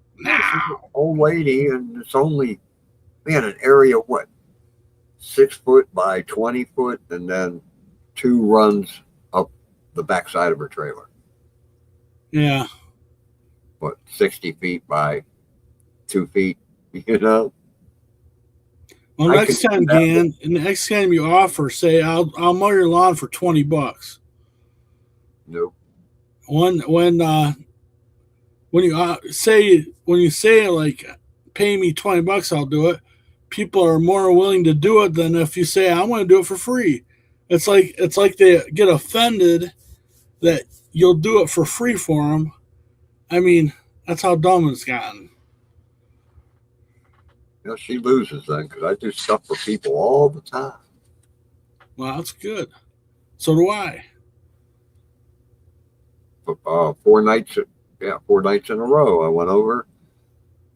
Old lady, and it's only, an area, 6 foot by 20 foot, and then 2 runs up the backside of her trailer. Yeah. 60 feet by 2 feet, Well, Well, I next could do time, that. Dan, and the next time you offer, say, I'll mow your lawn for $20. Nope. When you say like, pay me $20, I'll do it. People are more willing to do it than if you say, I want to do it for free. It's like they get offended that you'll do it for free for them. I mean, that's how dumb it's gotten. She loses then because I do stuff for people all the time. Well, that's good. So do I. But 4 nights in a row I went over,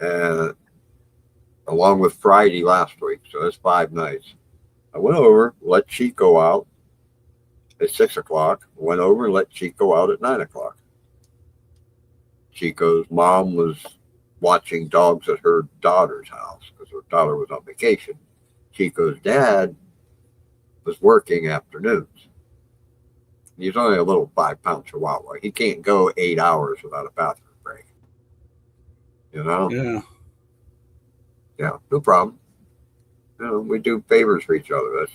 and along with Friday last week, so that's 5 nights. I went over, let Chico out at 6 o'clock. Went over and let Chico out at 9 o'clock. Chico's mom was watching dogs at her daughter's house because her daughter was on vacation. Chico's dad was working afternoons. He's only a little 5-pound chihuahua. He can't go 8 hours without a bathroom break. Yeah. Yeah, no problem. We do favors for each other.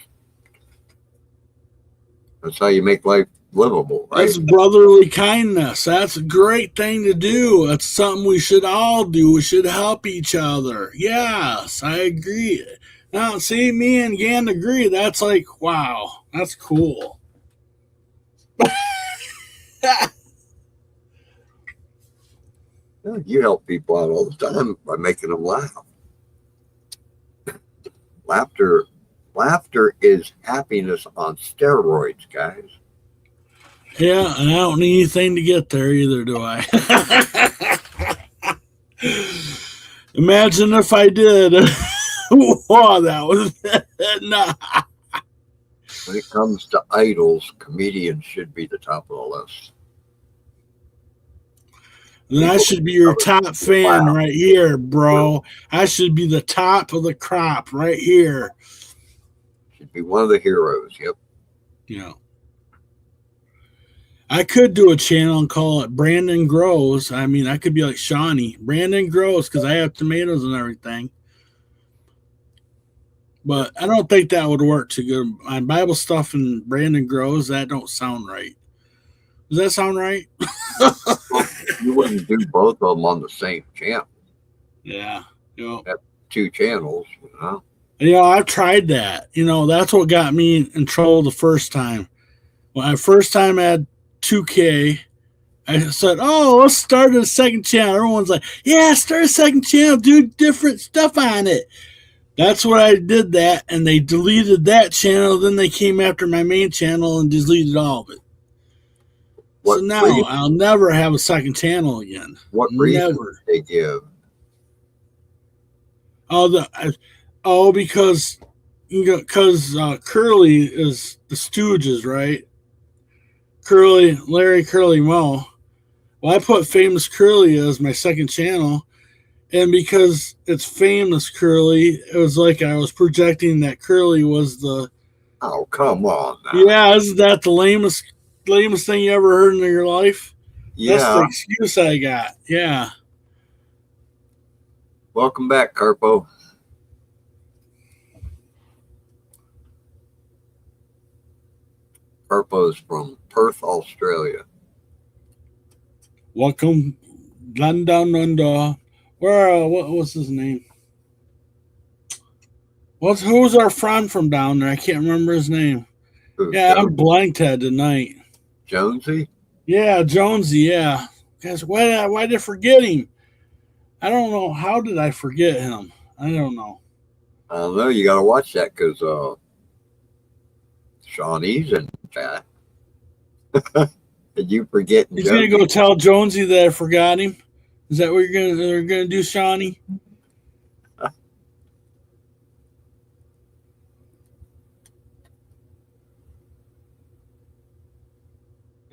That's how you make life livable, right? That's brotherly kindness. That's a great thing to do. That's something we should all do. We should help each other. Yes, I agree. Now, see, me and Gan agree. That's like, wow, that's cool. Yeah, you help people out all the time by making them laugh. Laughter is happiness on steroids, guys. Yeah, and I don't need anything to get there either, do I? Imagine if I did. Wow, that was nah. When it comes to idols, comedians should be the top of the list. Then I should be your top fan right here, bro. I should be the top of the crop right here. Should be one of the heroes. Yep. You know. I could do a channel and call it Brandon Grows. I mean, I could be like Shawnee. Brandon Grows because I have tomatoes and everything. But I don't think that would work too good. My Bible stuff and Brandon Grows, that don't sound right. Does that sound right? You wouldn't do both of them on the same channel. Yeah. You know. Two channels, you know. You know, I've tried that. You know, that's what got me in trouble the first time. When I first time had 2K, I said, "Oh, let's start a second channel." Everyone's like, "Yeah, start a second channel, do different stuff on it." That's what I did that, and they deleted that channel. Then they came after my main channel and deleted all of it. So now I'll never have a second channel again. What reason did they give? Because Curly is the Stooges, right? Larry Curly Moe. Well, I put Famous Curly as my second channel, and because it's Famous Curly, it was like I was projecting that Curly was the. Oh, come on now. Yeah, isn't that the lamest thing you ever heard in your life? Yeah. That's the excuse I got. Yeah. Welcome back, Carpo. Carpo's from Perth, Australia. Welcome, London. Where? What was his name? Who's our friend from down there? I can't remember his name. Yeah, I'm blanked head tonight. Jonesy? Yeah, Jonesy, yeah. Guys, why did I forget him? I don't know. How did I forget him? I don't know. I don't know. You got to watch that because Shawnee's in chat. Did you forget? He's going to go tell Jonesy that I forgot him? Is that what you're gonna do, Shawnee?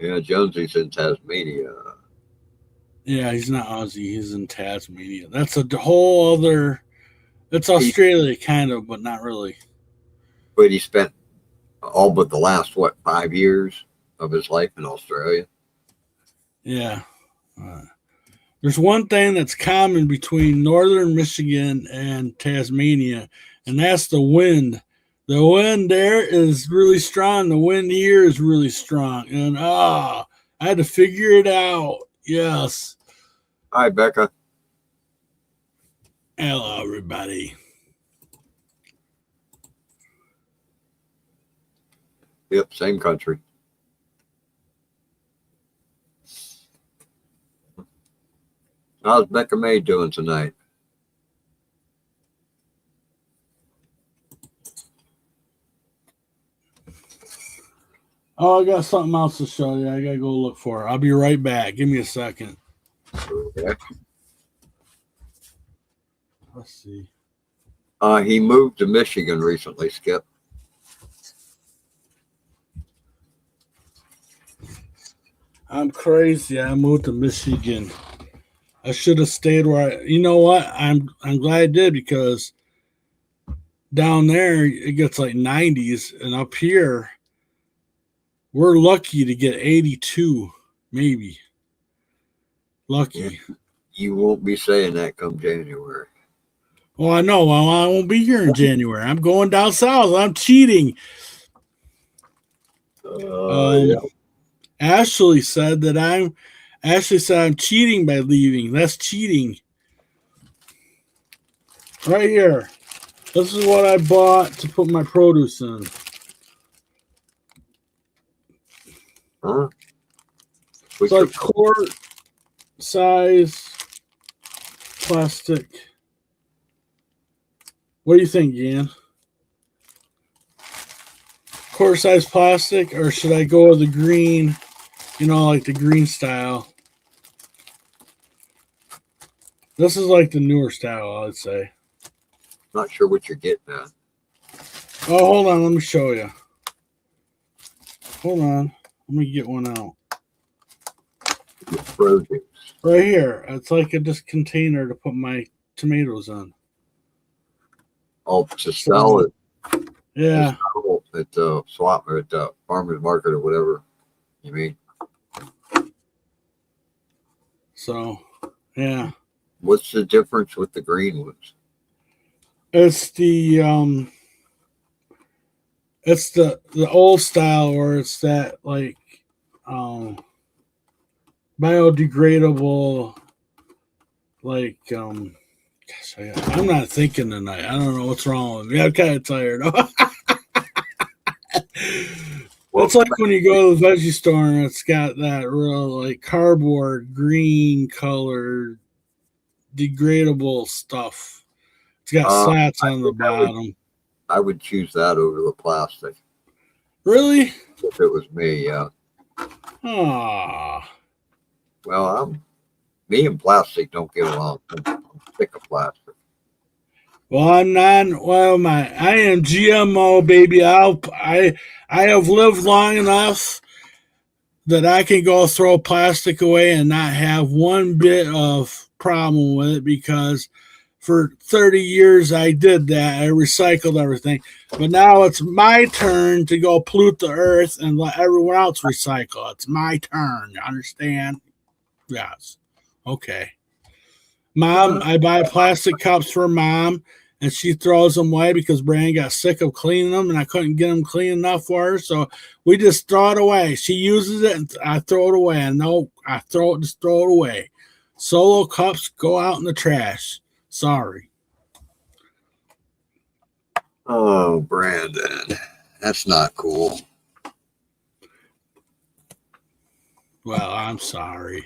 Yeah, Jonesy's in Tasmania. Yeah, he's not Aussie. He's in Tasmania. That's a whole other. It's Australia, kind of, but not really. But he spent all but the last 5 years of his life in Australia. Yeah. There's one thing that's common between northern Michigan and Tasmania, and that's the wind. The wind there is really strong. The wind here is really strong. And I had to figure it out. Yes. Hi, Becca. Hello, everybody. Yep, same country. How's Becca May doing tonight? Oh, I got something else to show you. I got to go look for it. I'll be right back. Give me a second. Okay. Let's see. He moved to Michigan recently, Skip. I'm crazy. I moved to Michigan. I should have stayed where you know what? I'm glad I did because down there it gets like 90s, and up here we're lucky to get 82, maybe. Lucky. Yeah. You won't be saying that come January. Well, I know. Well, I won't be here in January. I'm going down south. I'm cheating. Yeah. Ashley said I'm cheating by leaving. That's cheating. Right here. This is what I bought to put my produce in. Huh? It's like quart size plastic. What do you think, Ian? Quarter size plastic, or should I go with the green? You know, like the green style. This is like the newer style, I'd say. Not sure what you're getting at. Oh, hold on. Let me show you. Hold on. Let me get one out. Frozen. Right here. It's like a just container to put my tomatoes in. Oh, to sell it Yeah. at the swap or at the farmer's market or whatever. You mean? So, yeah. What's the difference with the green ones? It's the old style where it's that like biodegradable like gosh, I'm not thinking tonight. I don't know what's wrong with me. I'm kind of tired. It's like when you go to the veggie store and it's got that real like cardboard green colored degradable stuff. It's got slats on the bottom. I would choose that over the plastic. Really? If it was me, yeah. Ah. Well, me and plastic don't get along. I'm sick of plastic. Well, I'm not. Well, I am GMO, baby. I have lived long enough that I can go throw plastic away and not have one bit of problem with it, because for 30 years I did that. I recycled everything. But now it's my turn to go pollute the earth and let everyone else recycle. It's my turn. You understand? Yes. Okay. Mom, I buy plastic cups for Mom, and she throws them away because Brian got sick of cleaning them, and I couldn't get them clean enough for her. So we just throw it away. She uses it, and I throw it away. And no, just throw it away. Solo cups go out in the trash. Sorry. Oh, Brandon, that's not cool. Well, I'm sorry.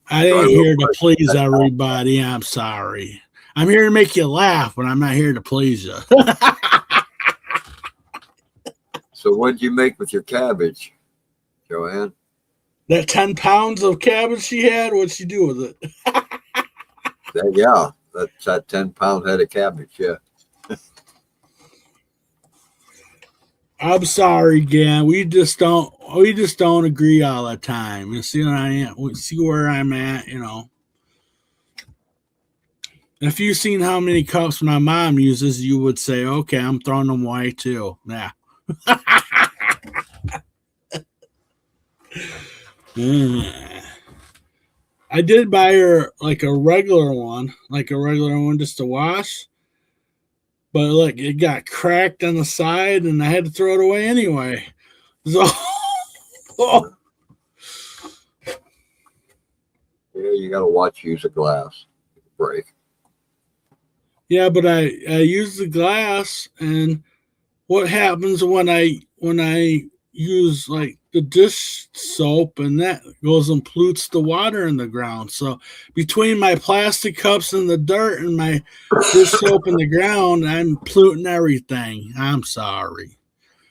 I ain't here to please everybody. I'm sorry. I'm here to make you laugh, but I'm not here to please you. So what'd you make with your cabbage, Joanne? That 10 pounds of cabbage she had, what'd she do with it? Yeah, that's that 10-pound head of cabbage, yeah. I'm sorry, Gan. We just don't agree all the time. You see what I am? We see where I'm at, you know. If you've seen how many cups my mom uses, you would say, okay, I'm throwing them away too. Yeah. I did buy her like a regular one just to wash. But look, it got cracked on the side and I had to throw it away anyway. So Yeah, you gotta watch use a glass. Break. yeah, but I use the glass, and what happens when I use like the dish soap, and that goes and pollutes the water in the ground. So between my plastic cups and the dirt and my dish soap in the ground, I'm polluting everything. I'm sorry.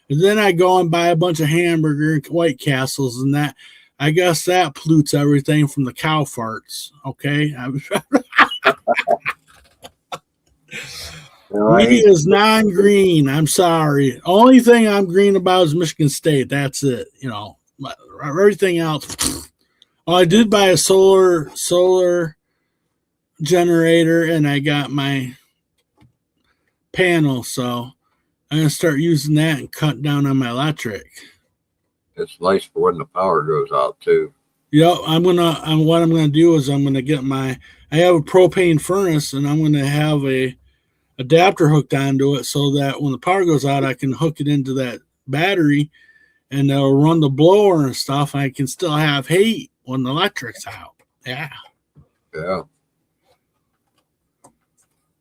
And then I go and buy a bunch of hamburger and White Castles, and that, I guess that pollutes everything from the cow farts. Okay. Me is non-green. I'm sorry. Only thing I'm green about is Michigan State. That's it. You know, everything else. Oh, I did buy a solar generator, and I got my panel, so I'm gonna start using that and cut down on my electric. It's nice for when the power goes out too. Yep, what I'm gonna do is I'm gonna get I have a propane furnace, and I'm gonna have a adapter hooked onto it so that when the power goes out, I can hook it into that battery, and it'll run the blower and stuff. I can still have heat when the electric's out. Yeah. Yeah.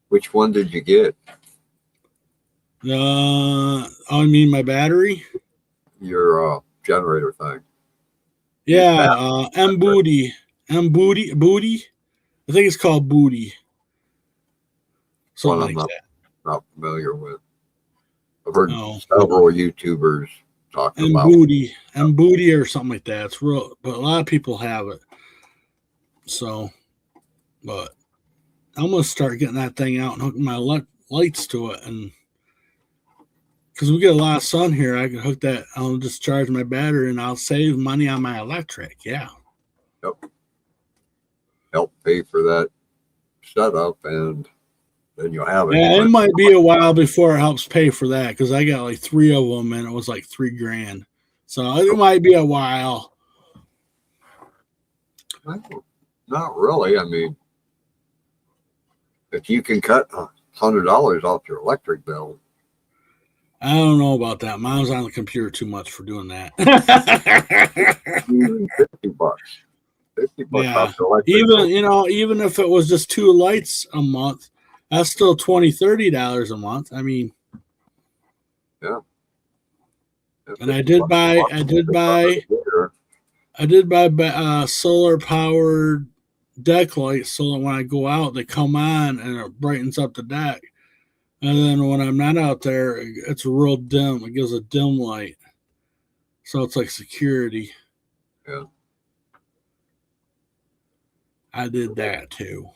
Which one did you get? I mean my battery. Your generator thing. Yeah, M Booty. I think it's called Booty. One Something I'm like that. not familiar with. I've heard Oh. several YouTubers talking And about. Booty or something like that. It's real, but a lot of people have it. So, but I'm gonna start getting that thing out and hooking my lights to it, and because we get a lot of sun here, I can hook that. I'll just charge my battery, and I'll save money on my electric. Yeah. Help pay for that setup, and then you'll have it. Yeah, it might be a while before it helps pay for that because I got like 3 of them, and it was like $3,000. So it might be a while. Well, not really. I mean, if you can cut $100 off your electric bill, I don't know about that. Mom's on the computer too much for doing that. even $50. $50 Yeah. off your electric bill. Even if it was just 2 lights a month, that's still $20-$30 a month. I mean, and I did buy solar powered deck lights so that when I go out, they come on and it brightens up the deck. And then when I'm not out there, it's real dim. It gives a dim light. So it's like security. Yeah. I did that too.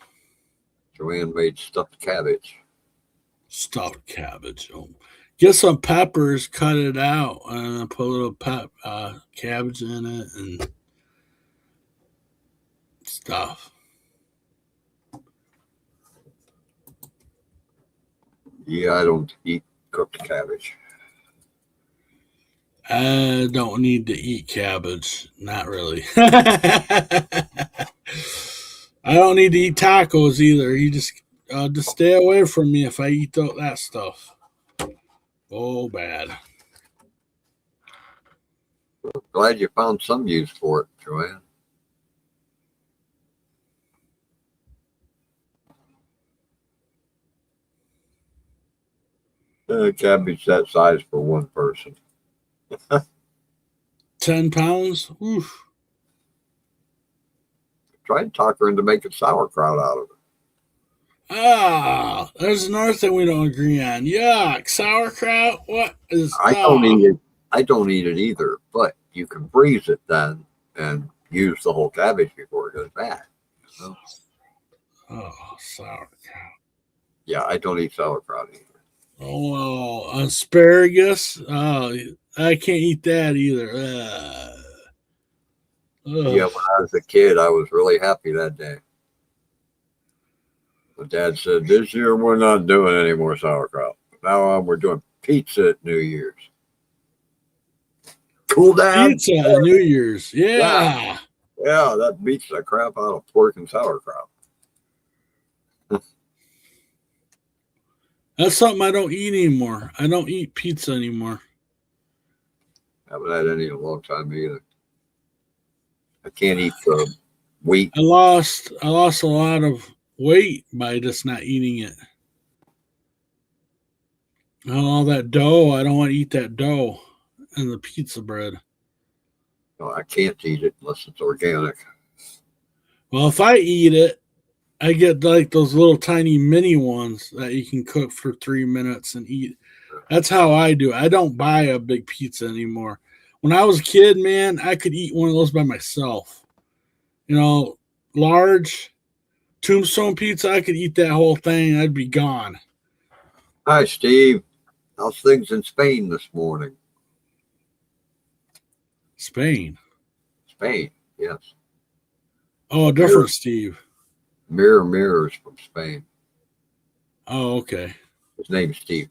Joanne made stuffed cabbage. Stuffed cabbage. Oh. Get some peppers, cut it out, and put a little cabbage in it and stuff. Yeah, I don't eat cooked cabbage. I don't need to eat cabbage. Not really. I don't need to eat tacos either. You just stay away from me if I eat that stuff. Oh, bad. Glad you found some use for it, Joanne. Cabbage that size for one person. 10 pounds? Oof. Try to talk her into making sauerkraut out of it. Ah, there's another thing we don't agree on. Yuck, sauerkraut. What is? I don't eat it. I don't eat it either, but you can freeze it then and use the whole cabbage before it goes bad. So, Oh, sauerkraut. yeah, I don't eat sauerkraut either. Oh, well, asparagus. Oh, I can't eat that either. Yeah, when I was a kid, I was really happy that day. My dad said, "This year we're not doing any more sauerkraut. Now on, we're doing pizza at New Year's." Cool down. Pizza on New Year's. Yeah. Yeah, that beats the crap out of pork and sauerkraut. That's something I don't eat anymore. I don't eat pizza anymore. Haven't had any in a long time either. I can't eat the wheat. I lost a lot of weight by just not eating it. All that dough, I don't want to eat that dough and the pizza bread. No, I can't eat it unless it's organic. Well, if I eat it, I get like those little tiny mini ones that you can cook for 3 minutes and eat. That's how I do it. I don't buy a big pizza anymore. When I was a kid, man, I could eat one of those by myself. Large Tombstone pizza, I could eat that whole thing. I'd be gone. Hi, Steve. How's things in Spain this morning? Spain. Spain, yes. Oh, different Steve. Mirrors from Spain. Oh, okay. His name's Steve.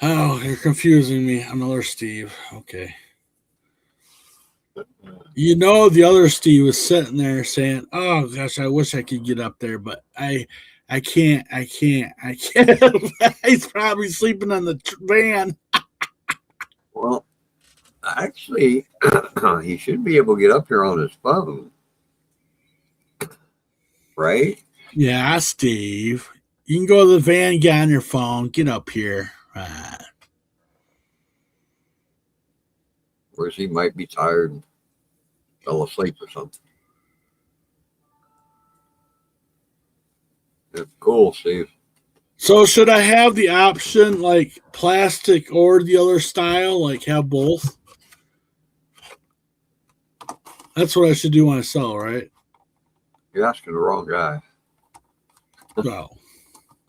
Oh, you're confusing me. Another Steve. Okay. The other Steve was sitting there saying, "Oh gosh, I wish I could get up there, but I can't. He's probably sleeping on the van." Well, actually, he should be able to get up here on his phone. Right? Yeah, Steve. You can go to the van, get on your phone, get up here. Whereas he might be tired and fell asleep or something. It's cool, Steve. So should I have the option like plastic or the other style, like have both? That's what I should do when I sell, right? You're asking the wrong guy. No.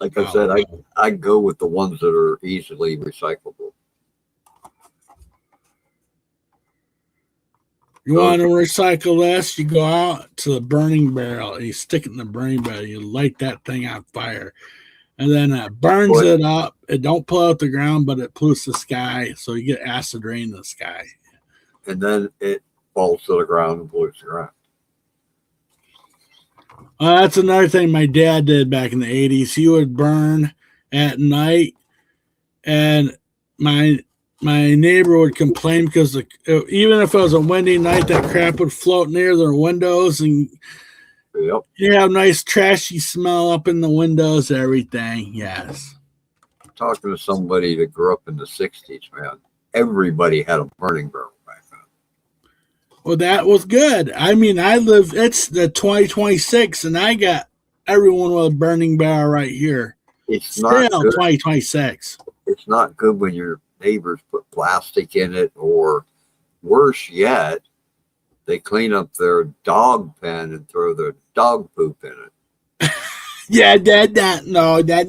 Like I said, I go with the ones that are easily recyclable. You want to recycle this? You go out to the burning barrel and you stick it in the burning barrel. You light that thing on fire, and then it burns it up. It don't pull out the ground, but it pollutes the sky, so you get acid rain in the sky. And then it falls to the ground and pollutes the ground. That's another thing my dad did back in the 80s. He would burn at night, and my neighbor would complain because even if it was a windy night, that crap would float near their windows, and Yep. you have nice trashy smell up in the windows, everything. Yes. Talking to somebody that grew up in the 60s, man. Everybody had a burning barrel back then. Well, that was good. I mean, it's the 2026, and I got everyone with a burning barrel right here. It's Still not good. 2026. It's not good when your neighbors put plastic in it, or worse yet, they clean up their dog pen and throw their dog poop in it. Yeah, that's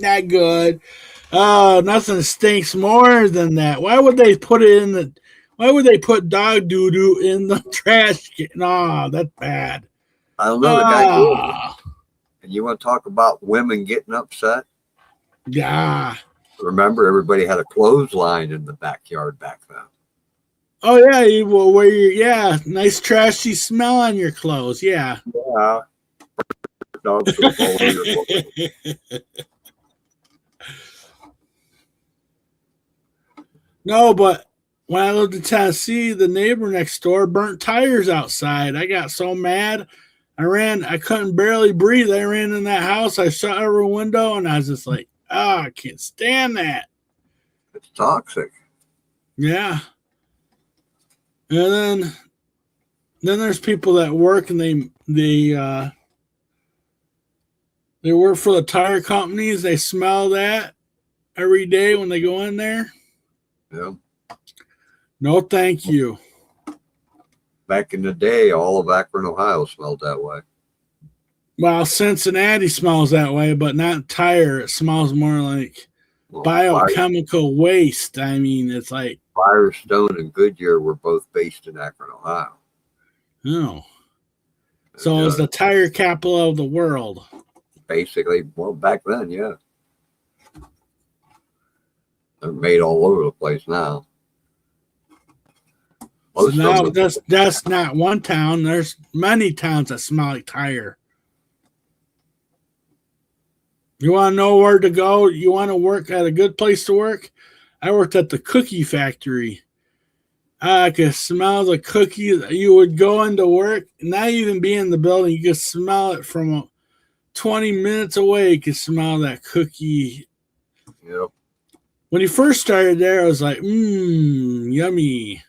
not good. Oh, nothing stinks more than that. Why would they put dog doo-doo in the trash can? No, that's bad. I don't know, the guy did. Ah, And you want to talk about women getting upset? yeah. Remember, everybody had a clothesline in the backyard back then. Oh yeah, nice trashy smell on your clothes. Yeah. Yeah. Dog poop all over your clothes. No, but when I lived in Tennessee, the neighbor next door burnt tires outside. I got so mad. I couldn't barely breathe. I ran in that house. I shut every window, and I was just like, I can't stand that. It's toxic. Yeah. And then there's people that work and they work for the tire companies. They smell that every day when they go in there. Yeah. No, thank you. Back in the day, all of Akron, Ohio smelled that way. Well, Cincinnati smells that way, but not tire. It smells more like Well, biochemical waste. I mean, it's like, Firestone and Goodyear were both based in Akron, Ohio. oh. So And, it's the tire capital of the world. basically, well, back then, yeah. They're made all over the place now. So Most of now them- that's not one town. There's many towns that smell like tire. You want to know where to go? You want to work at a good place to work? I worked at the cookie factory. I could smell the cookies. You would go into work, not even be in the building. You could smell it from 20 minutes away. You could smell that cookie. Yep. When you first started there, I was like, yummy.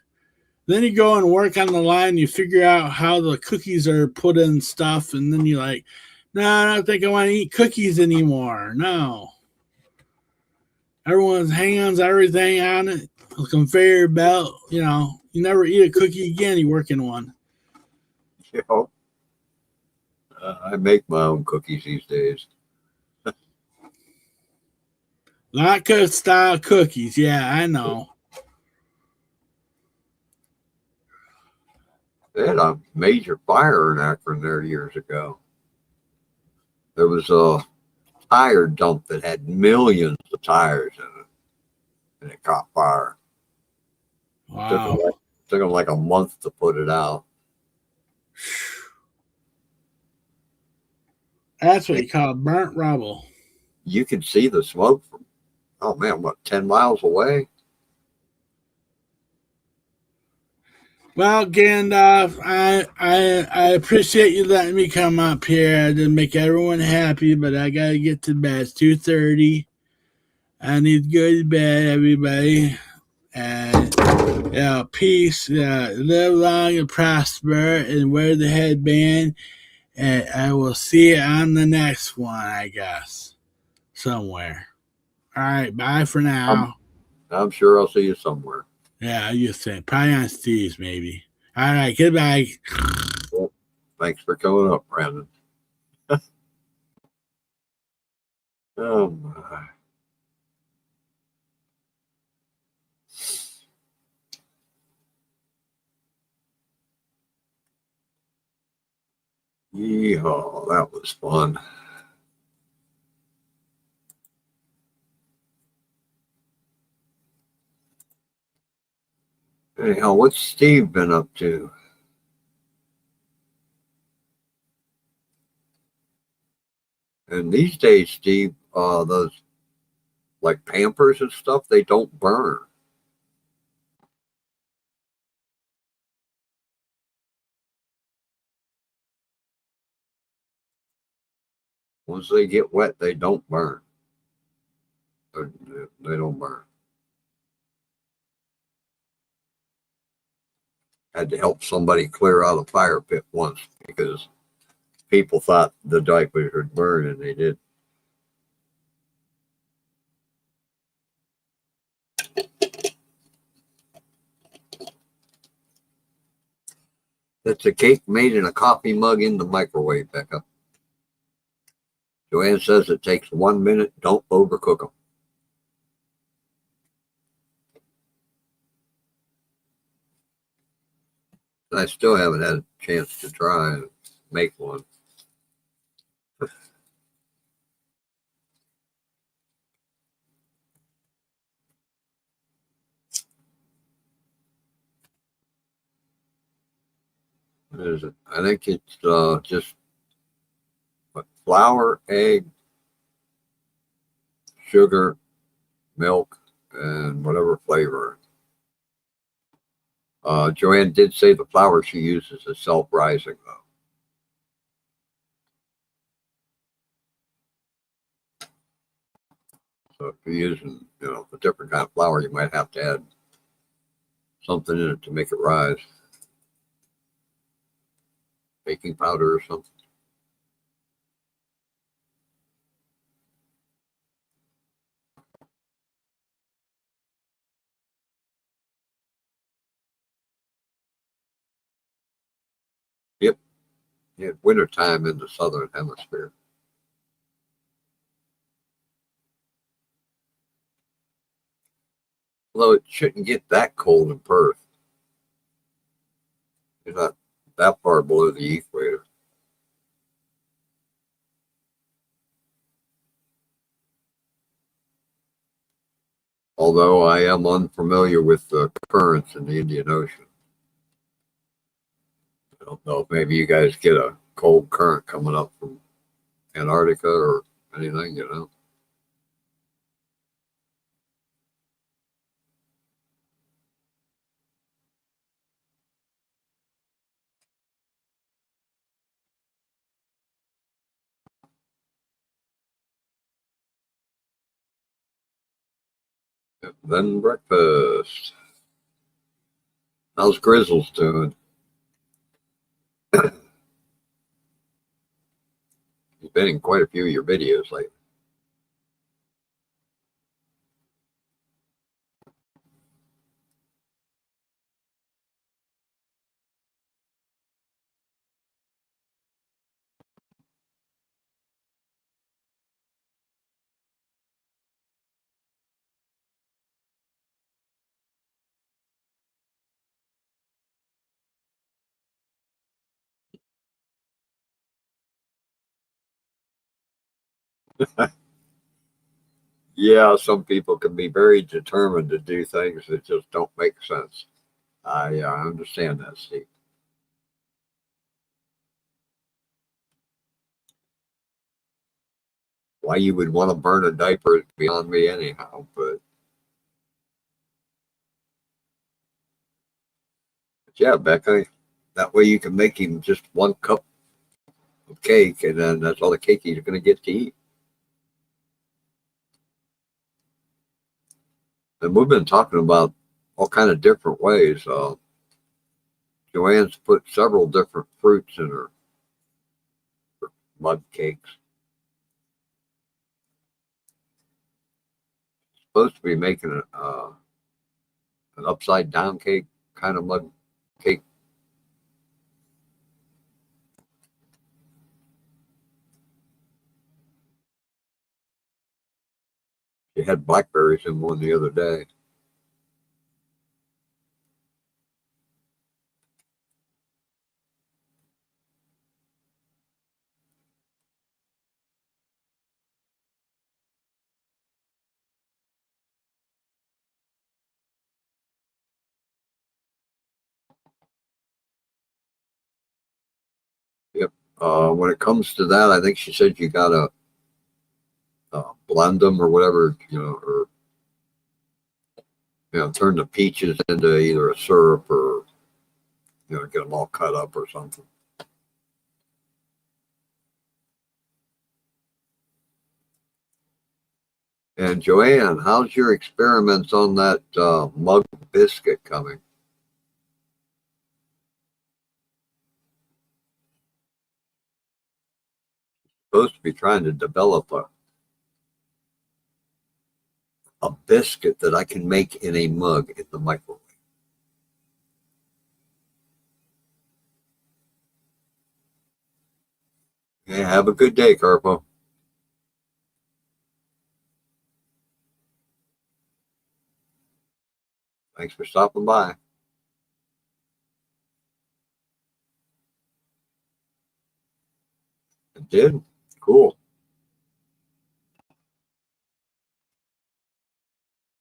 Then you go and work on the line. You figure out how the cookies are put in stuff. And then you're like, no, I don't think I want to eat cookies anymore. No. Everyone's hands, everything on it. A conveyor belt. You know, you never eat a cookie again. You work in one. Yep. I make my own cookies these days. Latke style cookies. Yeah, I know. They had a major fire in Akron there years ago. There was a tire dump that had millions of tires in it, and it caught fire. Wow. Took them like a month to put it out. That's what you call burnt rubble. You could see the smoke from, 10 miles away? Well, Gandalf, I appreciate you letting me come up here. I didn't make everyone happy, but I gotta get to bed. It's 2:30. I need to go to bed, everybody. And peace. Live long and prosper, and wear the headband. I will see you on the next one, I guess. Somewhere. All right, bye for now. I'm sure I'll see you somewhere. Yeah, you think. Probably on Steve's, maybe. All right, goodbye. Well, thanks for coming up, Brandon. Oh my. Yeehaw, that was fun. Anyhow, what's Steve been up to? And these days, Steve, those like Pampers and stuff, they don't burn. Once they get wet, they don't burn. They don't burn. Had to help somebody clear out a fire pit once because people thought the diapers would burn and they did. It's a cake made in a coffee mug in the microwave, Becca. Joanne says it takes 1 minute. Don't overcook them. I still haven't had a chance to try and make one. What is it? I think it's just flour, egg, sugar, milk, and whatever flavor. Joanne did say the flour she uses is self-rising, though. So if you're using, a different kind of flour, you might have to add something in it to make it rise. Baking powder or something. Yep. Yeah, wintertime in the southern hemisphere. Although it shouldn't get that cold in Perth. It's not that far below the equator. Although I am unfamiliar with the currents in the Indian Ocean. I don't know if maybe you guys get a cold current coming up from Antarctica or anything. Then breakfast. How's Grizzles doing? He's been in quite a few of your videos lately. Yeah, some people can be very determined to do things that just don't make sense. I understand that, Steve. Why you would want to burn a diaper is beyond me anyhow, but yeah, Becca, that way you can make him just 1 cup of cake and then that's all the cake he's going to get to eat. And we've been talking about all kind of different ways. Joanne's put several different fruits in her mud cakes. Supposed to be making an upside down cake, kind of mud cake. She had blackberries in one the other day. Yep. When it comes to that, I think she said you gotta blend them or whatever, or turn the peaches into either a syrup or get them all cut up or something. And Joanne, how's your experiments on that mug biscuit coming? Supposed to be trying to develop a biscuit that I can make in a mug in the microwave. Yeah, have a good day, Carpo. Thanks for stopping by. It did? Cool.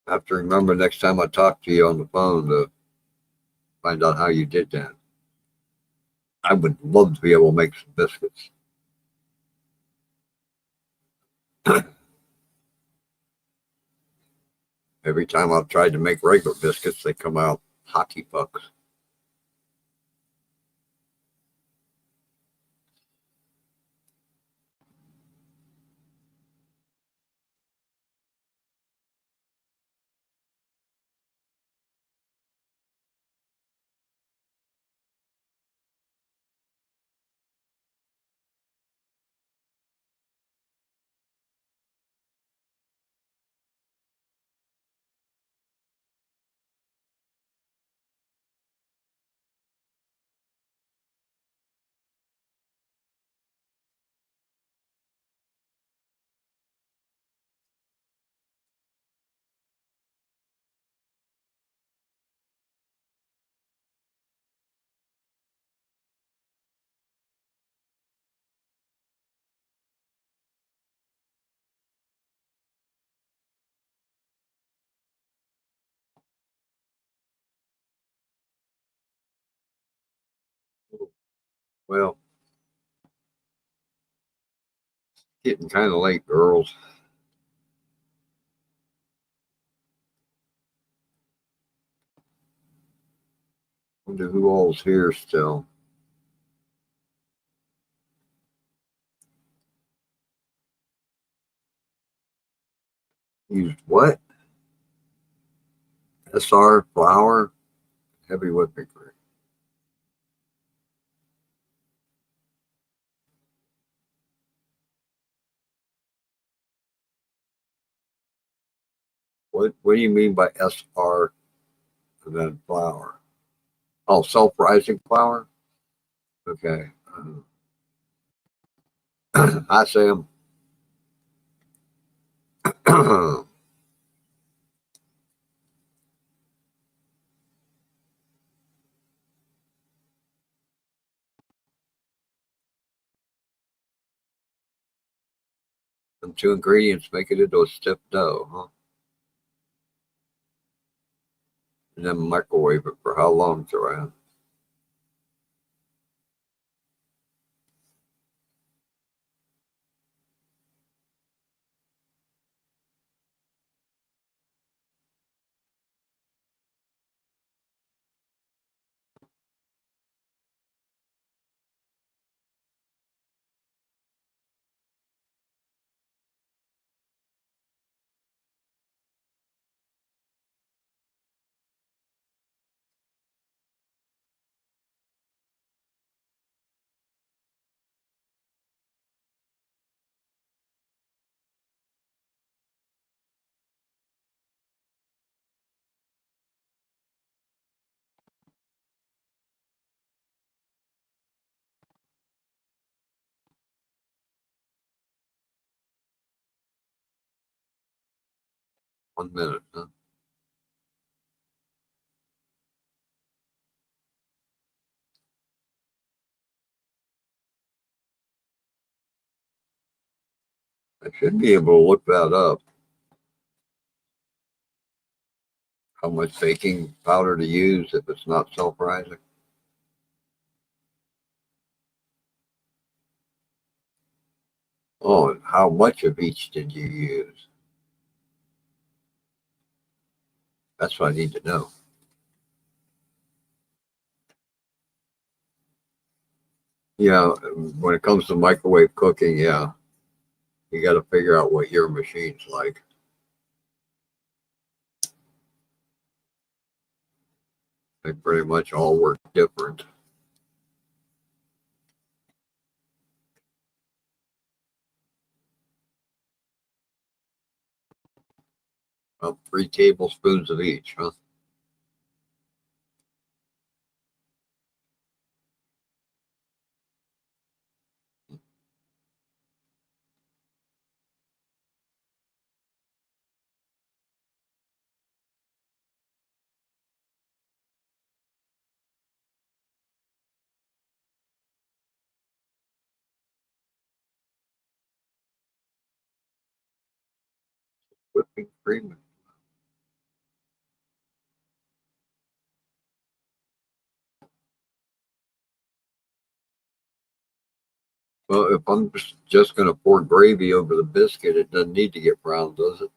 I have to remember next time I talk to you on the phone to find out how you did that. I would love to be able to make some biscuits. Every time I've tried to make regular biscuits, they come out hockey pucks. Well, getting kind of late, girls. Wonder who all's here still. Used what? SR flour, heavy whipping cream. What do you mean by SR and then flour? Oh, self-rising flour? Okay. Hi, Sam. Them two ingredients make it into a stiff dough, huh? And then microwave it for how long, Joanne? 1 minute, huh? I should be able to look that up. How much baking powder to use if it's not self-rising. Oh, and how much of each did you use? That's what I need to know. Yeah, when it comes to microwave cooking, yeah, you got to figure out what your machine's like. They pretty much all work different. About 3 tablespoons of each, huh? Whipping cream. Well, if I'm just going to pour gravy over the biscuit, it doesn't need to get brown, does it?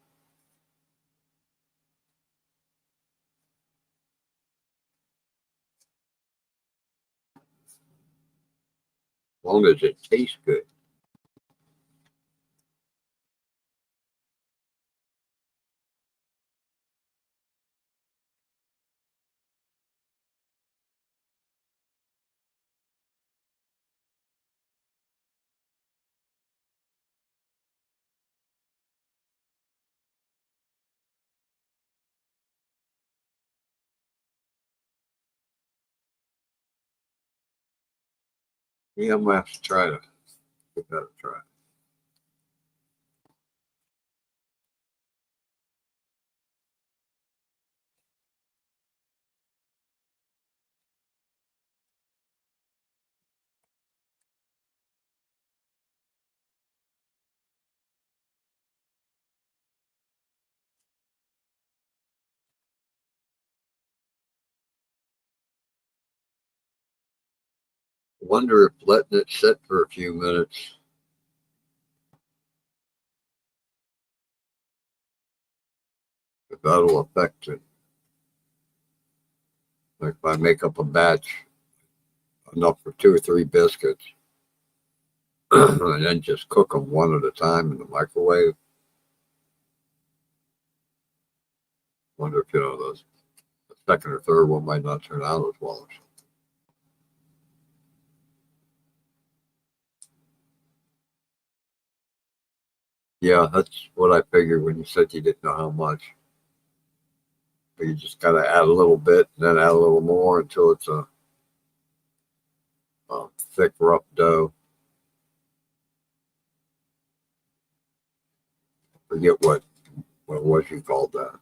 As long as it tastes good. Yeah, I'm going to have to try to give that a try. Wonder if letting it sit for a few minutes, if that'll affect it. Like if I make up a batch enough for 2 or 3 biscuits and then just cook them one at a time in the microwave. Wonder if, the second or third one might not turn out as well. Yeah, that's what I figured when you said you didn't know how much. But you just got to add a little bit and then add a little more until it's a thick, rough dough. Forget what was you called that.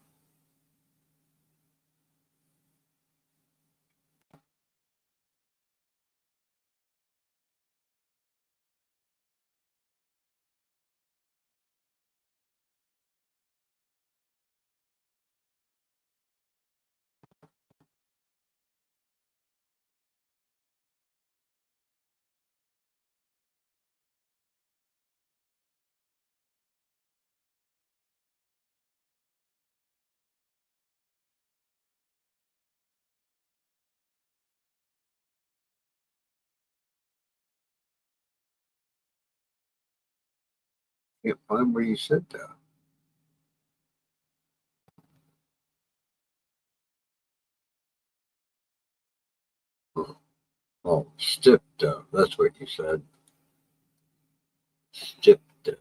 Can't find where you said that. Oh, stiff dough. That's what you said. Stiff dough.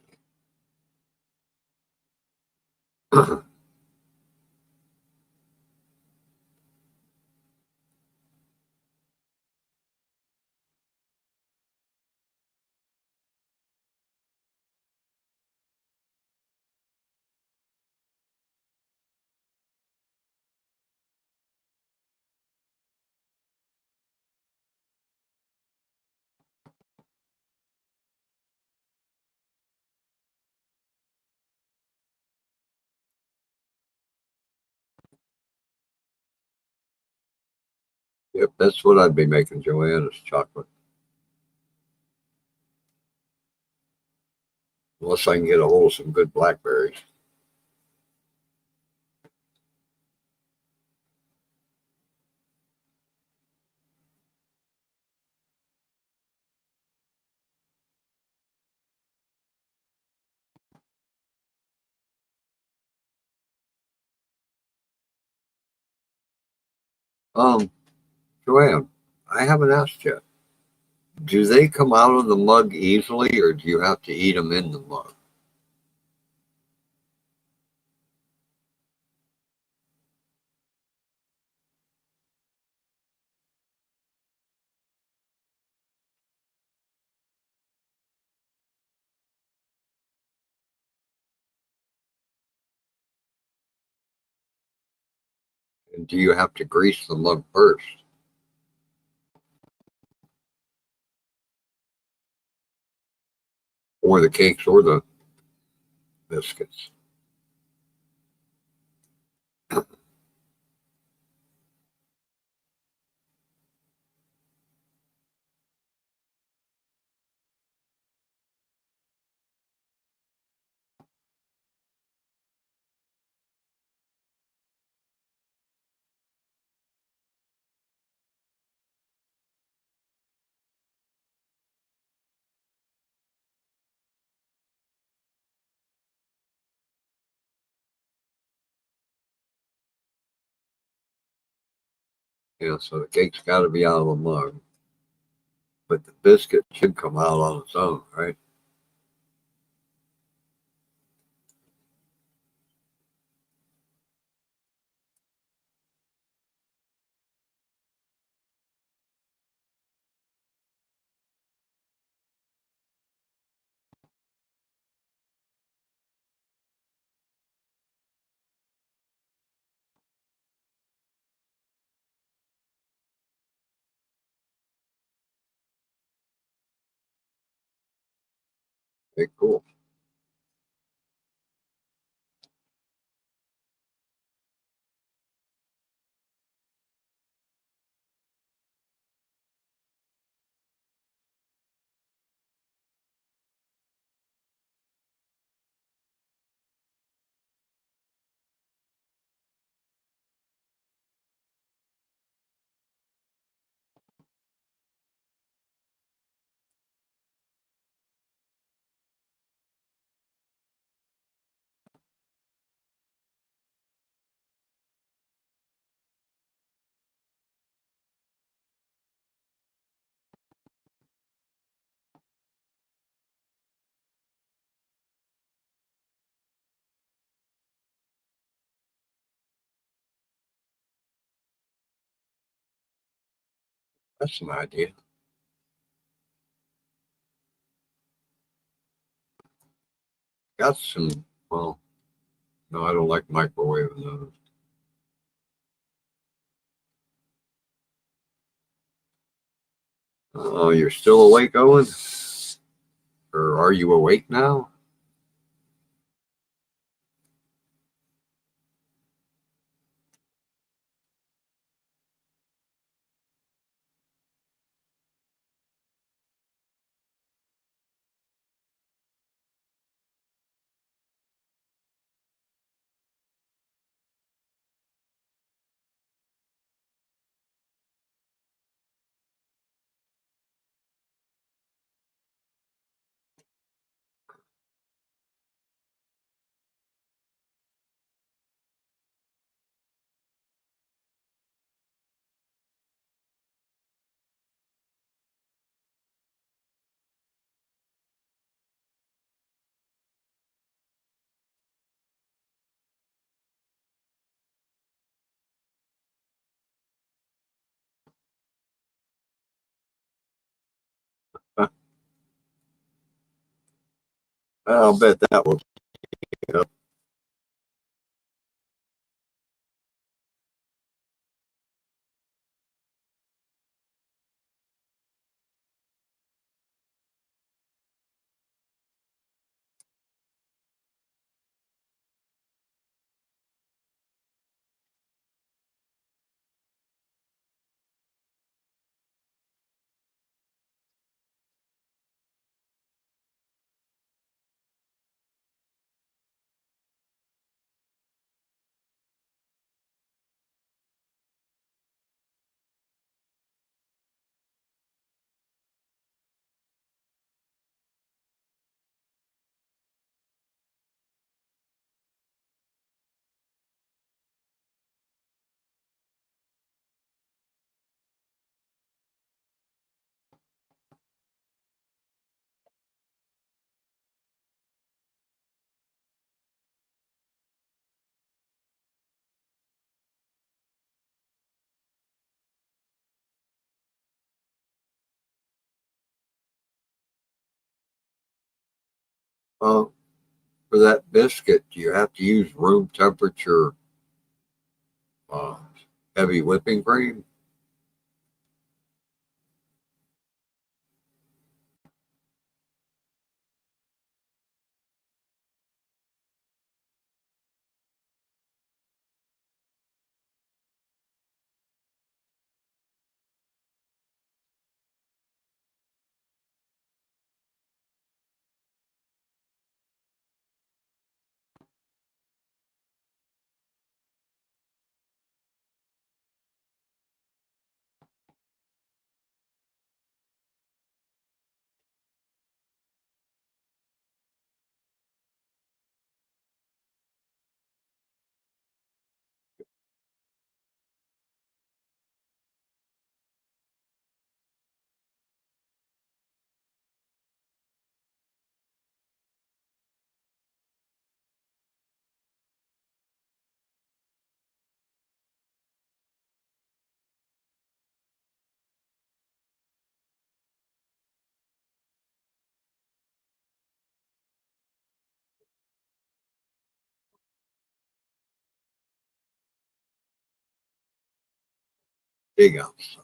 Yep, that's what I'd be making, Joanne, is chocolate. Unless I can get a hold of some good blackberries. Um, Joanne, I haven't asked yet. Do they come out of the mug easily, or do you have to eat them in the mug? And do you have to grease the mug first? Or the cakes or the biscuits? Yeah, so the cake's got to be out of the mug, but the biscuit should come out on its own, right? Okay, cool. That's an idea. Got some, well, no, I don't like microwaving those. Oh, you're still awake, Owen? Or are you awake now? I'll bet that will. Uh, for that biscuit, do you have to use room temperature uh, heavy whipping cream? Big ounce.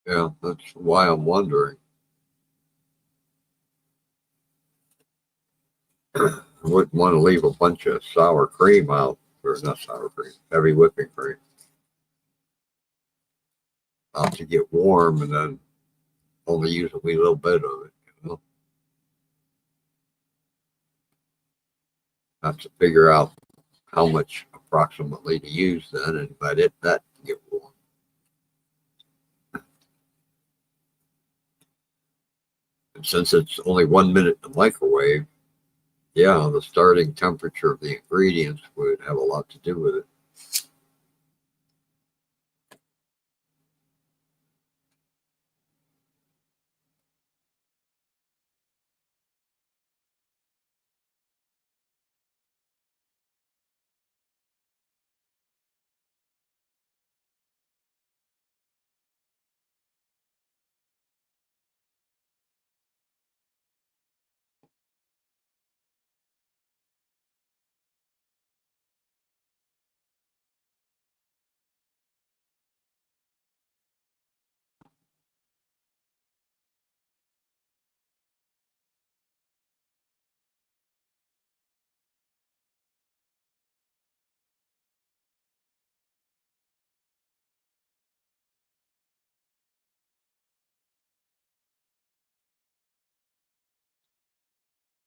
Yeah, that's why I'm wondering. I wouldn't want to leave a bunch of sour cream out, or not sour cream, heavy whipping cream out to get warm and then only use a wee little bit of it. You know, have to figure out how much approximately to use then and let it that get warm. And since it's only 1 minute in the microwave, yeah, the starting temperature of the ingredients would have a lot to do with it.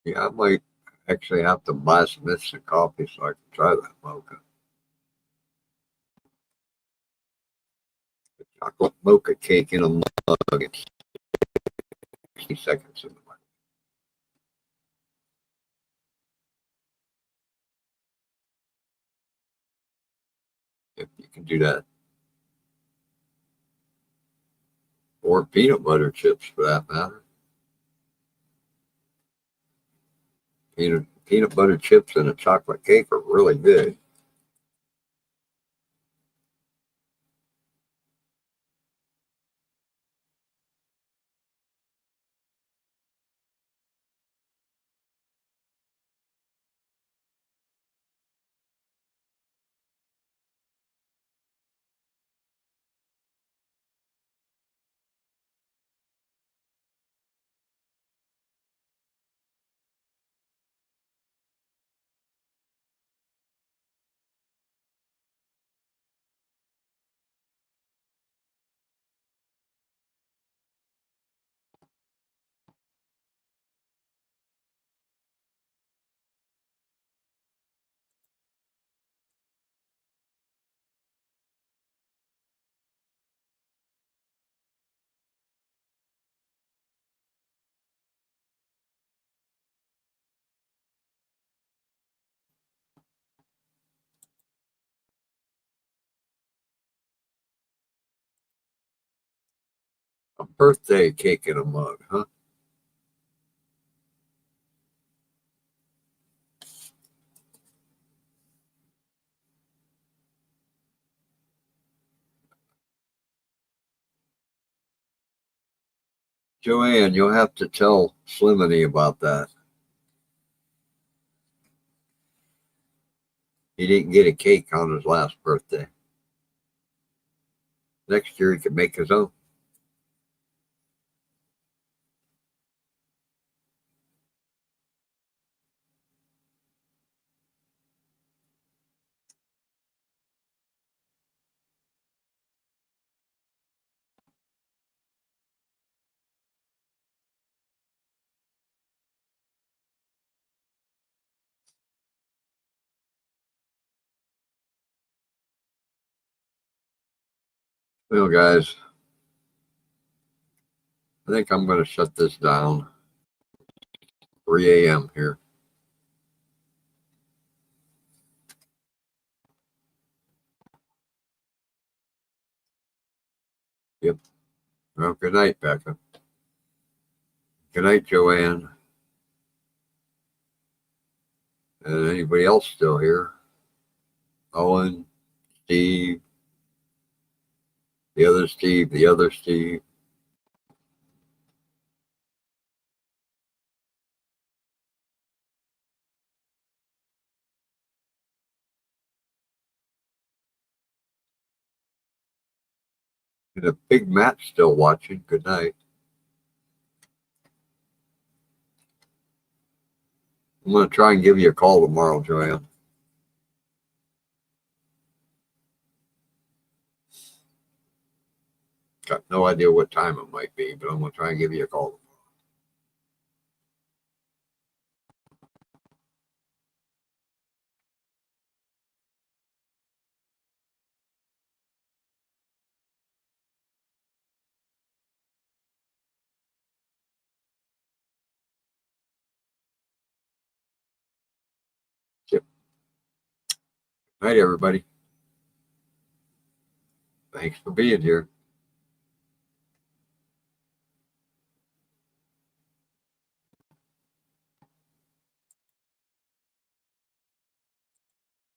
Yeah, I might actually have to buy some instant coffee so I can try that mocha. The chocolate mocha cake in a mug in 60 seconds in the microwave. If you can do that. Or peanut butter chips for that matter. Peanut butter chips and a chocolate cake are really good. Birthday cake in a mug, huh? Joanne, you'll have to tell Slimony about that. He didn't get a cake on his last birthday. Next year he could make his own. Well, guys, I think I'm going to shut this down. 3 a.m. here. Yep. Well, good night, Becca. Good night, Joanne. And anybody else still here? Owen, Steve, the other Steve, the other Steve. And a big Matt still watching. Good night. I'm going to try and give you a call tomorrow, Joanne. Got no idea what time it might be, but I'm going to try and give you a call. Yep. Night, everybody. Thanks for being here.